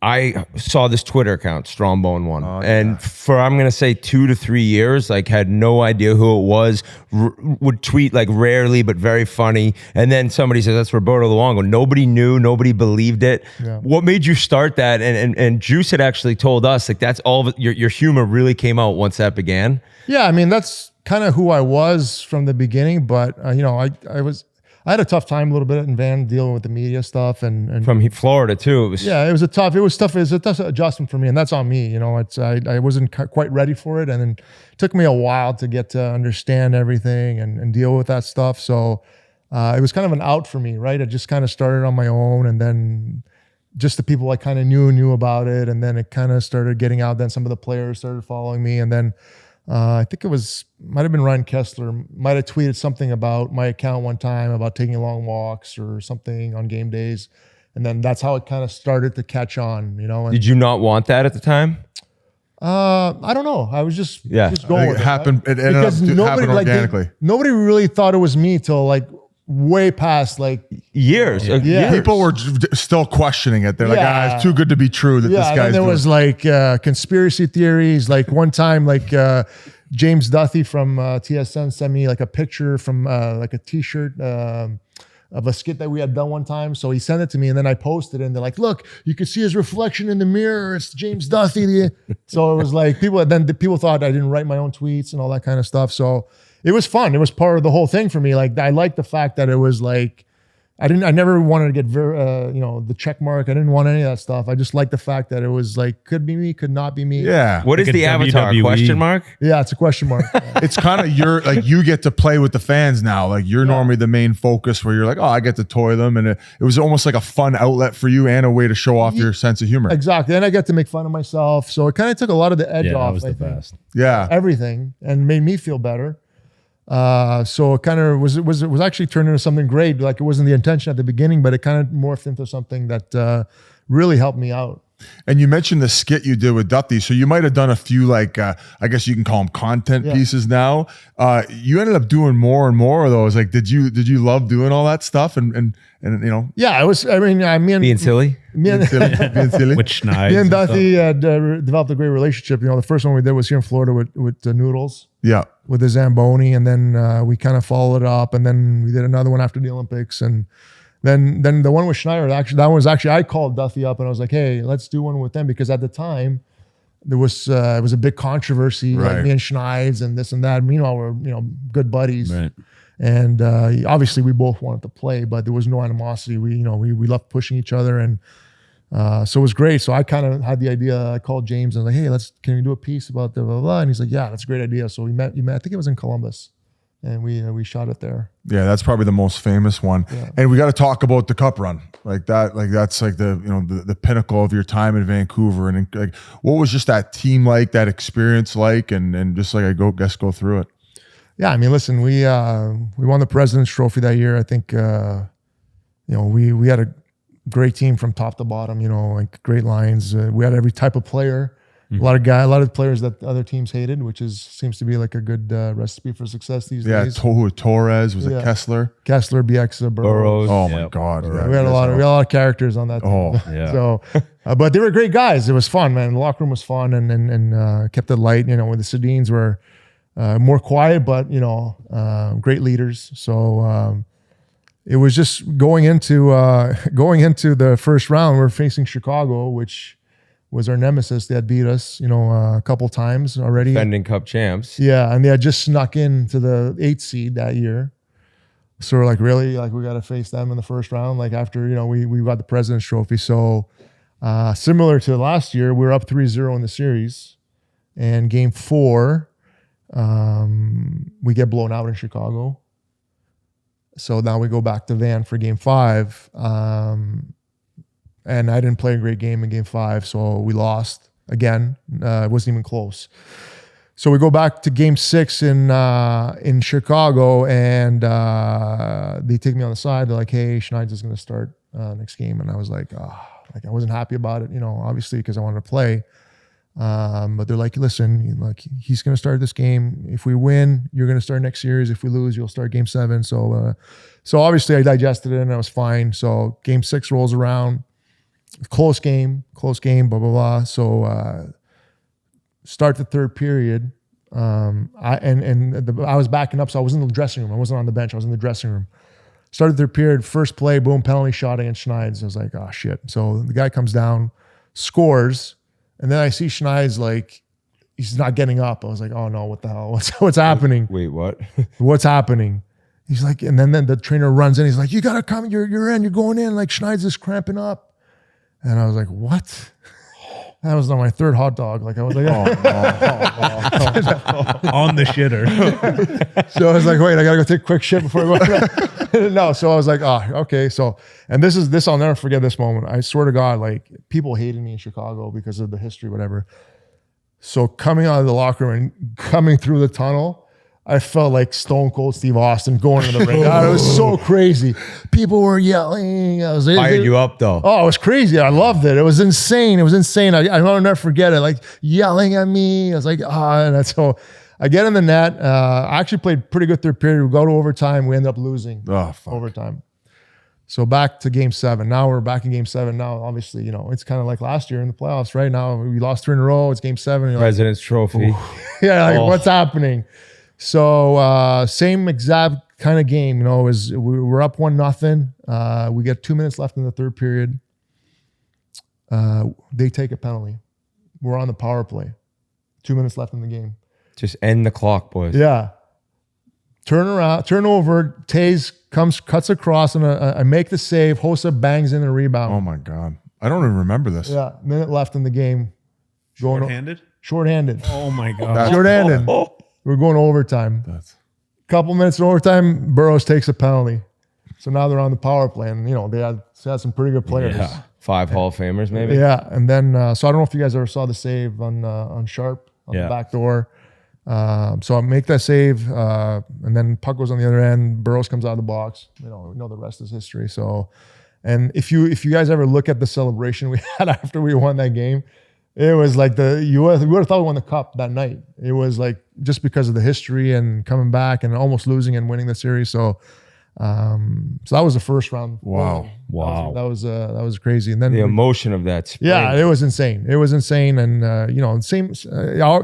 I saw this Twitter account, Strongbone1, and for I'm gonna say 2 to 3 years, like had no idea who it was. Would tweet like rarely, but very funny. And then somebody says that's Roberto Luongo. Nobody knew, nobody believed it. Yeah. What made you start that? And Juice had actually told us like that's all of it, your humor really came out once that began. Yeah, I mean that's kind of who I was from the beginning, but I had a tough time a little bit in Van dealing with the media stuff and from Florida too. It was tough. It was tough. It was a tough adjustment for me, and that's on me. I wasn't quite ready for it, and then it took me a while to get to understand everything and deal with that stuff. So it was kind of an out for me, right? I just kind of started on my own, and then just the people I kind of knew about it, and then it kind of started getting out. Then some of the players started following me, and then I think might have been Ryan Kessler, might have tweeted something about my account one time about taking long walks or something on game days. And then that's how it kind of started to catch on, And, Did you not want that at the time? I don't know. I was just going with it happened. It ended up happening organically. Nobody really thought it was me till like way past like years. Yeah. People were still questioning it. They're like, it's too good to be true that this guy's and there doing. was like conspiracy theories. Like one time, like James Duthie from TSN sent me like a picture from like a t-shirt of a skit that we had done one time. So he sent it to me and then I posted it and they're like, look, you can see his reflection in the mirror. It's James Duthie. So it was like people thought I didn't write my own tweets and all that kind of stuff. So it was fun. It was part of the whole thing for me. Like I liked the fact that it was like, I never wanted to get the check mark. I didn't want any of that stuff. I just liked the fact that it was like, could be me, could not be me. Yeah. What is the avatar? WWE. Question mark? Yeah, it's a question mark. It's kind of you get to play with the fans now. Like you're normally the main focus where you're like, I get to toy them. And it was almost like a fun outlet for you and a way to show off your sense of humor. Exactly. And I get to make fun of myself. So it kind of took a lot of the edge off. That was the best. Yeah. Everything and made me feel better. So it kind of was actually turned into something great. Like it wasn't the intention at the beginning, but it kind of morphed into something that really helped me out. And you mentioned the skit you did with Duthie. So you might have done a few like, I guess you can call them content pieces now. You ended up doing more and more of those. Like, did you love doing all that stuff? And Yeah, it was, me and Being silly? being silly. With Schneid. me and Duthie developed a great relationship. The first one we did was here in Florida with the Noodles. Yeah. With the Zamboni, and then we kind of followed it up, and then we did another one after the Olympics, and then the one with Schneider. Actually, that one was I called Duthie up and I was like, hey, let's do one with them, because at the time there was it was a big controversy, like me and Schneids and this and that. Meanwhile, we're good buddies, Right. and obviously we both wanted to play, but there was no animosity. We loved pushing each other, and so it was great. So I kind of had the idea. I called James and I was like, hey, can we do a piece about the blah, blah, blah? And he's like, yeah, that's a great idea. So we met, I think it was in Columbus, and we shot it there. Yeah, that's probably the most famous one. Yeah. And we got to talk about the cup run. Like that, that's like the pinnacle of your time in Vancouver. And like, what was just that team like, that experience like, and just like go through it. Yeah, I mean, listen, we won the President's Trophy that year. I think we had a great team from top to bottom, like great lines. We had every type of player, a lot of players that other teams hated, which seems to be like a good recipe for success these days. Yeah, Torres, was it Kessler? Kessler, BX, Burrows. Oh my God. We had a lot of characters on that team. Oh, yeah. So, but they were great guys. It was fun, man. The locker room was fun and kept it light. When the Sedins were more quiet, but great leaders. So, it was just going into the first round. We're facing Chicago, which was our nemesis. They had beat us, a couple times already. Defending Cup champs. Yeah, and they had just snuck into the 8th seed that year. So we're like, really? Like we got to face them in the first round? Like after we got the President's Trophy. So similar to last year, we were up 3-0 in the series, and Game 4, we get blown out in Chicago. So now we go back to Van for Game 5. And I didn't play a great game in Game 5, so we lost again. It wasn't even close. So we go back to Game 6 in Chicago, and they take me on the side. They're like, hey, Schneider's going to start next game. And I was like, I wasn't happy about it, obviously, because I wanted to play. But they're like, listen, he's going to start this game. If we win, you're going to start next series. If we lose, you'll start Game 7. So obviously I digested it and I was fine. So Game 6 rolls around, close game, blah, blah, blah. So start the third period. I was backing up, so I was in the dressing room. I wasn't on the bench. I was in the dressing room. Started the third period, first play, boom, penalty shot against Schneids. I was like, oh shit. So the guy comes down, scores. And then I see Schneids he's not getting up. I was like, oh no, what the hell? What's happening? Wait, what? What's happening? He's like, and then the trainer runs in. He's like, you gotta come. You're in. You're going in. Like Schneids is cramping up. And I was like, what? That was on my third hot dog. Like I was like, On the shitter. So I was like, wait, I gotta go take a quick shit before I go. No, so I was like, okay. So, and this I'll never forget this moment. I swear to God, like people hated me in Chicago because of the history, whatever. So coming out of the locker room and coming through the tunnel, I felt like Stone Cold Steve Austin going to the ring. God, it was so crazy. People were yelling. Fired you up though. Oh, it was crazy. I loved it. It was insane. I'll never forget it. Like yelling at me. I was like, and that's so. I get in the net. I actually played pretty good third period. We go to overtime. We end up losing overtime. So back to game 7. Now we're back in game 7. Now, obviously, it's kind of like last year in the playoffs, right? Now we lost 3 in a row. It's game 7. President's Trophy. What's happening? So same exact kind of game, we're up 1-0. We get 2 minutes left in the third period. They take a penalty. We're on the power play. 2 minutes left in the game. Just end the clock, boys. Yeah. Turn over. Taze cuts across, and I make the save. Hossa bangs in the rebound. Oh my God. I don't even remember this. Yeah. Minute left in the game. Short-handed? Short-handed. Oh my God. Short-handed. We're going to overtime. Couple minutes in overtime, Burroughs takes a penalty. So now they're on the power play, and they had some pretty good players. Yeah. 5 Hall of Famers, maybe. Yeah, and then so I don't know if you guys ever saw the save on Sharp on the back door. So I make that save, and then puck goes on the other end. Burroughs comes out of the box. We know the rest is history. So, and if you guys ever look at the celebration we had after we won that game, it was like you would have thought we won the cup that night. It was like just because of the history and coming back and almost losing and winning the series. So that was the first round. Wow. That was crazy. And then the emotion of that spring. Yeah, it was insane. And same.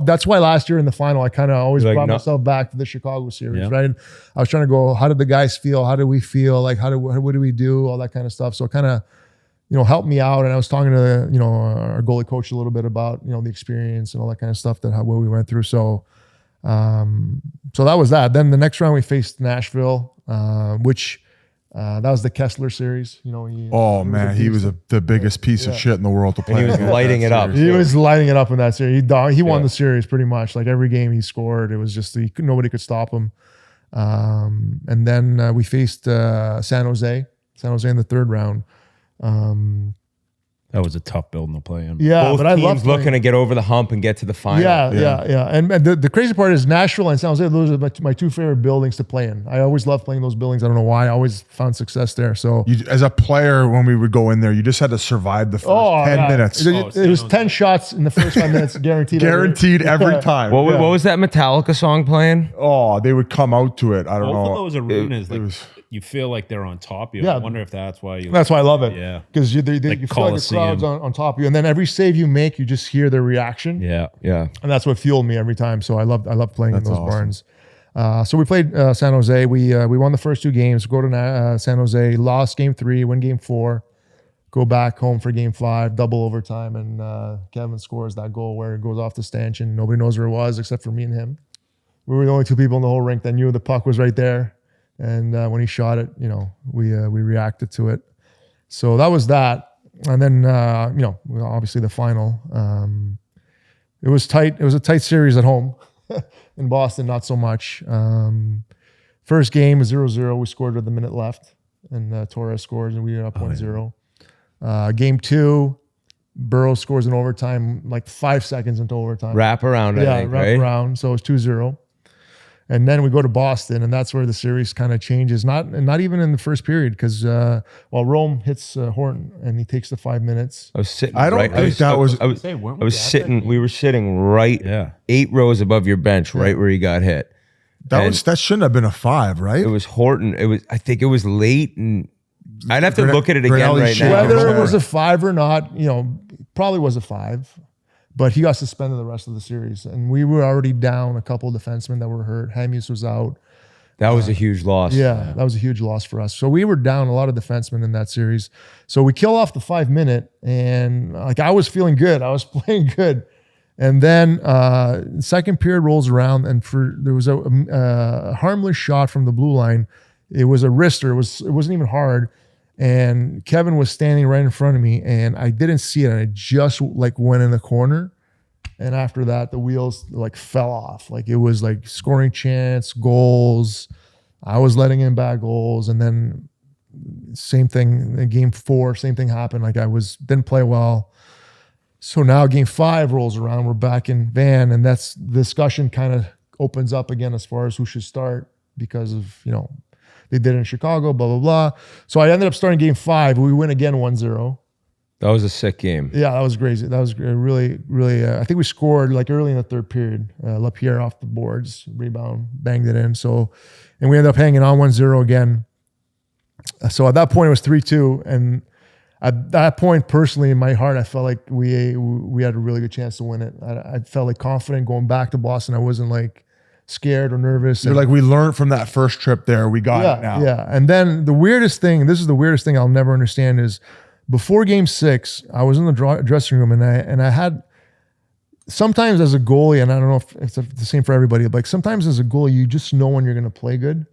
That's why last year in the final, I kind of always brought myself back to the Chicago series, right? I was trying to go, how did the guys feel? How did we feel? Like, what do we do? All that kind of stuff. So it kind of, helped me out. And I was talking to, our goalie coach a little bit about, the experience and all that kind of stuff what we went through. So that was that. Then the next round we faced Nashville, which that was the Kessler series. He was the biggest piece of shit in the world to play. And he was lighting it up. He was lighting it up in that series. He won the series pretty much. Like every game he scored, it was just nobody could stop him. And then we faced San Jose in the third round. That was a tough building to play in. Yeah, both but I teams looking to get over the hump and get to the final. Yeah. And the crazy part is Nashville and San Jose, those are my 2 favorite buildings to play in. I always loved playing those buildings. I don't know why. I always found success there. So as a player, when we would go in there, you just had to survive the first 10 minutes. It was 10 shots in the first 5 minutes, guaranteed. Guaranteed every time. What was that Metallica song playing? Oh, they would come out to it. I don't know. Both of those arenas, you feel like they're on top of you. Yeah. I wonder if that's why you. That's why I love it. Yeah, because you feel like the crowd's on top of you, and then every save you make, you just hear their reaction. Yeah, and that's what fueled me every time. So I love playing in those barns. So we played San Jose. We won the first 2 games. Go to San Jose, lost game 3, win game 4, go back home for game 5, double overtime, and Kevin scores that goal where it goes off the stanchion. Nobody knows where it was except for me and him. We were the only 2 people in the whole rink that knew the puck was right there. And when he shot it, we reacted to it. So that was that. And then, obviously the final. It was tight. It was a tight series at home. In Boston, not so much. First game was 0-0. We scored with a minute left. And Torres scores, and we were up 1-0. Game 2, Burroughs scores in overtime, like 5 seconds into overtime. Wrap around, I think, right? Around. So it was 2-0. And then we go to Boston, and that's where the series kind of changes. Not even in the first period, because Rome hits Horton, and he takes the 5 minutes. I was sitting. I don't think that was. I was sitting. We were sitting right 8 rows above your bench, right where he got hit. That shouldn't have been a 5, right? It was Horton. I think it was late, and I'd have to look at it again right now. Whether it was a 5 or not, probably was a 5. But he got suspended the rest of the series. And we were already down a couple of defensemen that were hurt. Hamus was out. That was a huge loss. Yeah, that was a huge loss for us. So we were down a lot of defensemen in that series. So we kill off the 5 minute, and I was feeling good. I was playing good. And then second period rolls around, and there was a harmless shot from the blue line. It was a wrister. It wasn't even hard. And Kevin was standing right in front of me, and I didn't see it. And I just went in the corner. And after that, the wheels fell off. It was scoring chance, goals. I was letting in bad goals. And then same thing in game 4, same thing happened. I didn't play well. So now game 5 rolls around. We're back in Van, and that's the discussion kind of opens up again as far as who should start because of, they did it in Chicago, blah, blah, blah. So I ended up starting game 5. We win again 1-0. That was a sick game. Yeah, that was crazy. That was really, really, I think we scored like early in the third period. LaPierre off the boards, rebound, banged it in. So, and we ended up hanging on 1-0 again. So at that point it was 3-2. And at that point, personally, in my heart, I felt like we had a really good chance to win it. I felt like confident going back to Boston. I wasn't like scared or nervous. You're like, we learned from that first trip there. We got it now. Yeah. And then the weirdest thing, this is the weirdest thing I'll never understand, is before game 6, I was in the dressing room and I had, sometimes as a goalie, and I don't know if it's the same for everybody, like sometimes as a goalie, you just know when you're going to play good.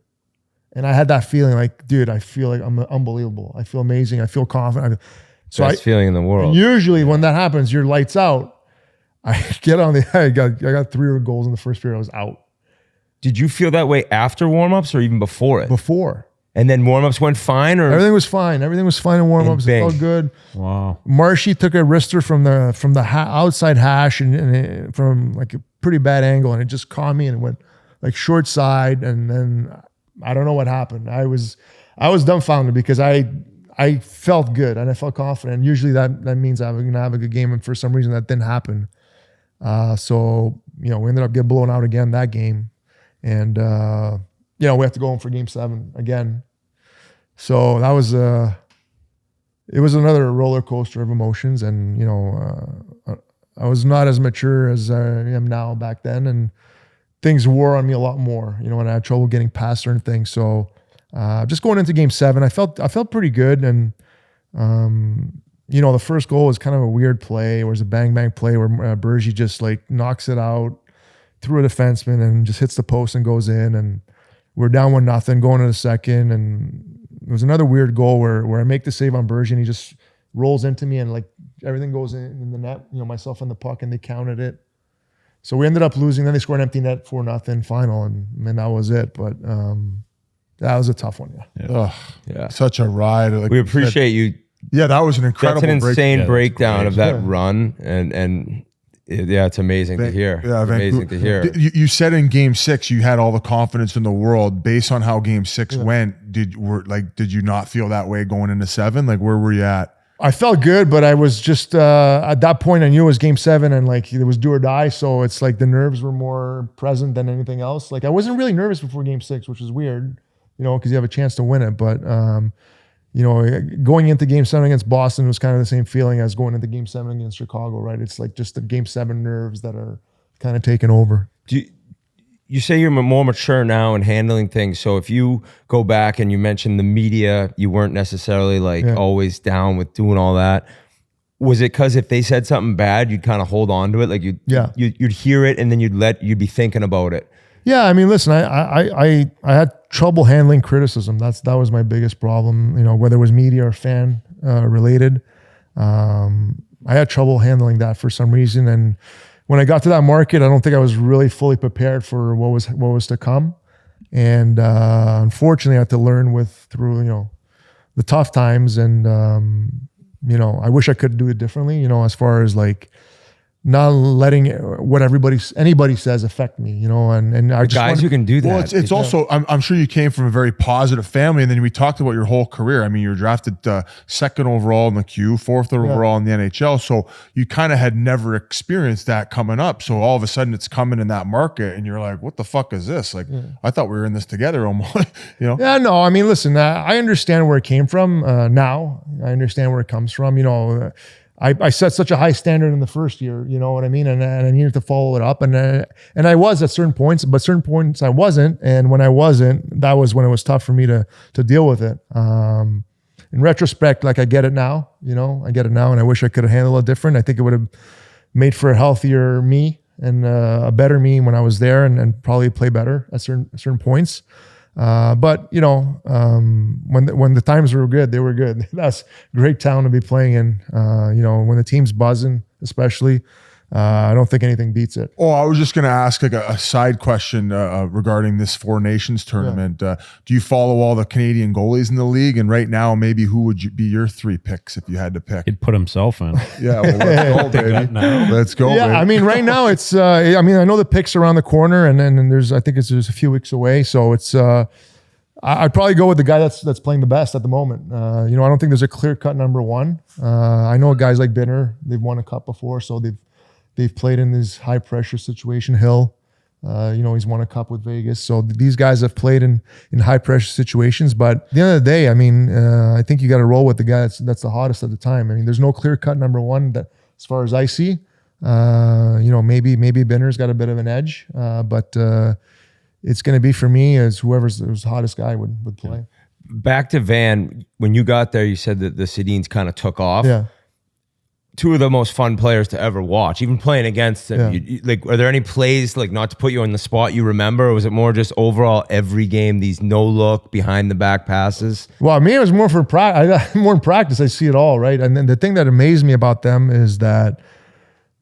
And I had that feeling like, dude, I feel like I'm unbelievable. I feel amazing. I feel confident. Best feeling in the world. Usually when that happens, your lights out. I get on I got 3 goals in the first period. I was out. Did you feel that way after warmups or even before it? Before. And then warmups went fine, or everything was fine. Everything was fine in warmups. It felt good. Wow. Marshy took a wrister from the outside hash and from like a pretty bad angle, and it just caught me and it went like short side, and then I don't know what happened. I was dumbfounded because I felt good and I felt confident. Usually that means I'm going to have a good game, and for some reason that didn't happen. So we ended up getting blown out again that game, and we have to go home for game 7 again. So that was it was another roller coaster of emotions, and I was not as mature as I am now back then, and things wore on me a lot more, when I had trouble getting past certain things. So just going into game 7, I felt pretty good. And, the first goal was kind of a weird play. It was a bang play where Bergie just like knocks it out through a defenseman and just hits the post and goes in. And we're down 1-0 going to the second. And it was another weird goal where I make the save on Bergie and he just rolls into me and like everything goes in the net, myself and the puck, and they counted it. So we ended up losing. Then they scored an empty net 4-0 final, and that was it. But that was a tough one. Yeah. Such a ride. Like we appreciate you. Yeah, that was an incredible. That's an insane breakdown of that run, and it's amazing to hear. Yeah, amazing to hear. You said in game 6 you had all the confidence in the world based on how game 6 went. Did you not feel that way going into 7? Like, where were you at? I felt good, but I was just at that point I knew it was game 7 and like it was do or die. So it's like the nerves were more present than anything else. Like I wasn't really nervous before game 6, which is weird, because you have a chance to win it. But going into game 7 against Boston was kind of the same feeling as going into game 7 against Chicago, right? It's like just the game 7 nerves that are kind of taking over. You say you're more mature now in handling things. So if you go back and you mentioned the media, you weren't necessarily always down with doing all that. Was it because if they said something bad, you'd kind of hold on to it? Like you'd hear it and then you'd be thinking about it. Yeah, I mean, listen, I had trouble handling criticism. That was my biggest problem. Whether it was media or fan related, I had trouble handling that for some reason. And when I got to that market, I don't think I was really fully prepared for what was to come. And unfortunately, I had to learn through the tough times. And I wish I could do it differently. As far as like not letting what anybody says affect me, and I just guys who can do that. Well, it's also, I'm sure you came from a very positive family, and then we talked about your whole career. I mean, you were drafted 2nd overall in the Q, 4th overall in the NHL. So you kind of had never experienced that coming up. So all of a sudden it's coming in that market and you're like, what the fuck is this? Like, I thought we were in this together almost, Yeah, no, I mean, listen, I understand where it came from now. I understand where it comes from, I set such a high standard in the first year, you know what I mean? And I needed to follow it up. And I was at certain points, but certain points I wasn't. And when I wasn't, that was when it was tough for me to deal with it. In retrospect, like I get it now, I get it now, and I wish I could have handled it different. I think it would have made for a healthier me and a better me when I was there, and probably play better at certain points. But when the times were good, they were good. That's a great town to be playing in. When the team's buzzing, especially, I don't think anything beats it. Oh, I was just going to ask like a side question regarding this Four Nations tournament. Do you follow all the Canadian goalies in the league? And right now, maybe who would be your 3 picks if you had to pick? He'd put himself in. Yeah, well, let's go, baby. Let's go. Yeah, baby. I mean, right now it's. I mean, I know the picks around the corner, and then there's. I think it's just a few weeks away, so it's. I'd probably go with the guy that's playing the best at the moment. I don't think there's a clear-cut number one. I know guys like Binner, they've won a cup before, so they've played in this high-pressure situation. Hill, he's won a cup with Vegas. So these guys have played in high-pressure situations. But at the end of the day, I mean, I think you got to roll with the guy that's the hottest at the time. I mean, there's no clear-cut number one that, as far as I see. Maybe Binner's got a bit of an edge, but it's going to be for me as whoever's the hottest guy would play. Back to Van, when you got there, you said that the Sedins kind of took off. Yeah. 2 of the most fun players to ever watch, even playing against them. Yeah. Are there any plays, like, not to put you on the spot, you remember? Or was it more just overall every game, these no-look, behind-the-back passes? Well, me, it was more for more in practice. I see it all, right? And then the thing that amazed me about them is that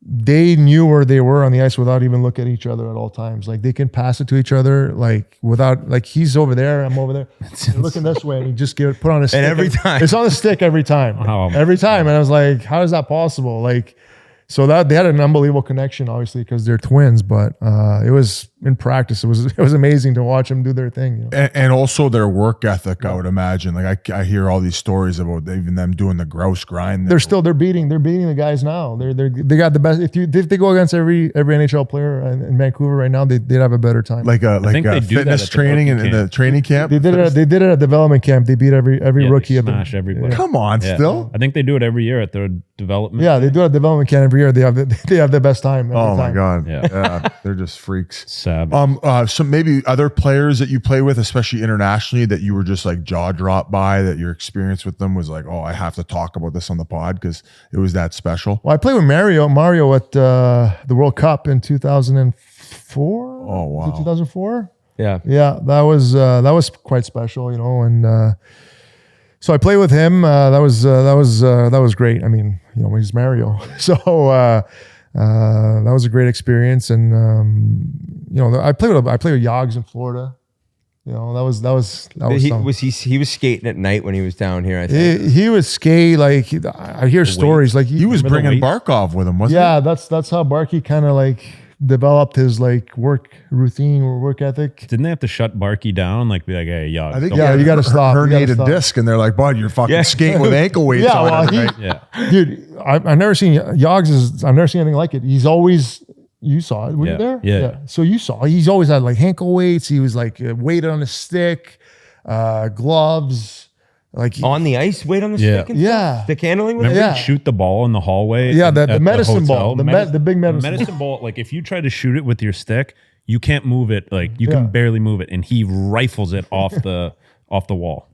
they knew where they were on the ice without even looking at each other at all times. Like, they can pass it to each other, like, without, like, he's over there, I'm over there. They're looking this way, and he just put on his stick. And every time. It's on the stick every time. Every time. And I was like, how is that possible? Like, so that they had an unbelievable connection, obviously, because they're twins, but it was in practice. It was amazing to watch them do their thing. And also their work ethic, I would imagine. Like I hear all these stories about even them doing the grouse grind. They're beating the guys now. They got the best. If they go against every NHL player in Vancouver right now, they'd have a better time. Like a fitness training in the training camp. They did it at development camp. They beat every rookie. Smash everybody. Come on, still. I think they do it every year at their development. Yeah, they do it at development camp every year. They have the best time. Oh my time. god. Yeah, they're just freaks. Savage. So maybe other players that you play with, especially internationally, that you were just like jaw dropped by, that your experience with them was like, oh, I have to talk about this on the pod because it was that special. Well, I played with Mario at the World Cup in 2004. Oh wow, 2004. Yeah, that was quite special, and so I played with him. That was great. I mean, he's Mario, so that was a great experience. And I played with Yogs in Florida. That was he was skating at night when he was down here. I think he would skate like I hear stories like he was bringing Barkov with him, wasn't he? Yeah, that's how Barkey kind of like developed his like work routine or work ethic. Didn't they have to shut Barkey down? Like be like, hey, Yogs. I think you got to stop. Herniated disc, and they're like, bud, you're fucking skating with ankle weights on. Dude, I've never seen Yogs. I've never seen anything like it. He's always. You saw it. Were you there? Yeah. So you saw. He's always had like ankle weights. He was like weighted on a stick, gloves. Like on the ice, weight on the stick. And stick handling. With Remember shoot the ball in the hallway. Yeah, the medicine ball, the big medicine ball. Like if you try to shoot it with your stick, you can't move it. Like you can barely move it, and he rifles it off the wall.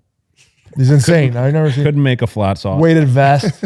He's insane. I've never seen. Couldn't make a flat soft. Weighted vest.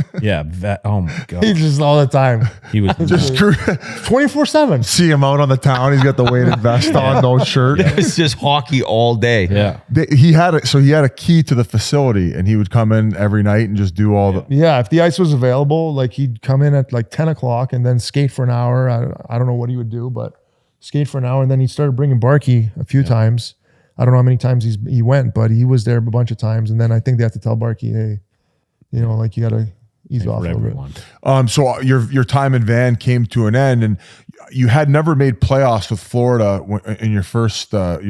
Oh my god. He just all the time. He was just 24/7. See him out on the town. He's got the weighted vest on, no shirt. It was just hockey all day. Yeah. He had a key to the facility, and he would come in every night and just do all the. Yeah, if the ice was available, like he'd come in at like 10 o'clock and then skate for an hour. I don't know what he would do, but skate for an hour, and then he started bringing Barkey a few times. I don't know how many times he went, but he was there a bunch of times. And then I think they have to tell Barkey, hey, like you got to ease off a little bit. So your time in Van came to an end, and you had never made playoffs with Florida in your first spot,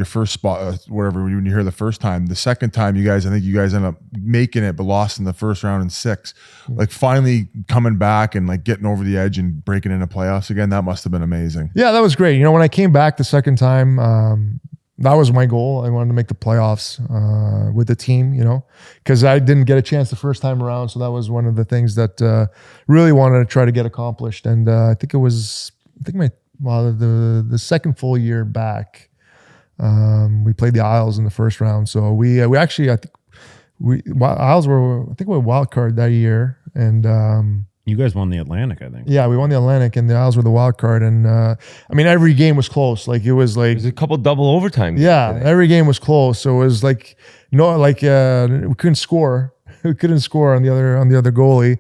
wherever when you hear the first time. The second time, I think you guys ended up making it, but lost in the first round in 6. Like finally coming back and like getting over the edge and breaking into playoffs again. That must have been amazing. Yeah, that was great. When I came back the second time, that was my goal. I wanted to make the playoffs with the team, because I didn't get a chance the first time around. So that was one of the things that really wanted to try to get accomplished. And the second full year back, we played the Isles in the first round. So we actually, Isles were a wild card that year, and. You guys won the Atlantic, I think. Yeah, we won the Atlantic, and the Isles were the wild card. And every game was close. Like it was a couple double overtime games. Yeah, every game was close. So it was we couldn't score. We couldn't score on the other goalie.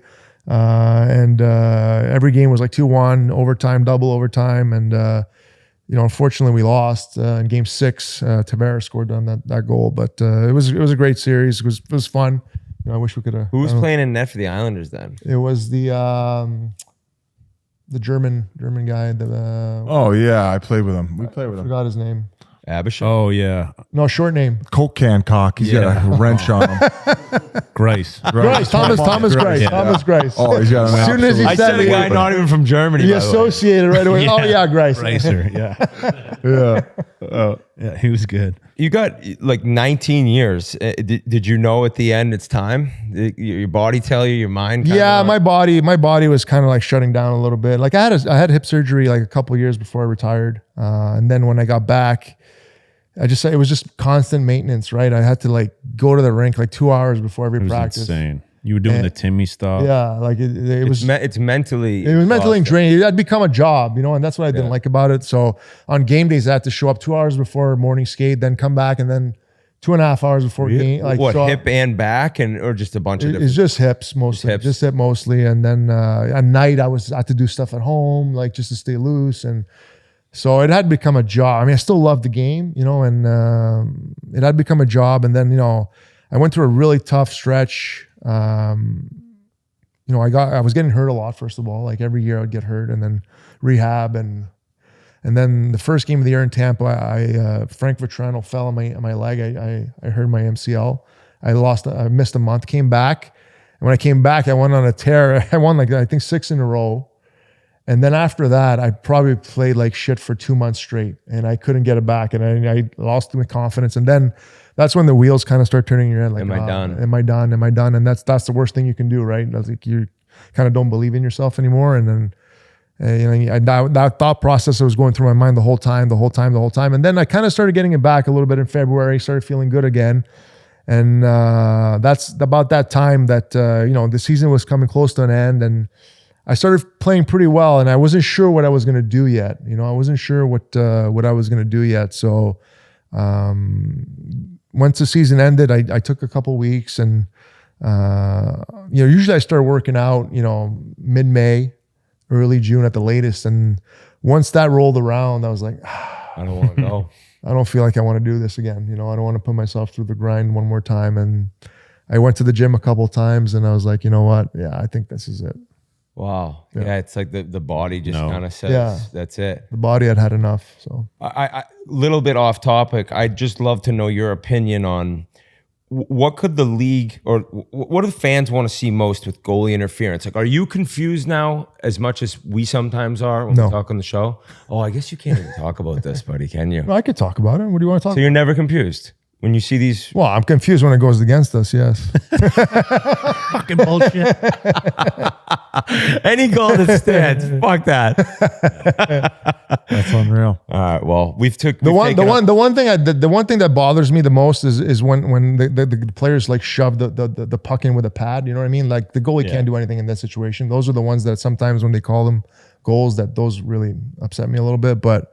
And every game was like 2-1, overtime, double overtime. And, unfortunately we lost in game 6. Tavares scored on that goal, but it was a great series. It was fun. I wish we could have. Who was playing in net for the Islanders then? It was the German guy. Oh yeah, I played with him. We played with I him. forgot his name. Abishai? Oh yeah, No, short name. Coke can cock. He's got a wrench on him. Grace. Grace. Thomas Grace. Yeah. Thomas Grace. Oh, he's got an As soon as he I said said a it, guy not even from Germany. he by the way. associated right away. Oh yeah, Grace. Racer. Yeah. Yeah. Yeah. He was good. You got like 19 years. Did you know at the end it's time? Did your body tell you, your mind? Yeah, my body was kind of like shutting down a little bit. Like I had hip surgery like a couple of years before I retired, and then when I got back, it was just constant maintenance. Right, I had to like go to the rink like 2 hours before every It was practice. insane. You were doing the Timmy stuff. Yeah, like it was. It's mentally. It was mentally exhausting. draining. It had become a job, and that's what I didn't like about it. So on game days, I had to show up 2 hours before morning skate, then come back, and then 2.5 hours before game. Like What, show up. hip and back, or just a bunch of different? It's just hips mostly. Just hip mostly, and then at night I had to do stuff at home, like just to stay loose, and so it had become a job. I mean, I still love the game, and it had become a job. And then I went through a really tough stretch. I was getting hurt a lot. First of all, like every year I'd get hurt, and then rehab, and then the first game of the year in Tampa, Frank Vetrano fell on my leg. I hurt my MCL. I missed a month. Came back, and when I came back, I went on a tear. I won I think 6 in a row. And then after that, I probably played like shit for 2 months straight, and I couldn't get it back, and I lost my confidence. And then that's when the wheels kind of start turning in your head. Like, Am I done? Am I done? Am I done? And that's the worst thing you can do, right? That's like you kind of don't believe in yourself anymore. And then that thought process was going through my mind the whole time. And then I kind of started getting it back a little bit in February. Started feeling good again. And that's about that time that the season was coming close to an end, and I started playing pretty well, and I wasn't sure what I was going to do yet. I wasn't sure what I was going to do yet. So once the season ended, I took a couple weeks, and usually I start working out, mid-May, early June at the latest. And once that rolled around, I was like, I don't want to go. I don't feel like I want to do this again. I don't want to put myself through the grind one more time. And I went to the gym a couple of times, and I was like, you know what? Yeah, I think this is it. Wow. Yeah, it's like the body just kind of says, Yeah. that's it. The body had enough. So I little bit off topic. I'd just love to know your opinion on what could the league, or what do the fans want to see most with goalie interference? Like, are you confused now as much as we sometimes are when we talk on the show? Oh, I guess you can't even talk about this, buddy, can you? No, I could talk about it. What do you want to talk So you're never confused when you see these? Well, I'm confused when it goes against us, yes. Fucking bullshit. Any goal that stands, fuck that. That's unreal. All right, well, The one thing that bothers me the most is when the players like shove the puck in with a pad. You know what I mean? Like the goalie can't do anything in that situation. Those are the ones that sometimes when they call them goals, those really upset me a little bit. But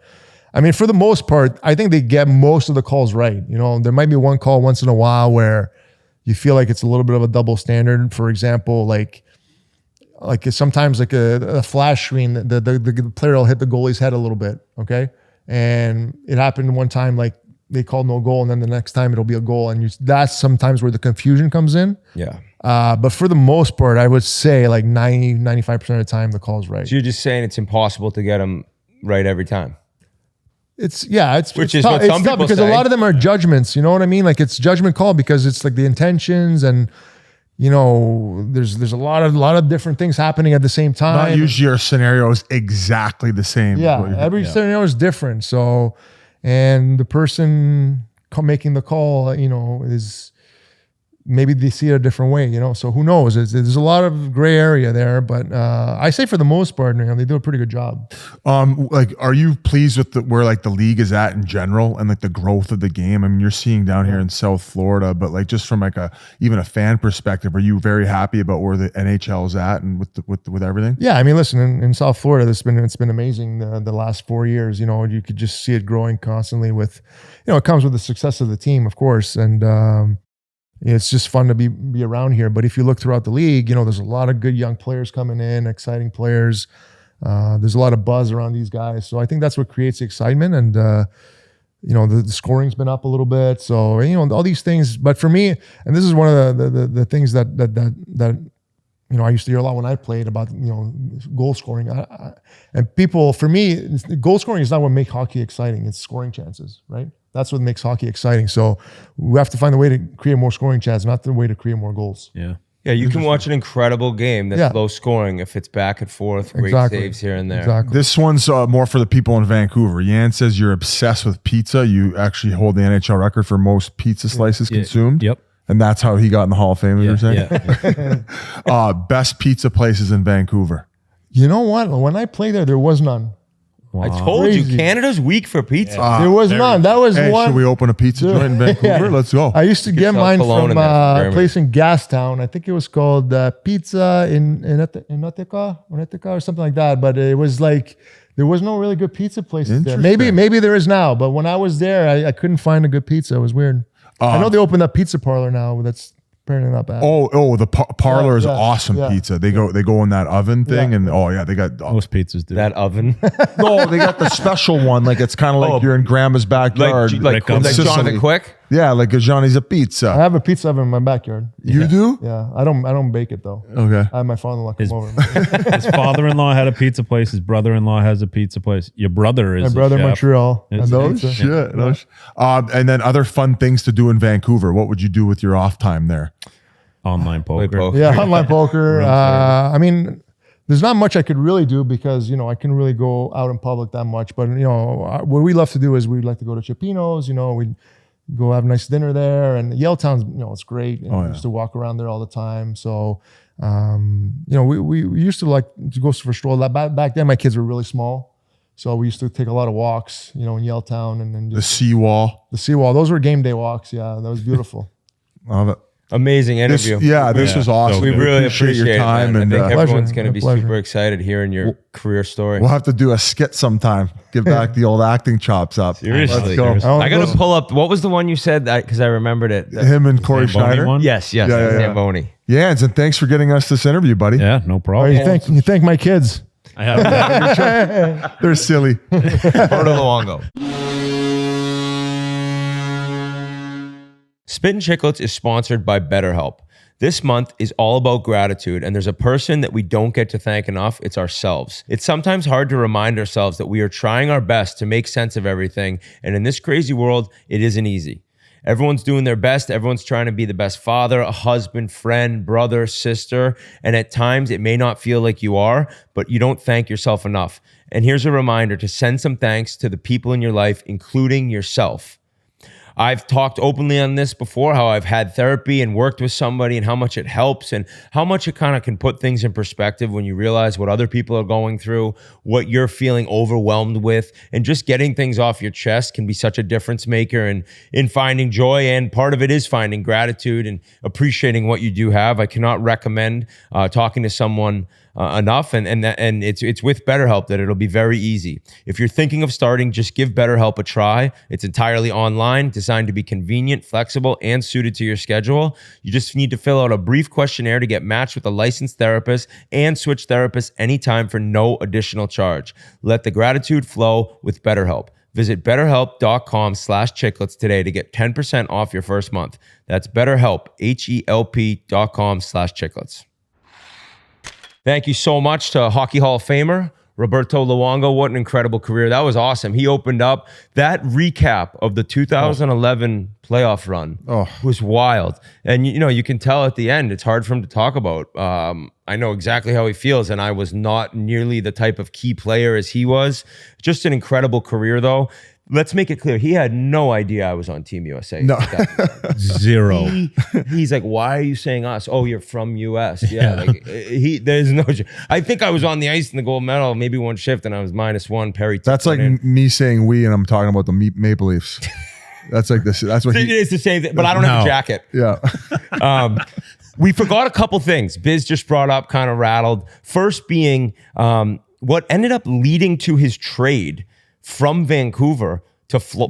I mean, for the most part, I think they get most of the calls right. There might be one call once in a while where you feel like it's a little bit of a double standard. For example, like sometimes like a flash screen, the player will hit the goalie's head a little bit, okay? And it happened one time, like they called no goal, and then the next time it'll be a goal, and that's sometimes where the confusion comes in. Yeah. But for the most part, I would say like 95% of the time the call's right. So you're just saying it's impossible to get them right every time? Which is what tough. some It's tough people because say. a lot of them are judgments. You know what I mean? Like it's judgment call because it's like the intentions, and there's a lot of different things happening at the same time. Not usually your scenario is exactly the same. Yeah, every scenario is different. So, and the person making the call, is maybe they see it a different way. So who knows? There's a lot of gray area there, but I say for the most part, they do a pretty good job. Are you pleased with where like the league is at in general and like the growth of the game? I mean, you're seeing down here in South Florida, but like just from like even a fan perspective, are you very happy about where the NHL is at and with everything? Yeah, I mean, listen, in South Florida, it's been amazing the last 4 years. You could just see it growing constantly. With, it comes with the success of the team, of course, and it's just fun to be around here. But if you look throughout the league, there's a lot of good young players coming in, exciting players. There's a lot of buzz around these guys. So I think that's what creates excitement. And, the scoring's been up a little bit. So, all these things. But for me, and this is one of the things that I used to hear a lot when I played about, goal scoring. And people, for me, goal scoring is not what makes hockey exciting. It's scoring chances, right? That's what makes hockey exciting. So we have to find a way to create more scoring chances, not the way to create more goals. Yeah. Yeah, you can watch an incredible game that's low scoring if it's back and forth, great saves here and there. Exactly. This one's more for the people in Vancouver. Yan says you're obsessed with pizza. You actually hold the NHL record for most pizza slices consumed. Yep. And that's how he got in the Hall of Fame, you're saying? Yeah. Best pizza places in Vancouver. You know what? When I played there was none. I told you, Canada's weak for pizza. There was none. That was one. Should we open a pizza joint in Vancouver? Let's go. I used to get mine from a place in Gastown. I think it was called Pizza in Onetika or something like that. But it was like, there was no really good pizza places there. Maybe there is now. But when I was there, I couldn't find a good pizza. It was weird. I know they opened that pizza parlor now. That's apparently not bad. The parlor is awesome pizza. They go in that oven thing, and they got most pizzas do that oven. No, they got the special one. Like it's kind of like you're in grandma's backyard, like Jonathan Quick. Yeah, like a Johnny's a pizza. I have a pizza oven in my backyard. You do? Yeah, I don't bake it though. Okay. I have my father-in-law come over. His father-in-law had a pizza place. His brother-in-law has a pizza place. Your brother is my brother a in chef. Montreal. Shit. And then other fun things to do in Vancouver. What would you do with your off time there? Online poker. Yeah, online poker. I mean, there's not much I could really do because, I couldn't really go out in public that much. But, what we love to do is we'd like to go to Chipino's, we'd go have a nice dinner there. And Yaletown's, it's great. We used to walk around there all the time. So, we used to like to go for a stroll. Back then, my kids were really small. So we used to take a lot of walks, in Yaletown. And then the seawall. The seawall. Those were game day walks. Yeah, that was beautiful. Love it. Amazing interview. This was awesome. We really appreciate your time, man. and I think everyone's going to be pleasure. super excited hearing your career story. We'll have to do a skit sometime. Give back the old acting chops up. Seriously. Let's go. I got to pull up. What was the one you said because I remembered it? Him and Corey Schneider. One? Yes. Zamboni. Yeah, and thanks for getting us this interview, buddy. Yeah, no problem. You thank my kids. I have They're silly. Roberto Luongo. Spittin Chiclets is sponsored by BetterHelp. This month is all about gratitude, and there's a person that we don't get to thank enough. It's ourselves. It's sometimes hard to remind ourselves that we are trying our best to make sense of everything, and in this crazy world, it isn't easy. Everyone's doing their best. Everyone's trying to be the best father, a husband, friend, brother, sister, and at times it may not feel like you are, but you don't thank yourself enough. And here's a reminder to send some thanks to the people in your life, including yourself. I've talked openly on this before, how I've had therapy and worked with somebody and how much it helps and how much it kind of can put things in perspective when you realize what other people are going through, what you're feeling overwhelmed with, and just getting things off your chest can be such a difference maker in finding joy. And part of it is finding gratitude and appreciating what you do have. I cannot recommend talking to someone enough, and it's with BetterHelp that it'll be very easy. If you're thinking of starting, just give BetterHelp a try. It's entirely online, designed to be convenient, flexible, and suited to your schedule. You just need to fill out a brief questionnaire to get matched with a licensed therapist and switch therapists anytime for no additional charge. Let the gratitude flow with BetterHelp. Visit betterhelp.com/chiclets today to get 10% off your first month. That's BetterHelp, HELP.com/chiclets. Thank you so much to Hockey Hall of Famer Roberto Luongo. What an incredible career. That was awesome. He opened up that recap of the 2011 playoff run was wild. And, you can tell at the end, it's hard for him to talk about. I know exactly how he feels, and I was not nearly the type of key player as he was. Just an incredible career, though. Let's make it clear. He had no idea I was on Team USA. No. Zero. He's like, why are you saying us? Oh, you're from US. Yeah. There's no, I think I was on the ice in the gold medal, maybe one shift, and I was -1. Perry. That's like me saying we, and I'm talking about the Maple Leafs. That's like this. That's what it's the same thing, but I don't have a jacket. Yeah. We forgot a couple things. Biz just brought up, kind of rattled. First being what ended up leading to his trade from Vancouver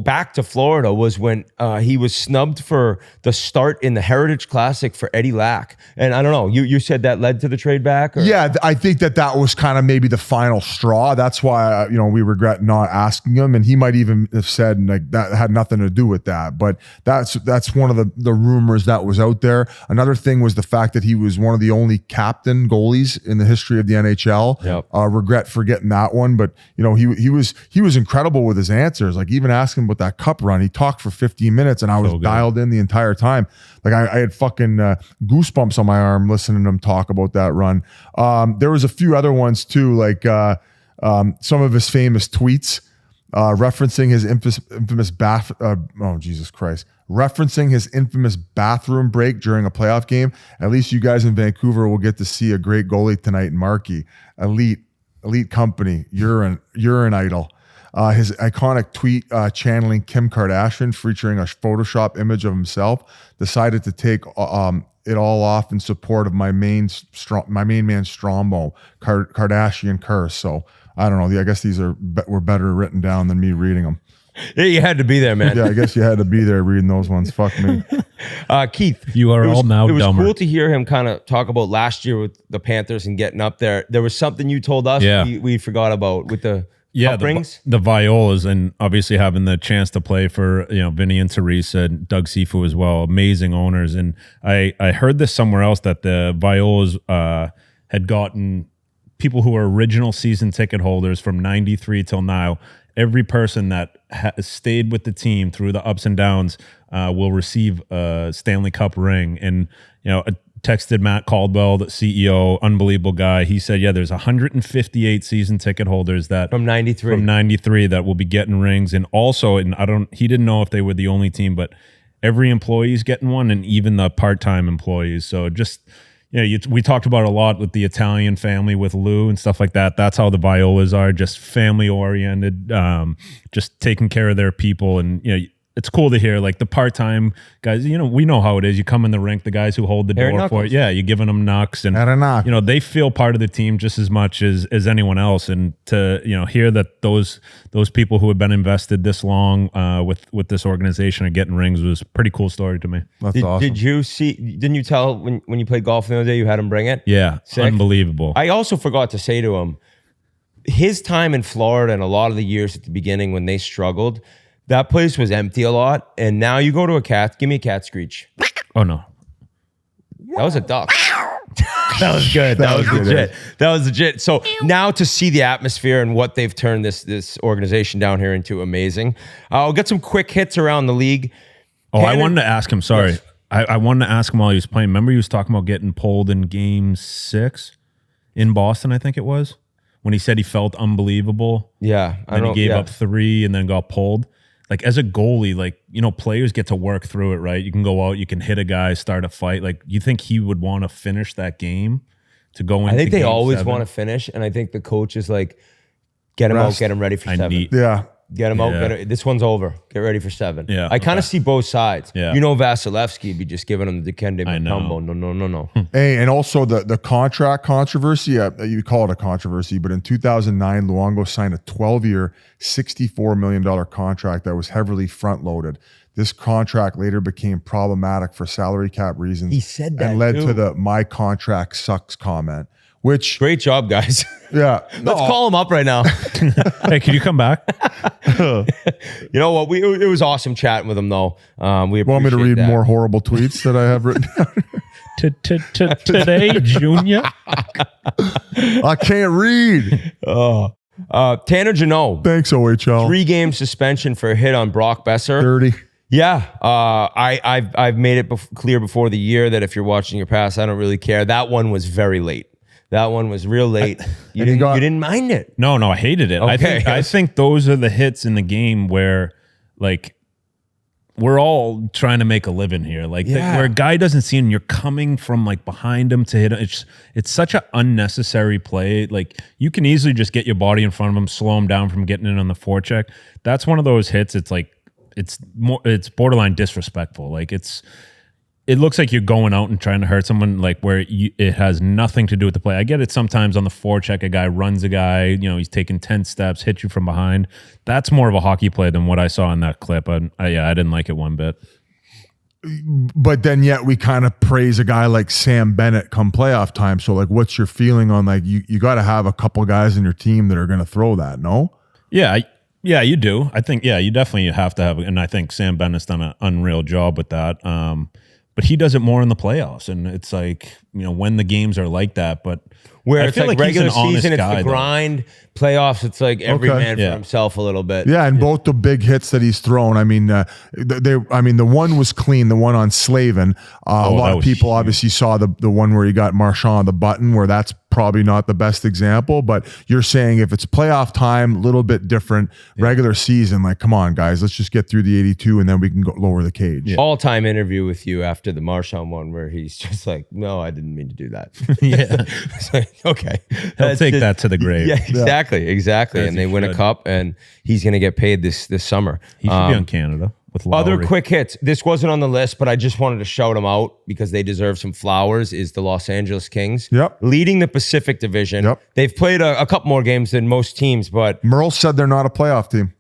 back to Florida was when he was snubbed for the start in the Heritage Classic for Eddie Lack. And I don't know, you said that led to the trade back? Or? Yeah, I think that was kind of maybe the final straw. That's why, we regret not asking him. And he might even have said like that had nothing to do with that. But that's one of the rumors that was out there. Another thing was the fact that he was one of the only captain goalies in the history of the NHL. Yep. Regret forgetting that one. But, he was incredible with his answers. Like even asking about that cup run, he talked for 15 minutes and I was dialed in the entire time. Like I had fucking goosebumps on my arm listening to him talk about that run. There was a few other ones too, like some of his famous tweets referencing his infamous referencing his infamous bathroom break during a playoff game. At least you guys in Vancouver will get to see a great goalie tonight in Markey. Elite company. You're an idol. His iconic tweet channeling Kim Kardashian, featuring a Photoshop image of himself, decided to take it all off in support of my main man Strombo, Kardashian curse. So I don't know. I guess these were better written down than me reading them. Yeah, you had to be there, man. Yeah, I guess you had to be there reading those ones. Fuck me. Keith, you are all now dumber. It was dumber. cool to hear him kind of talk about last year with the Panthers and getting up there. There was something you told us we forgot about with the cup rings. The Violas, and obviously having the chance to play for Vinny and Teresa and Doug Sifu as well, amazing owners. And I heard this somewhere else that the Violas had gotten people who are original season ticket holders from 93 till now. Every person that has stayed with the team through the ups and downs will receive a Stanley Cup ring. And I texted Matt Caldwell, the CEO, unbelievable guy. He said, there's 158 season ticket holders that from 93 that will be getting rings. And also, he didn't know if they were the only team, but every employee's getting one, and even the part-time employees. So just we talked about it a lot with the Italian family with Lou and stuff like that. That's how the Violas are, just family oriented, just taking care of their people. And it's cool to hear like the part-time guys, we know how it is. You come in the rink, the guys who hold the door for it. Yeah, you're giving them knucks, and they feel part of the team just as much as anyone else. And to hear that those people who have been invested this long with this organization are getting rings was a pretty cool story to me. That's awesome. Didn't you tell when you played golf the other day you had him bring it? Yeah, Sick. Unbelievable. I also forgot to say to him, his time in Florida and a lot of the years at the beginning when they struggled, that place was empty a lot, and now you go to a cat. Give me a cat screech. Oh no, that was a duck. That was good. That was legit. That was legit. So now to see the atmosphere and what they've turned this organization down here into, amazing. I'll get some quick hits around the league. I wanted to ask him. Sorry, yes. I wanted to ask him while he was playing. Remember, he was talking about getting pulled in Game 6 in Boston, I think it was, when he said he felt unbelievable. Yeah, and he gave up 3 and then got pulled. Like as a goalie, like, players get to work through it, right? You can go out, you can hit a guy, start a fight. Like, you think he would want to finish that game to go into I think they always 7? want to finish, and I think the coach is like, get him out, get him ready for 7. Get him out. This one's over. Get ready for 7. Yeah, I kind of see both sides. Yeah. Vasilevsky would be just giving him the Kende Mutombo. No. Hey, and also the contract controversy, you call it a controversy, but in 2009, Luongo signed a 12-year, $64 million contract that was heavily front-loaded. This contract later became problematic for salary cap reasons. He said that and led too. to the "my contract sucks" comment. Which great job, guys. Yeah, let's call him up right now. Hey, can you come back? You know what? It was awesome chatting with him, though. We want me to read more horrible tweets that I have written down? Today, Junior. I can't read. Tanner Janot. Thanks, OHL. 3-game suspension for a hit on Brock Besser. Dirty. Yeah, I've made it clear before the year that if you're watching your pass, I don't really care. That one was very late. That one was real late. You didn't mind it. No, I hated it. Okay. I think those are the hits in the game where, like, we're all trying to make a living here. Like, where a guy doesn't see him, you're coming from like behind him to hit him. It's such an unnecessary play. Like, you can easily just get your body in front of him, slow him down from getting in on the forecheck. That's one of those hits. It's like it's borderline disrespectful. Like, it looks like you're going out and trying to hurt someone, like where it has nothing to do with the play. I get it sometimes on the forecheck, a guy runs a guy, he's taking 10 steps, hits you from behind. That's more of a hockey play than what I saw in that clip. I didn't like it one bit. But then yet we kind of praise a guy like Sam Bennett come playoff time. So like, what's your feeling on like, you got to have a couple guys in your team that are going to throw that, no? Yeah, you do. I think, you definitely have to have, and I think Sam Bennett's done an unreal job with that. But he does it more in the playoffs, and it's like, when the games are like that. But where I it's feel like he's an regular honest season, it's guy, the though. grind. Playoffs, it's like every man for Yeah. himself a little bit. Yeah, and both the big hits that he's thrown. I mean, the one was clean. The one on Slavin. A lot of people obviously saw the one where he got Marchand the button, where that's probably not the best example. But you're saying if it's playoff time, a little bit different. Regular season, like, come on, guys, let's just get through the 82, and then we can go lower the cage. All-time interview with you after the Marchand one, where he's just like, "No, I didn't mean to do that." Yeah. It's like, okay, He'll take that to the grave. Yeah, exactly. As And they he win a should. cup, and he's going to get paid this summer. He should be on Canada with Lowry. Other quick hits. This wasn't on the list, but I just wanted to shout them out because they deserve some flowers. Is the Los Angeles Kings. Yep. Leading the Pacific Division. Yep. They've played a couple more games than most teams, but Merle said they're not a playoff team.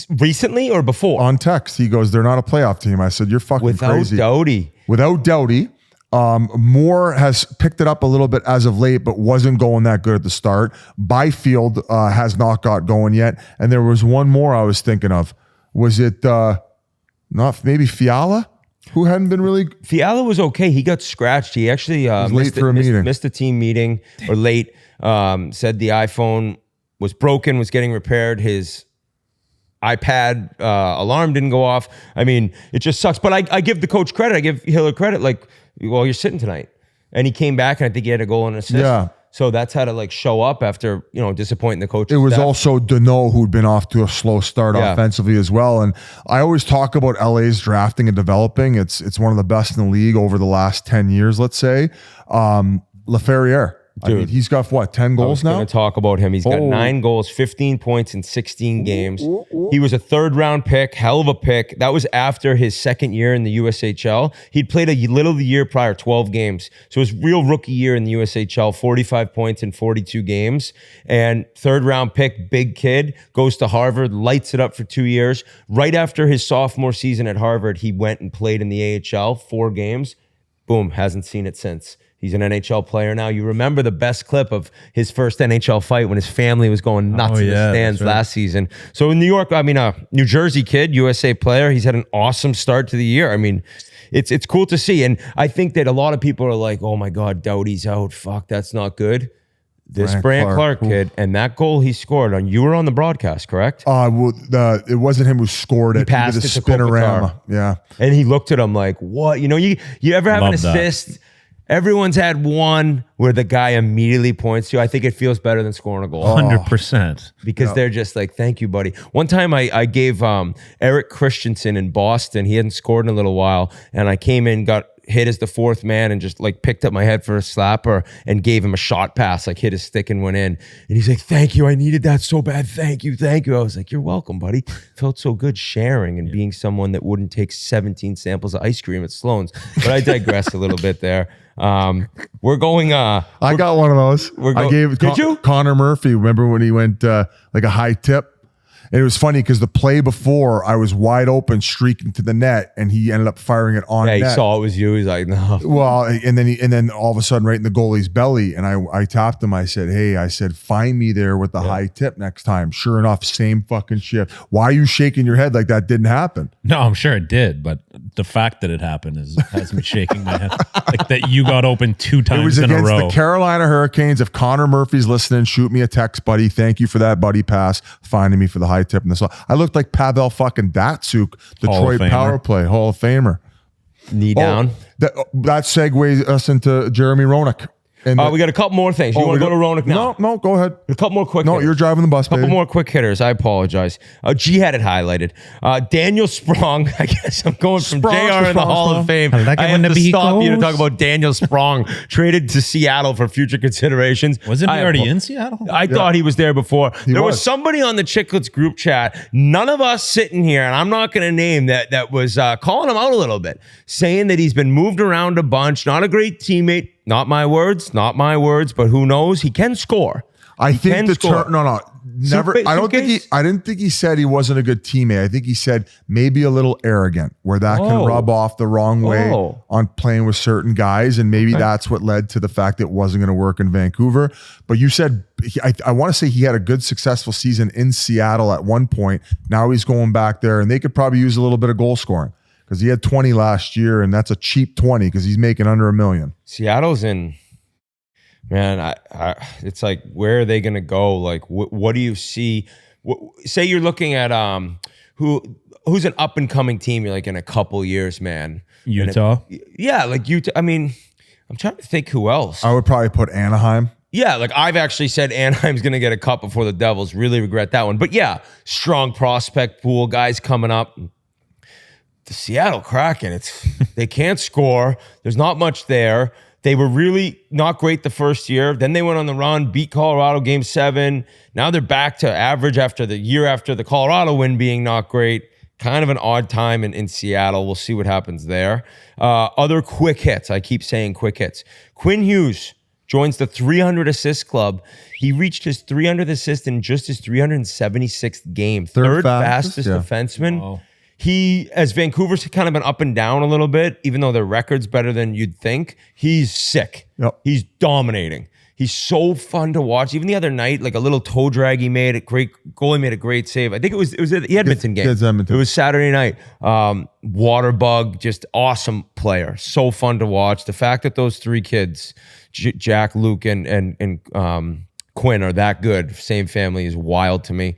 recently or before? On text, he goes, "They're not a playoff team." I said, "You're fucking Without crazy." Doughty. Without Doughty. Moore has picked it up a little bit as of late, but wasn't going that good at the start. Byfield has not got going yet. And there was one more I was thinking of. Was it not maybe Fiala, who hadn't been really? Fiala was okay. He got scratched. He actually late for a meeting. missed a team meeting or late. Said the iPhone was broken, was getting repaired. His iPad alarm didn't go off. I mean, it just sucks. But I give the coach credit. I give Hiller credit. Like, well, you're sitting tonight. And he came back, and I think he had a goal and an assist. Yeah. So that's how to like show up after, disappointing the coach. It was also Deneau who'd been off to a slow start offensively as well. And I always talk about LA's drafting and developing. It's one of the best in the league over the last 10 years, let's say. Laferriere. I mean, he's got what, 10 goals now? I'm going to talk about him. He's got 9 goals, 15 points in 16 games. He was a 3rd round pick, hell of a pick. That was after his 2nd year in the USHL. He'd played a little the year prior, 12 games. So his real rookie year in the USHL, 45 points in 42 games. And 3rd round pick, big kid, goes to Harvard, lights it up for 2 years. Right after his sophomore season at Harvard, he went and played in the AHL, 4 games. Boom, hasn't seen it since. He's an NHL player now. You remember the best clip of his first NHL fight when his family was going nuts in the stands last season. So in New York, New Jersey kid, USA player. He's had an awesome start to the year. I mean, it's cool to see. And I think that a lot of people are like, oh my God, Doughty's out. Fuck, that's not good. This Brant Clark kid and that goal he scored on, you were on the broadcast, correct? It wasn't him who scored it. He passed did it to spinorama. Yeah. And he looked at him like, what? You ever have an assist? Everyone's had one where the guy immediately points to you. I think it feels better than scoring a goal. 100%. Because they're just like, thank you, buddy. One time I gave Eric Christensen in Boston, he hadn't scored in a little while, and I came in, got hit as the 4th man, and just like picked up my head for a slapper and gave him a shot pass, like hit his stick and went in. And he's like, thank you. I needed that so bad. Thank you. Thank you. I was like, you're welcome, buddy. Felt so good sharing and being someone that wouldn't take 17 samples of ice cream at Sloan's. But I digress a little bit there. We're going. I got one of those. I gave Did you? Connor Murphy. Remember when he went like a high tip? And it was funny because the play before I was wide open, streaking to the net, and he ended up firing it on net. He saw it was you. He's like, no. Well, and then all of a sudden, right in the goalie's belly, and I tapped him. I said, hey, find me there with the high tip next time. Sure enough, same fucking shit. Why are you shaking your head like that didn't happen? No, I'm sure it did, but the fact that it happened has me shaking my head. Like that you got open 2 times It was in a against row. the Carolina Hurricanes. If Connor Murphy's listening, shoot me a text, buddy. Thank you for that buddy pass, finding me for the high tip in this. I looked like Pavel fucking Datsuk, Detroit power play, Hall of Famer. Knee down. That segues us into Jeremy Roenick. And we got a couple more things. You want to go to Roanoke now? No, go ahead. A couple more quick. No, hitters. you're driving the bus. A couple more quick hitters. I apologize. G had it highlighted. Daniel Sprong. I guess I'm going from JR in the Hall of Fame. I like it I when have the to beat stop you to goes. talk about Daniel Sprong traded to Seattle for future considerations. Wasn't he I already apo- in Seattle? I thought he was there before. There was was. somebody on the Chiclets group chat. None of us sitting here, and I'm not going to name that was calling him out a little bit, saying that he's been moved around a bunch. Not a great teammate. Not my words, but who knows? He can score. I He think can the score. turn. No, never. I don't think he. Suitcase? I didn't think he said he wasn't a good teammate. I think he said maybe a little arrogant, where that can rub off the wrong way on playing with certain guys, and maybe that's what led to the fact that it wasn't going to work in Vancouver. But you said I want to say he had a good, successful season in Seattle at one point. Now he's going back there, and they could probably use a little bit of goal scoring because he had 20 last year, and that's a cheap 20 because he's making under $1 million. Seattle's in. Man, it's like, where are they going to go? Like, what do you see? Say you're looking at who's an up and coming team. You're like in a couple years, man. Utah. Yeah, like Utah. I mean, I'm trying to think who else. I would probably put Anaheim. Yeah, like I've actually said Anaheim's going to get a cup before the Devils. Really regret that one. But yeah, strong prospect pool, guys coming up. The Seattle Kraken, they can't score. There's not much there. They were really not great the first year. Then they went on the run, beat Colorado Game 7. Now they're back to average after the year after the Colorado win being not great. Kind of an odd time in Seattle. We'll see what happens there. Other quick hits. I keep saying quick hits. Quinn Hughes joins the 300 assist club. He reached his 300th assist in just his 376th game. Third fastest defenseman. Wow. He, as Vancouver's kind of been up and down a little bit, even though their record's better than you'd think, he's sick. Yep. He's dominating. He's so fun to watch. Even the other night, like a little toe drag he made, goalie made a great save. I think it was the Edmonton game. It's Edmonton. It was Saturday night. Water bug, just awesome player. So fun to watch. The fact that those three kids, Jack, Luke, and Quinn are that good, same family, is wild to me.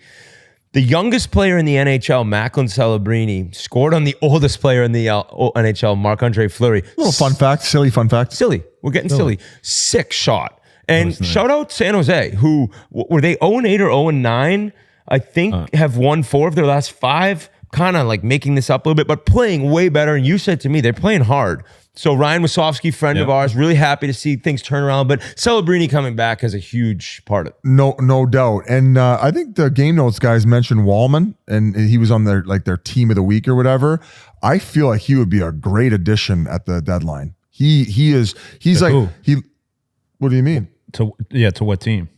The youngest player in the NHL, Macklin Celebrini, scored on the oldest player in the NHL, Marc-Andre Fleury. Little fun fact, silly fun fact. Silly. We're getting silly. Sick shot. And shout out San Jose, who were they 0-8 or 0-9? I think have won 4 of their last 5. Kind of like making this up a little bit, but playing way better. And you said to me, they're playing hard. So Ryan Wasowski, friend of ours, really happy to see things turn around. But Celebrini coming back has a huge part of it. No doubt. And I think the game notes guys mentioned Wallman, and he was on their team of the week or whatever. I feel like he would be a great addition at the deadline. He's like who? What do you mean? To what team?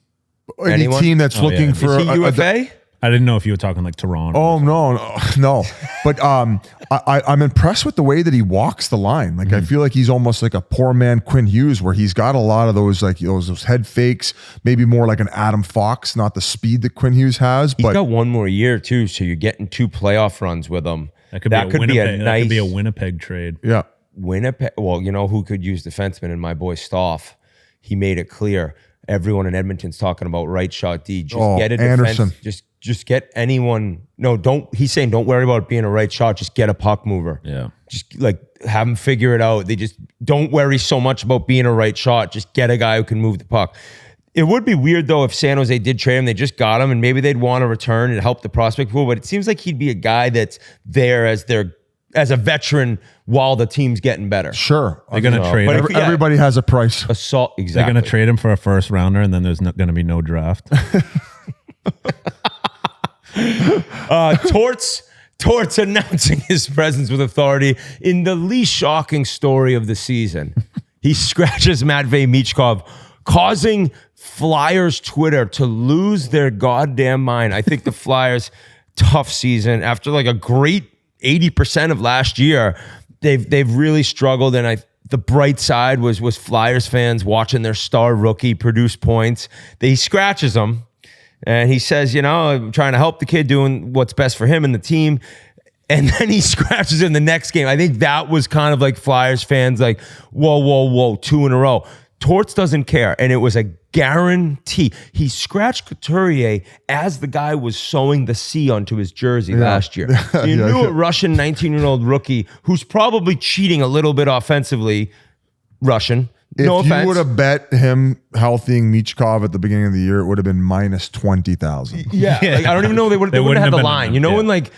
Any Anyone? team that's looking for Is he UFA? I didn't know if you were talking like Toronto. Oh no. But I'm impressed with the way that he walks the line. Like I feel like he's almost like a poor man Quinn Hughes, where he's got a lot of those like those head fakes, maybe more like an Adam Fox, not the speed that Quinn Hughes has. He's But got one more year too, so you're getting 2 playoff runs with him. That could be a Winnipeg trade. yeah, Winnipeg. Well, you know who could use defenseman, and my boy Stoff. He made it clear. Everyone in Edmonton's talking about right shot D. Just get a Anderson. defense. Just get anyone. No, don't. He's saying don't worry about it being a right shot. Just get a puck mover. Yeah. Just like have them figure it out. They just don't worry so much about being a right shot. Just get a guy who can move the puck. It would be weird though if San Jose did trade him. They just got him, and maybe they'd want to return and help the prospect pool. But it seems like he'd be a guy that's there as a veteran while the team's getting better. sure. They're going to trade him. Everybody has a price. Assault. They're Exactly. going to trade him for a first rounder, and then there's going to be no draft. Torts announcing his presence with authority in the least shocking story of the season. He scratches Matvei Michkov, causing Flyers Twitter to lose their goddamn mind. I think the Flyers, tough season after like a great 80% of last year. They've really struggled, and the bright side was Flyers fans watching their star rookie produce points. He scratches them. And he says, I'm trying to help the kid, doing what's best for him and the team. And then he scratches in the next game. I think that was kind of like Flyers fans like, whoa, 2 in a row. Torts doesn't care. And it was a guarantee. He scratched Couturier as the guy was sewing the C onto his jersey last year. So you knew a Russian 19-year-old rookie who's probably cheating a little bit offensively, Russian, If No you offense. would have bet him healthying Michkov at the beginning of the year, it would have been minus 20,000. Yeah, like, I don't even know they wouldn't have the line. You know when like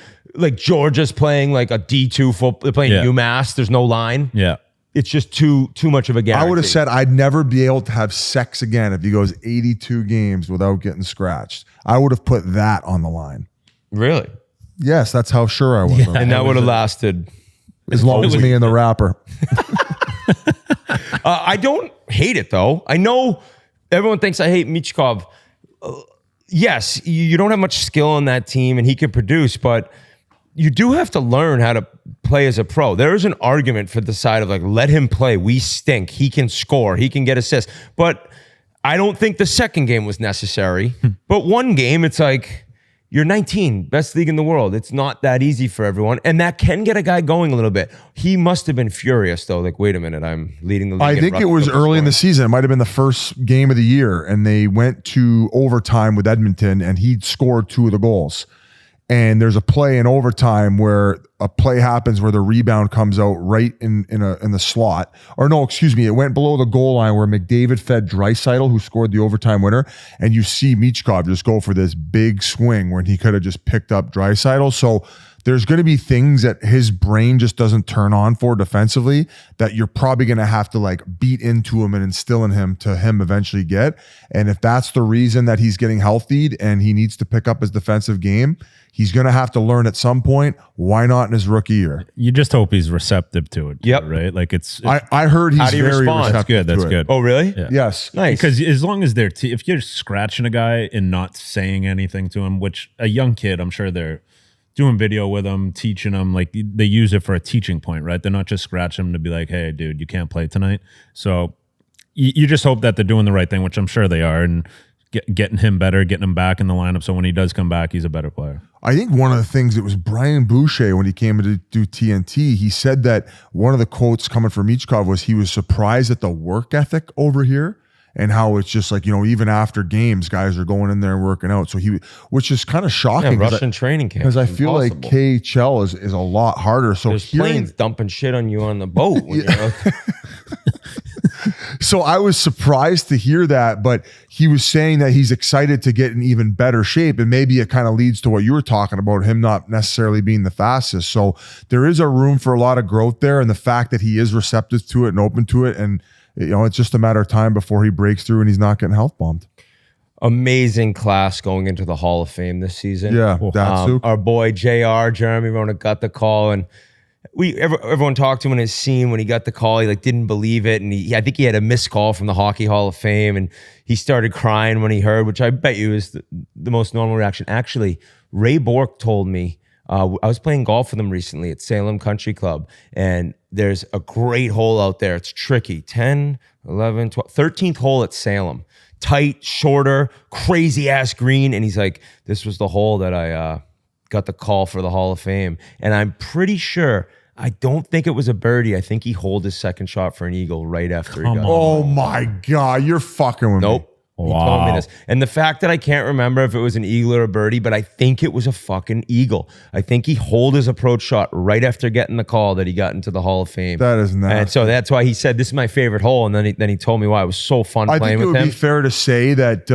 Georgia's playing like a D2 football, they're playing UMass. There's no line. Yeah. It's just too much of a guarantee. I would have said I'd never be able to have sex again if he goes 82 games without getting scratched. I would have put that on the line. Really? Yes, that's how sure I was. And that would have lasted as long as me and the rapper. I don't hate it though. I know everyone thinks I hate Michkov. Yes, you don't have much skill on that team and he can produce, but you do have to learn how to play as a pro. There is an argument for the side of like, let him play. We stink. He can score. He can get assists. But I don't think the second game was necessary. But one game, it's like, you're 19, best league in the world. It's not that easy for everyone. And that can get a guy going a little bit. He must have been furious though. Like, wait a minute, I'm leading the league. I think it was early in the season. It might have been the first game of the year. And they went to overtime with Edmonton and he'd scored 2 of the goals. And there's a play in overtime where a play happens where the rebound comes out right in the slot. Or no, excuse me, it went below the goal line where McDavid fed Draisaitl, who scored the overtime winner. And you see Michkov just go for this big swing when he could have just picked up Draisaitl. So there's going to be things that his brain just doesn't turn on for defensively that you're probably going to have to like beat into him and instill in him to him eventually get. And if that's the reason that he's getting healthied and he needs to pick up his defensive game, he's going to have to learn at some point. Why not in his rookie year? You just hope he's receptive to it. Yep. Right? Like it's I heard he's very receptive. That's good. That's to it. good. Oh, really? Yeah. Yes. Nice. Because as long as they're if you're scratching a guy and not saying anything to him, which a young kid, I'm sure they're doing video with him, teaching him, like they use it for a teaching point, right? They're not just scratching him to be like, hey, dude, you can't play tonight. So you just hope that they're doing the right thing, which I'm sure they are, and getting him better, getting him back in the lineup. So when he does come back, he's a better player. I think one of the things, it was Brian Boucher when he came to do TNT, he said that one of the quotes coming from Michkov was he was surprised at the work ethic over here and how it's just like, you know, even after games, guys are going in there and working out. So which is kind of shocking. Yeah, Russian training camp. Because I feel like KHL is a lot harder. So there's planes dumping shit on you on the boat. When you're out there. So I was surprised to hear that, but he was saying that he's excited to get in even better shape. And maybe it kind of leads to what you were talking about, him not necessarily being the fastest. So there is a room for a lot of growth there. And the fact that he is receptive to it and open to it. And, you know, it's just a matter of time before he breaks through and he's not getting health bombed. Amazing class going into the Hall of Fame this season. Yeah. Our boy JR, Jeremy Rona, got the call, and everyone talked to him in his scene when he got the call. He like didn't believe it, and I think he had a missed call from the Hockey Hall of Fame, and he started crying when he heard, which I bet you is the most normal reaction. Actually, Ray Bork told me, I was playing golf with him recently at Salem Country Club, and there's a great hole out there. It's tricky. 10, 11, 12, 13th hole at Salem. Tight, shorter, crazy ass green. And he's like, this was the hole that I got the call for the Hall of Fame. And I'm pretty sure, I don't think it was a birdie. I think he holed his second shot for an eagle right after he got Oh my God, you're fucking with me. Nope. He told me this. And the fact that I can't remember if it was an eagle or a birdie, but I think it was a fucking eagle. I think he holed his approach shot right after getting the call that he got into the Hall of Fame. That is nasty. And so that's why he said, this is my favorite hole. And then he told me why. It was so fun playing with him. I think it would be fair to say that,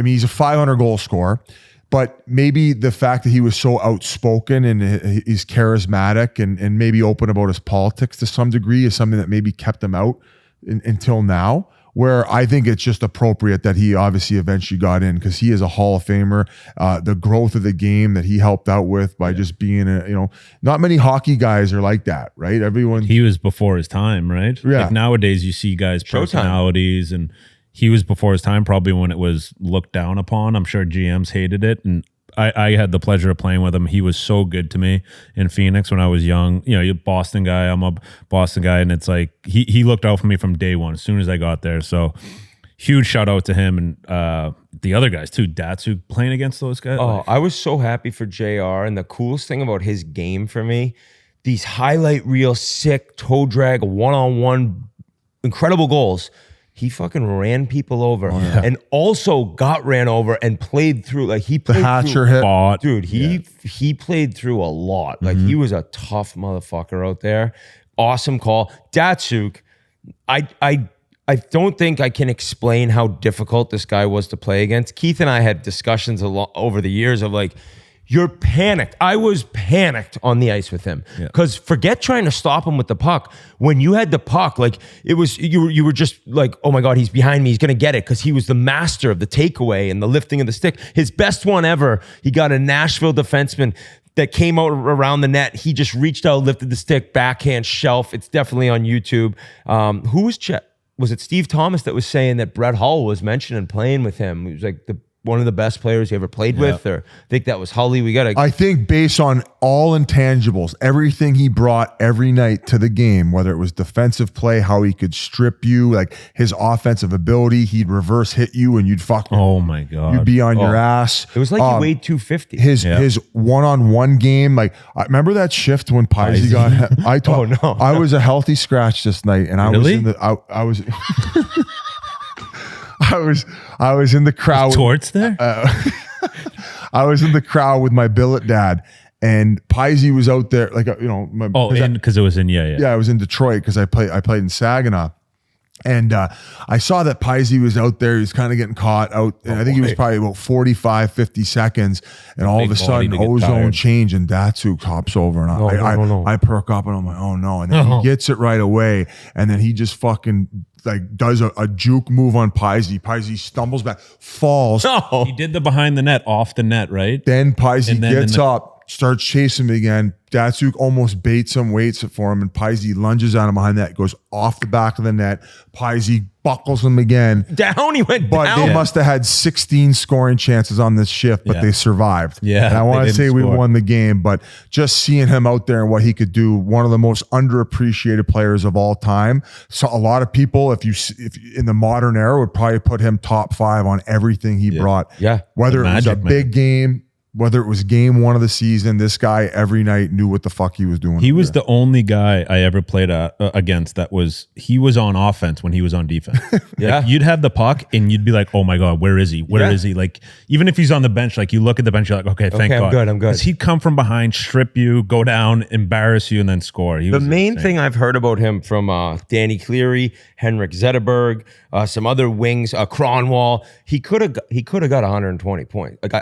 he's a 500 goal scorer, but maybe the fact that he was so outspoken and he's charismatic and maybe open about his politics to some degree is something that maybe kept him out until now. Where I think it's just appropriate that he obviously eventually got in because he is a Hall of Famer. The growth of the game that he helped out with by just being not many hockey guys are like that, right? He was before his time, right? Yeah. Like nowadays you see guys' personalities, and he was before his time, probably when it was looked down upon. I'm sure GMs hated it, and I had the pleasure of playing with him. He was so good to me in Phoenix when I was young. You know, you're a Boston guy. I'm a Boston guy. And it's like, he looked out for me from day one, as soon as I got there. So huge shout out to him and the other guys too. Datsyuk playing against those guys. Oh, I was so happy for JR. And the coolest thing about his game for me, these highlight reel, sick, toe drag, one-on-one, incredible goals. He fucking ran people over and also got ran over and played through. Like he played the Hatcher hit. Dude, he played through a lot. Like he was a tough motherfucker out there. Awesome call. Datsyuk, I I don't think I can explain how difficult this guy was to play against. Keith and I had discussions over the years of like, you're panicked. I was panicked on the ice with him because forget trying to stop him with the puck. When you had the puck, like it was, you were just like, oh my God, he's behind me. He's going to get it because he was the master of the takeaway and the lifting of the stick. His best one ever, he got a Nashville defenseman that came out around the net. He just reached out, lifted the stick, backhand shelf. It's definitely on YouTube. Who was Chet? Was it Steve Thomas that was saying that Brett Hull was mentioning playing with him? He was like one of the best players he ever played with, or I think that was Hully. I think based on all intangibles, everything he brought every night to the game, whether it was defensive play, how he could strip you, like his offensive ability, he'd reverse hit you and you'd fucking, oh my God, you'd be on your ass. It was like he weighed 250. His one-on-one game, like I remember that shift when Pisey got. I was a healthy scratch this night, and I was in the. I was. I was in the crowd. Torts there? I was in the crowd with my billet dad, and Pisey was out there, like because it was in I was in Detroit because I played in Saginaw, and I saw that Pisey was out there. He was kind of getting caught out, and I think he was probably about 45, 50 seconds, and all of a sudden ozone change, and Datsuk hops over, and I perk up, and I'm like, oh no, and then he gets it right away, and then he just fucking like does a juke move on Pisey. Pisey stumbles back, falls. He did the behind the net, off the net, right? Then Pisey gets up, starts chasing him again. Datsuk almost baits him, waits for him, and Pisey lunges at him behind that, goes off the back of the net. Pisey buckles him again. Down, he went but down. They must have had 16 scoring chances on this shift, but they survived. Yeah, and I want to say we won the game, but just seeing him out there and what he could do, one of the most underappreciated players of all time. So a lot of people, if in the modern era, would probably put him top 5 on everything he brought. Yeah, whether it was a big game, whether it was game 1 of the season, this guy every night knew what the fuck he was doing. He was the only guy I ever played against that he was on offense when he was on defense. Like, you'd have the puck and you'd be like, oh my God, where is he? Where is he? Like, even if he's on the bench, like you look at the bench, you're like, okay, thank God. I'm good. Because he'd come from behind, strip you, go down, embarrass you, and then score. The main thing I've heard about him from Danny Cleary, Henrik Zetterberg, some other wings, Cronwall, he could have got 120 points. Like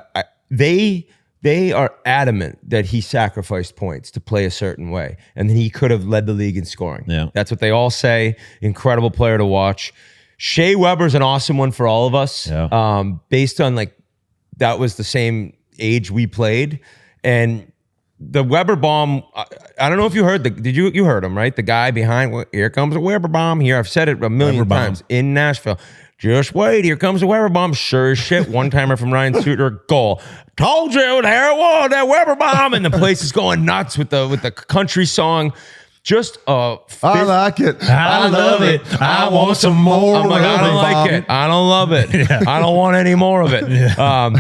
They are adamant that he sacrificed points to play a certain way, and then he could have led the league in scoring. Yeah. That's what they all say. Incredible player to watch. Shea Weber's an awesome one for all of us. Yeah. Based on like that was the same age we played, and the Weber bomb. I don't know if you heard you heard him, right? The guy behind. Here comes a Weber bomb. Here, I've said it a million times in Nashville. Just wait, here comes the Weber bomb. Sure as shit. One-timer from Ryan Suter, goal. Told you there it was, that Weber bomb. And the place is going nuts with the country song. Just I like it. I love it. I want some more. I'm like, I don't like it. I don't love it. Yeah. I don't want any more of it. Yeah.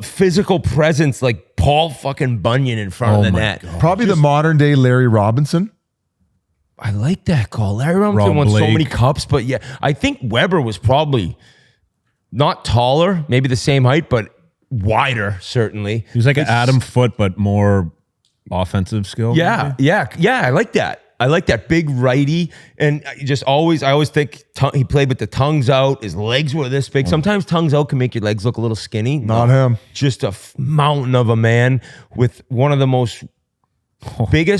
Physical presence like Paul fucking Bunyan in front of the net. God. Probably the modern day Larry Robinson. I like that call. Larry Robinson won so many cups, but yeah, I think Weber was probably not taller, maybe the same height, but wider, certainly. He was like an Adam Foote, but more offensive skill. Yeah, yeah. I like that. I like that big righty, and I always think he played with the tongues out. His legs were this big. Sometimes tongues out can make your legs look a little skinny. Not him. Just a mountain of a man with one of the most big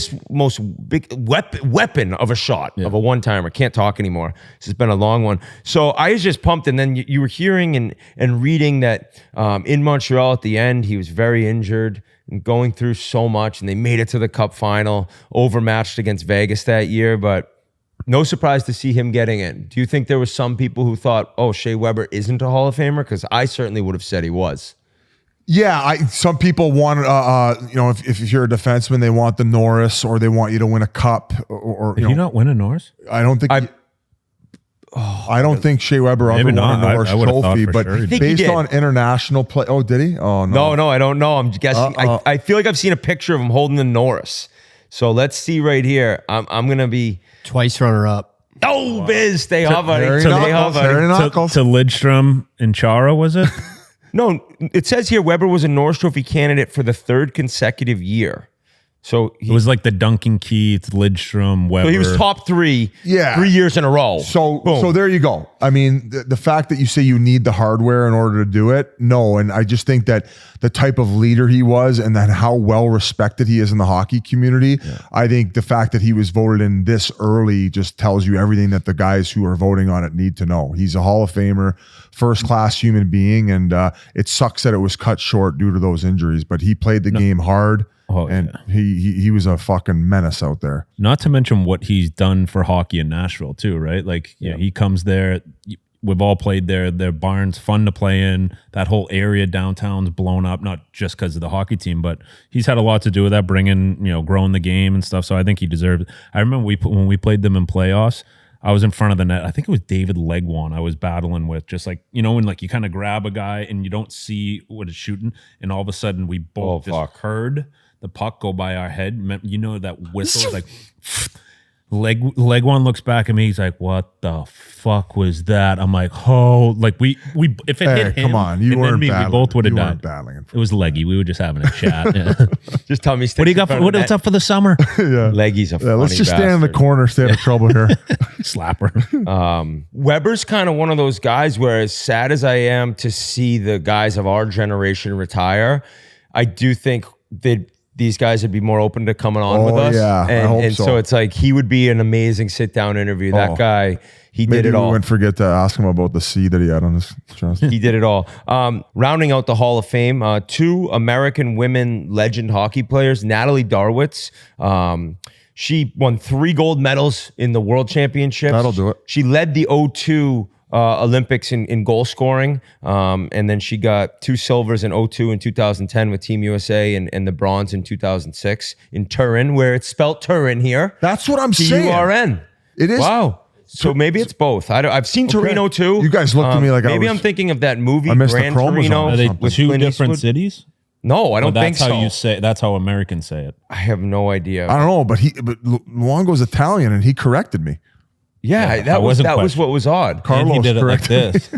weapon of a shot of a one-timer. Can't talk anymore. This has been a long one. So I was just pumped, and then you were hearing and reading that in Montreal at the end, he was very injured and going through so much, and they made it to the Cup final, overmatched against Vegas that year, but no surprise to see him getting in. Do you think there was some people who thought, oh, Shea Weber isn't a Hall of Famer? Because I certainly would have said he was. Yeah, some people want, if you're a defenseman, they want the Norris, or they want you to win a cup. Or Did he not win a Norris? I don't think. I don't think Shea Weber ever won a Norris trophy, but sure based on international play. Oh, did he? Oh no, no, I don't know. I'm guessing. I feel like I've seen a picture of him holding the Norris. So let's see right here. I'm gonna be twice runner up. Oh, Biz, stay off, buddy. Harry Knuckles. To Lidstrom and Chara, was it? No, it says here Weber was a Norris Trophy candidate for the 3rd consecutive year. So It was like the Duncan Keith, Lidstrom, Weber. so he was top 3 3 years in a row. So there you go. I mean, the fact that you say you need the hardware in order to do it, no. And I just think that the type of leader he was and then how well respected he is in the hockey community, I think the fact that he was voted in this early just tells you everything that the guys who are voting on it need to know. He's a Hall of Famer, first-class human being, and it sucks that it was cut short due to those injuries, but he played the game hard. And he was a fucking menace out there. Not to mention what he's done for hockey in Nashville too, right? Like, you know, he comes there. We've all played there. Their barn's fun to play in. That whole area downtown's blown up, not just because of the hockey team, but he's had a lot to do with that, growing the game and stuff. So I think he deserved it. I remember when we played them in playoffs, I was in front of the net. I think it was David Legwan I was battling with, just like, you know, when like you kind of grab a guy and you don't see what it's shooting, and all of a sudden we both heard the puck go by our head. You know, that whistle is like, Legwan looks back at me. He's like, "What the fuck was that?" I'm like, "Oh, like we if it hit him, come on, you and weren't then me, battling. we both would have You died." weren't battling. It was Leggy. We were just having a chat. Yeah. Just tell me, What do you got? What's up for the summer? Leggy's a funny let's just stand in the bastard. corner, stay out of trouble here. Slapper. Weber's kind of one of those guys where, as sad as I am to see the guys of our generation retire, I do think that these guys would be more open to coming on with us. Yeah, I hope and so it's like he would be an amazing sit-down interview. That guy, he Maybe did it we all. wouldn't forget to ask him about the C that he had on his chest. He did it all. Rounding out the Hall of Fame, 2 American women legend hockey players, Natalie Darwitz. She won 3 gold medals in the World Championships. That'll do it. She led the 02 Olympics in goal scoring. And then she got 2 silvers in 02 and 2010 with Team USA and the bronze in 2006 in Turin, where it's spelt Turin here. That's what I'm saying. T-U-R-N. It is. Wow. So maybe it's both. I've seen Torino too. You guys looked at me like maybe I was, I'm thinking of that movie I missed the Gran chromosome Torino. or Are they something. two Clint different Eastwood. cities? No, I don't think That's so. how you say. That's how Americans say it. I have no idea. I don't know, but Luongo's Italian and he corrected me. Yeah, that was what was odd. And Carlos he did it like corrected this.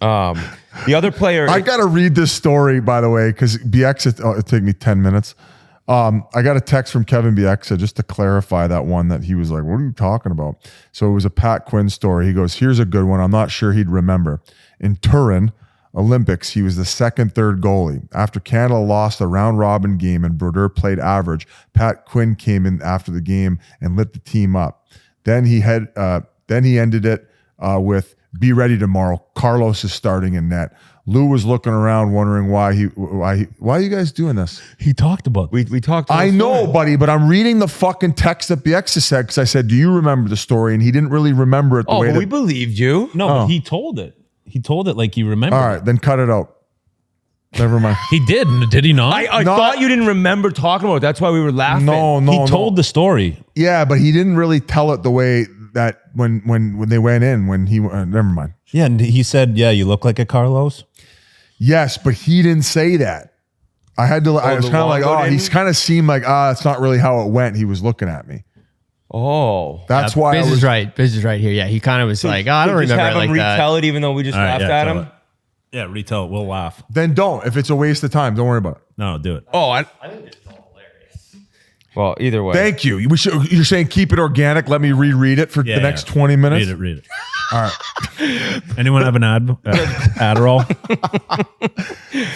The other player, I got to read this story, by the way, because Bieksa, it'll take me 10 minutes. I got a text from Kevin Bieksa just to clarify that one that he was like, what are you talking about? So it was a Pat Quinn story. He goes, here's a good one. I'm not sure he'd remember. In Turin Olympics, he was the third goalie. After Canada lost a round robin game and Brodeur played average, Pat Quinn came in after the game and lit the team up. Then he ended it with, be ready tomorrow. Carlos is starting in net. Lou was looking around wondering why are you guys doing this? He talked about. we talked. I know, buddy, but I'm reading the fucking text that Bieksa said because I said, do you remember the story? And he didn't really remember it the way but that. we believed you. No, but he told it. He told it like he remembered. All right, then cut it out. Never mind. He did he not? I thought you didn't remember talking about it. That's why we were laughing. No. He told the story. Yeah, but he didn't really tell it the way that when they went in, when he never mind. Yeah, and he said, "Yeah, you look like a Carlos." Yes, but he didn't say that. I was kind of like, he's kind of seemed like, it's not really how it went. He was looking at me. Oh, That's why Biz I was is right. Biz is right here. Yeah, he kind of was like, I don't just remember have it like him that. retell it, even though we just All right, laughed yeah, at tell him. it. Yeah, retell it. We'll laugh. Then don't. If it's a waste of time, don't worry about it. No, do it. Oh, I think this is all hilarious. Well, either way. Thank you. You're saying keep it organic. Let me reread it for the next 20 minutes. Read it. All right. Anyone have an Adderall?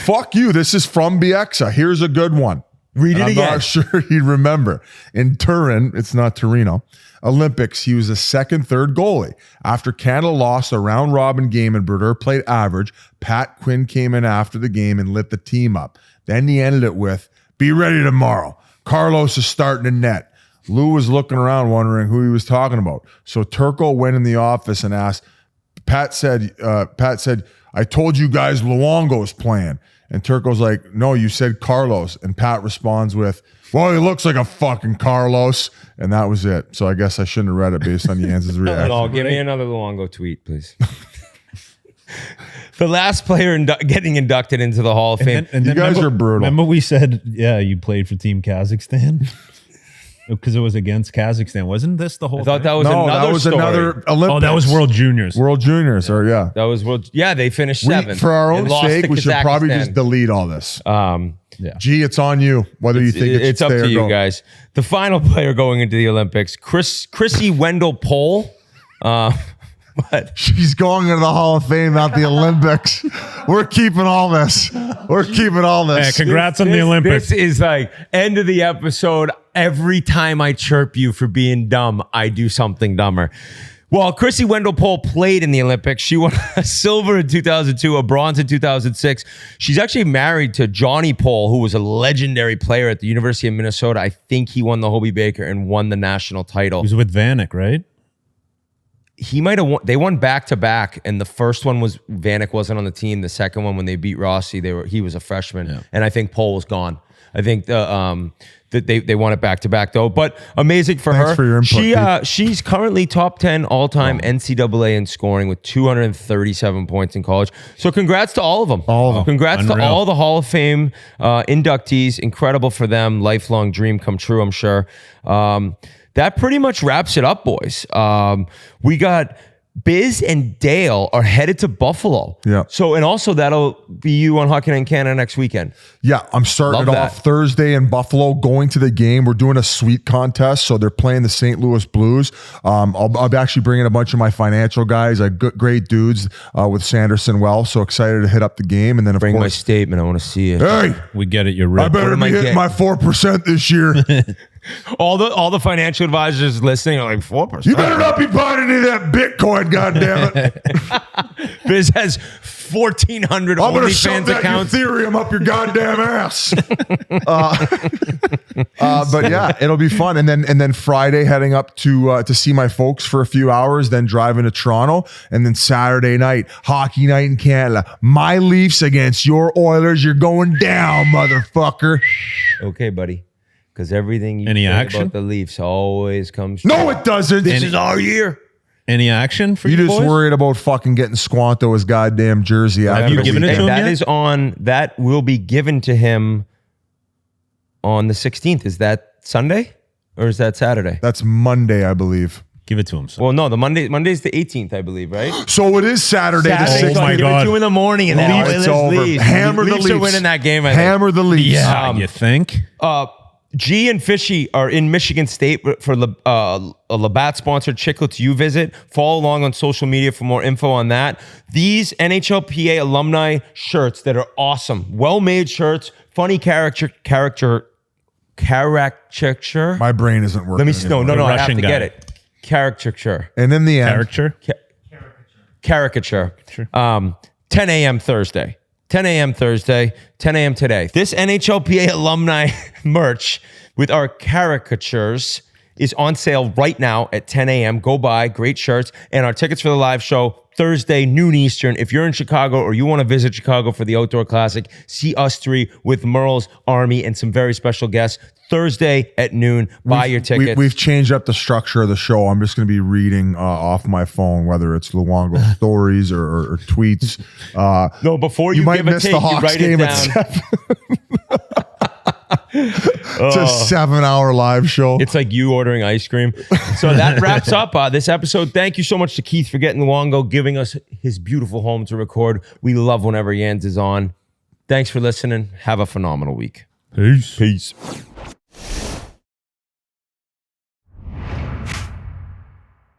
Fuck you. This is from Bieksa. Here's a good one. Read it I'm again. not sure he'd remember. In Turin, it's not Torino, Olympics, he was a third goalie. After Canada lost a round robin game and Brodeur played average, Pat Quinn came in after the game and lit the team up. Then he ended it with, be ready tomorrow. Carlos is starting in net. Lou was looking around wondering who he was talking about. So Turco went in the office and asked, Pat said, I told you guys Luongo's playing. And Turco's like, no, you said Carlos. And Pat responds with, well, he looks like a fucking Carlos. And that was it. So I guess I shouldn't have read it based on Jans' reaction. No, give me another Luongo tweet, please. The last player getting inducted into the Hall of Fame. And You guys are brutal. Remember we said, yeah, you played for Team Kazakhstan? Because it was against Kazakhstan. Wasn't this the whole I thought thing? that was another story. Olympics. Oh, that was World Juniors. World Juniors, or yeah. That was world. Yeah, they finished seventh. For our own They lost sake, to we should probably Kazakhstan. just delete all this. Yeah. Gee, it's on you. Whether you think It's up stay to or you go. guys. The final player going into the Olympics, Chrissy Wendell Pole. What? She's going into the Hall of Fame, not the Olympics. We're keeping all this. We're keeping all this. Hey, congrats on the Olympics. This is like end of the episode. Every time I chirp you for being dumb, I do something dumber. Well, Chrissy Wendell Pole played in the Olympics. She won a silver in 2002, a bronze in 2006. She's actually married to Johnny Pole, who was a legendary player at the University of Minnesota. I think he won the Hobie Baker and won the national title. He was with Vanek, right? He might have won. They won back to back, and the first one was Vanek wasn't on the team. The second one, when they beat Rossi, he was a freshman, and I think Pole was gone. I think that they won it back to back though. But amazing for Thanks her. for your input, She's currently top 10 all time NCAA in scoring with 237 points in college. So congrats to all of them. All of them. Congrats Unreal. to all the Hall of Fame inductees. Incredible for them. Lifelong dream come true, I'm sure. That pretty much wraps it up, boys. We got Biz and Dale are headed to Buffalo. Yeah. So, and also that'll be you on Hockey Night in Canada next weekend. Yeah, I'm starting Love it that. off Thursday in Buffalo, going to the game. We're doing a suite contest, so they're playing the St. Louis Blues. I'll be actually bringing a bunch of my financial guys, great dudes with Sanderson Wells. So excited to hit up the game, and then of Bring my course, statement. I want to see it. hey, We get it. You're I ripped. better am be I hitting getting? my 4% this year. All the financial advisors listening are like 4%. You better not be buying any of that Bitcoin, goddammit. Biz has 1,400 I'm gonna shove OnlyFans that accounts. Ethereum up your goddamn ass. But yeah, it'll be fun. And then Friday heading up to see my folks for a few hours, then driving to Toronto, and then Saturday night, Hockey Night in Canada. My Leafs against your Oilers. You're going down, motherfucker. Okay, buddy. Because everything you Any say action? about the Leafs always comes true. No, it doesn't. This is our year. Any action for You you just boys? worried about fucking getting Squanto his goddamn jersey. Have after you the given it weekend. to him That yet? is on. That will be given to him on the 16th. Is that Sunday or is that Saturday? That's Monday, I believe. Give it to him. Son. Well, no, Monday's the 18th, I believe, right? So it is Saturday the Saturday, 16th. so my I give it God. to you in the morning, and then It's Oilers over. Leafs. Hammer the Leafs are Leafs. winning that game. I think. Hammer the Leafs. Yeah, you think? G and Fishy are in Michigan State for a Labatt-sponsored Chiclets U visit. Follow along on social media for more info on that. These NHLPA alumni shirts that are awesome. Well-made shirts, funny caricature. My brain isn't working. Let me see. No, anymore. I have Russian to guy. get it. Caricature. And in the end, Character? Caricature. 10 a.m. Thursday. 10 a.m. Thursday, 10 a.m. today. This NHLPA alumni merch with our caricatures is on sale right now at 10 a.m. Go buy, great shirts, and our tickets for the live show Thursday, noon Eastern. If you're in Chicago or you want to visit Chicago for the Outdoor Classic, see us three with Merle's Army and some very special guests. Thursday at noon. Buy your tickets. We've changed up the structure of the show. I'm just going to be reading off my phone, whether it's Luongo stories or tweets. No, before you might give a miss take, the you Hawks write it game down. at 7. It's a 7-hour live show. It's like you ordering ice cream. So that wraps up this episode. Thank you so much to Keith for getting Luongo, giving us his beautiful home to record. We love whenever Yans is on. Thanks for listening. Have a phenomenal week. Peace. Peace.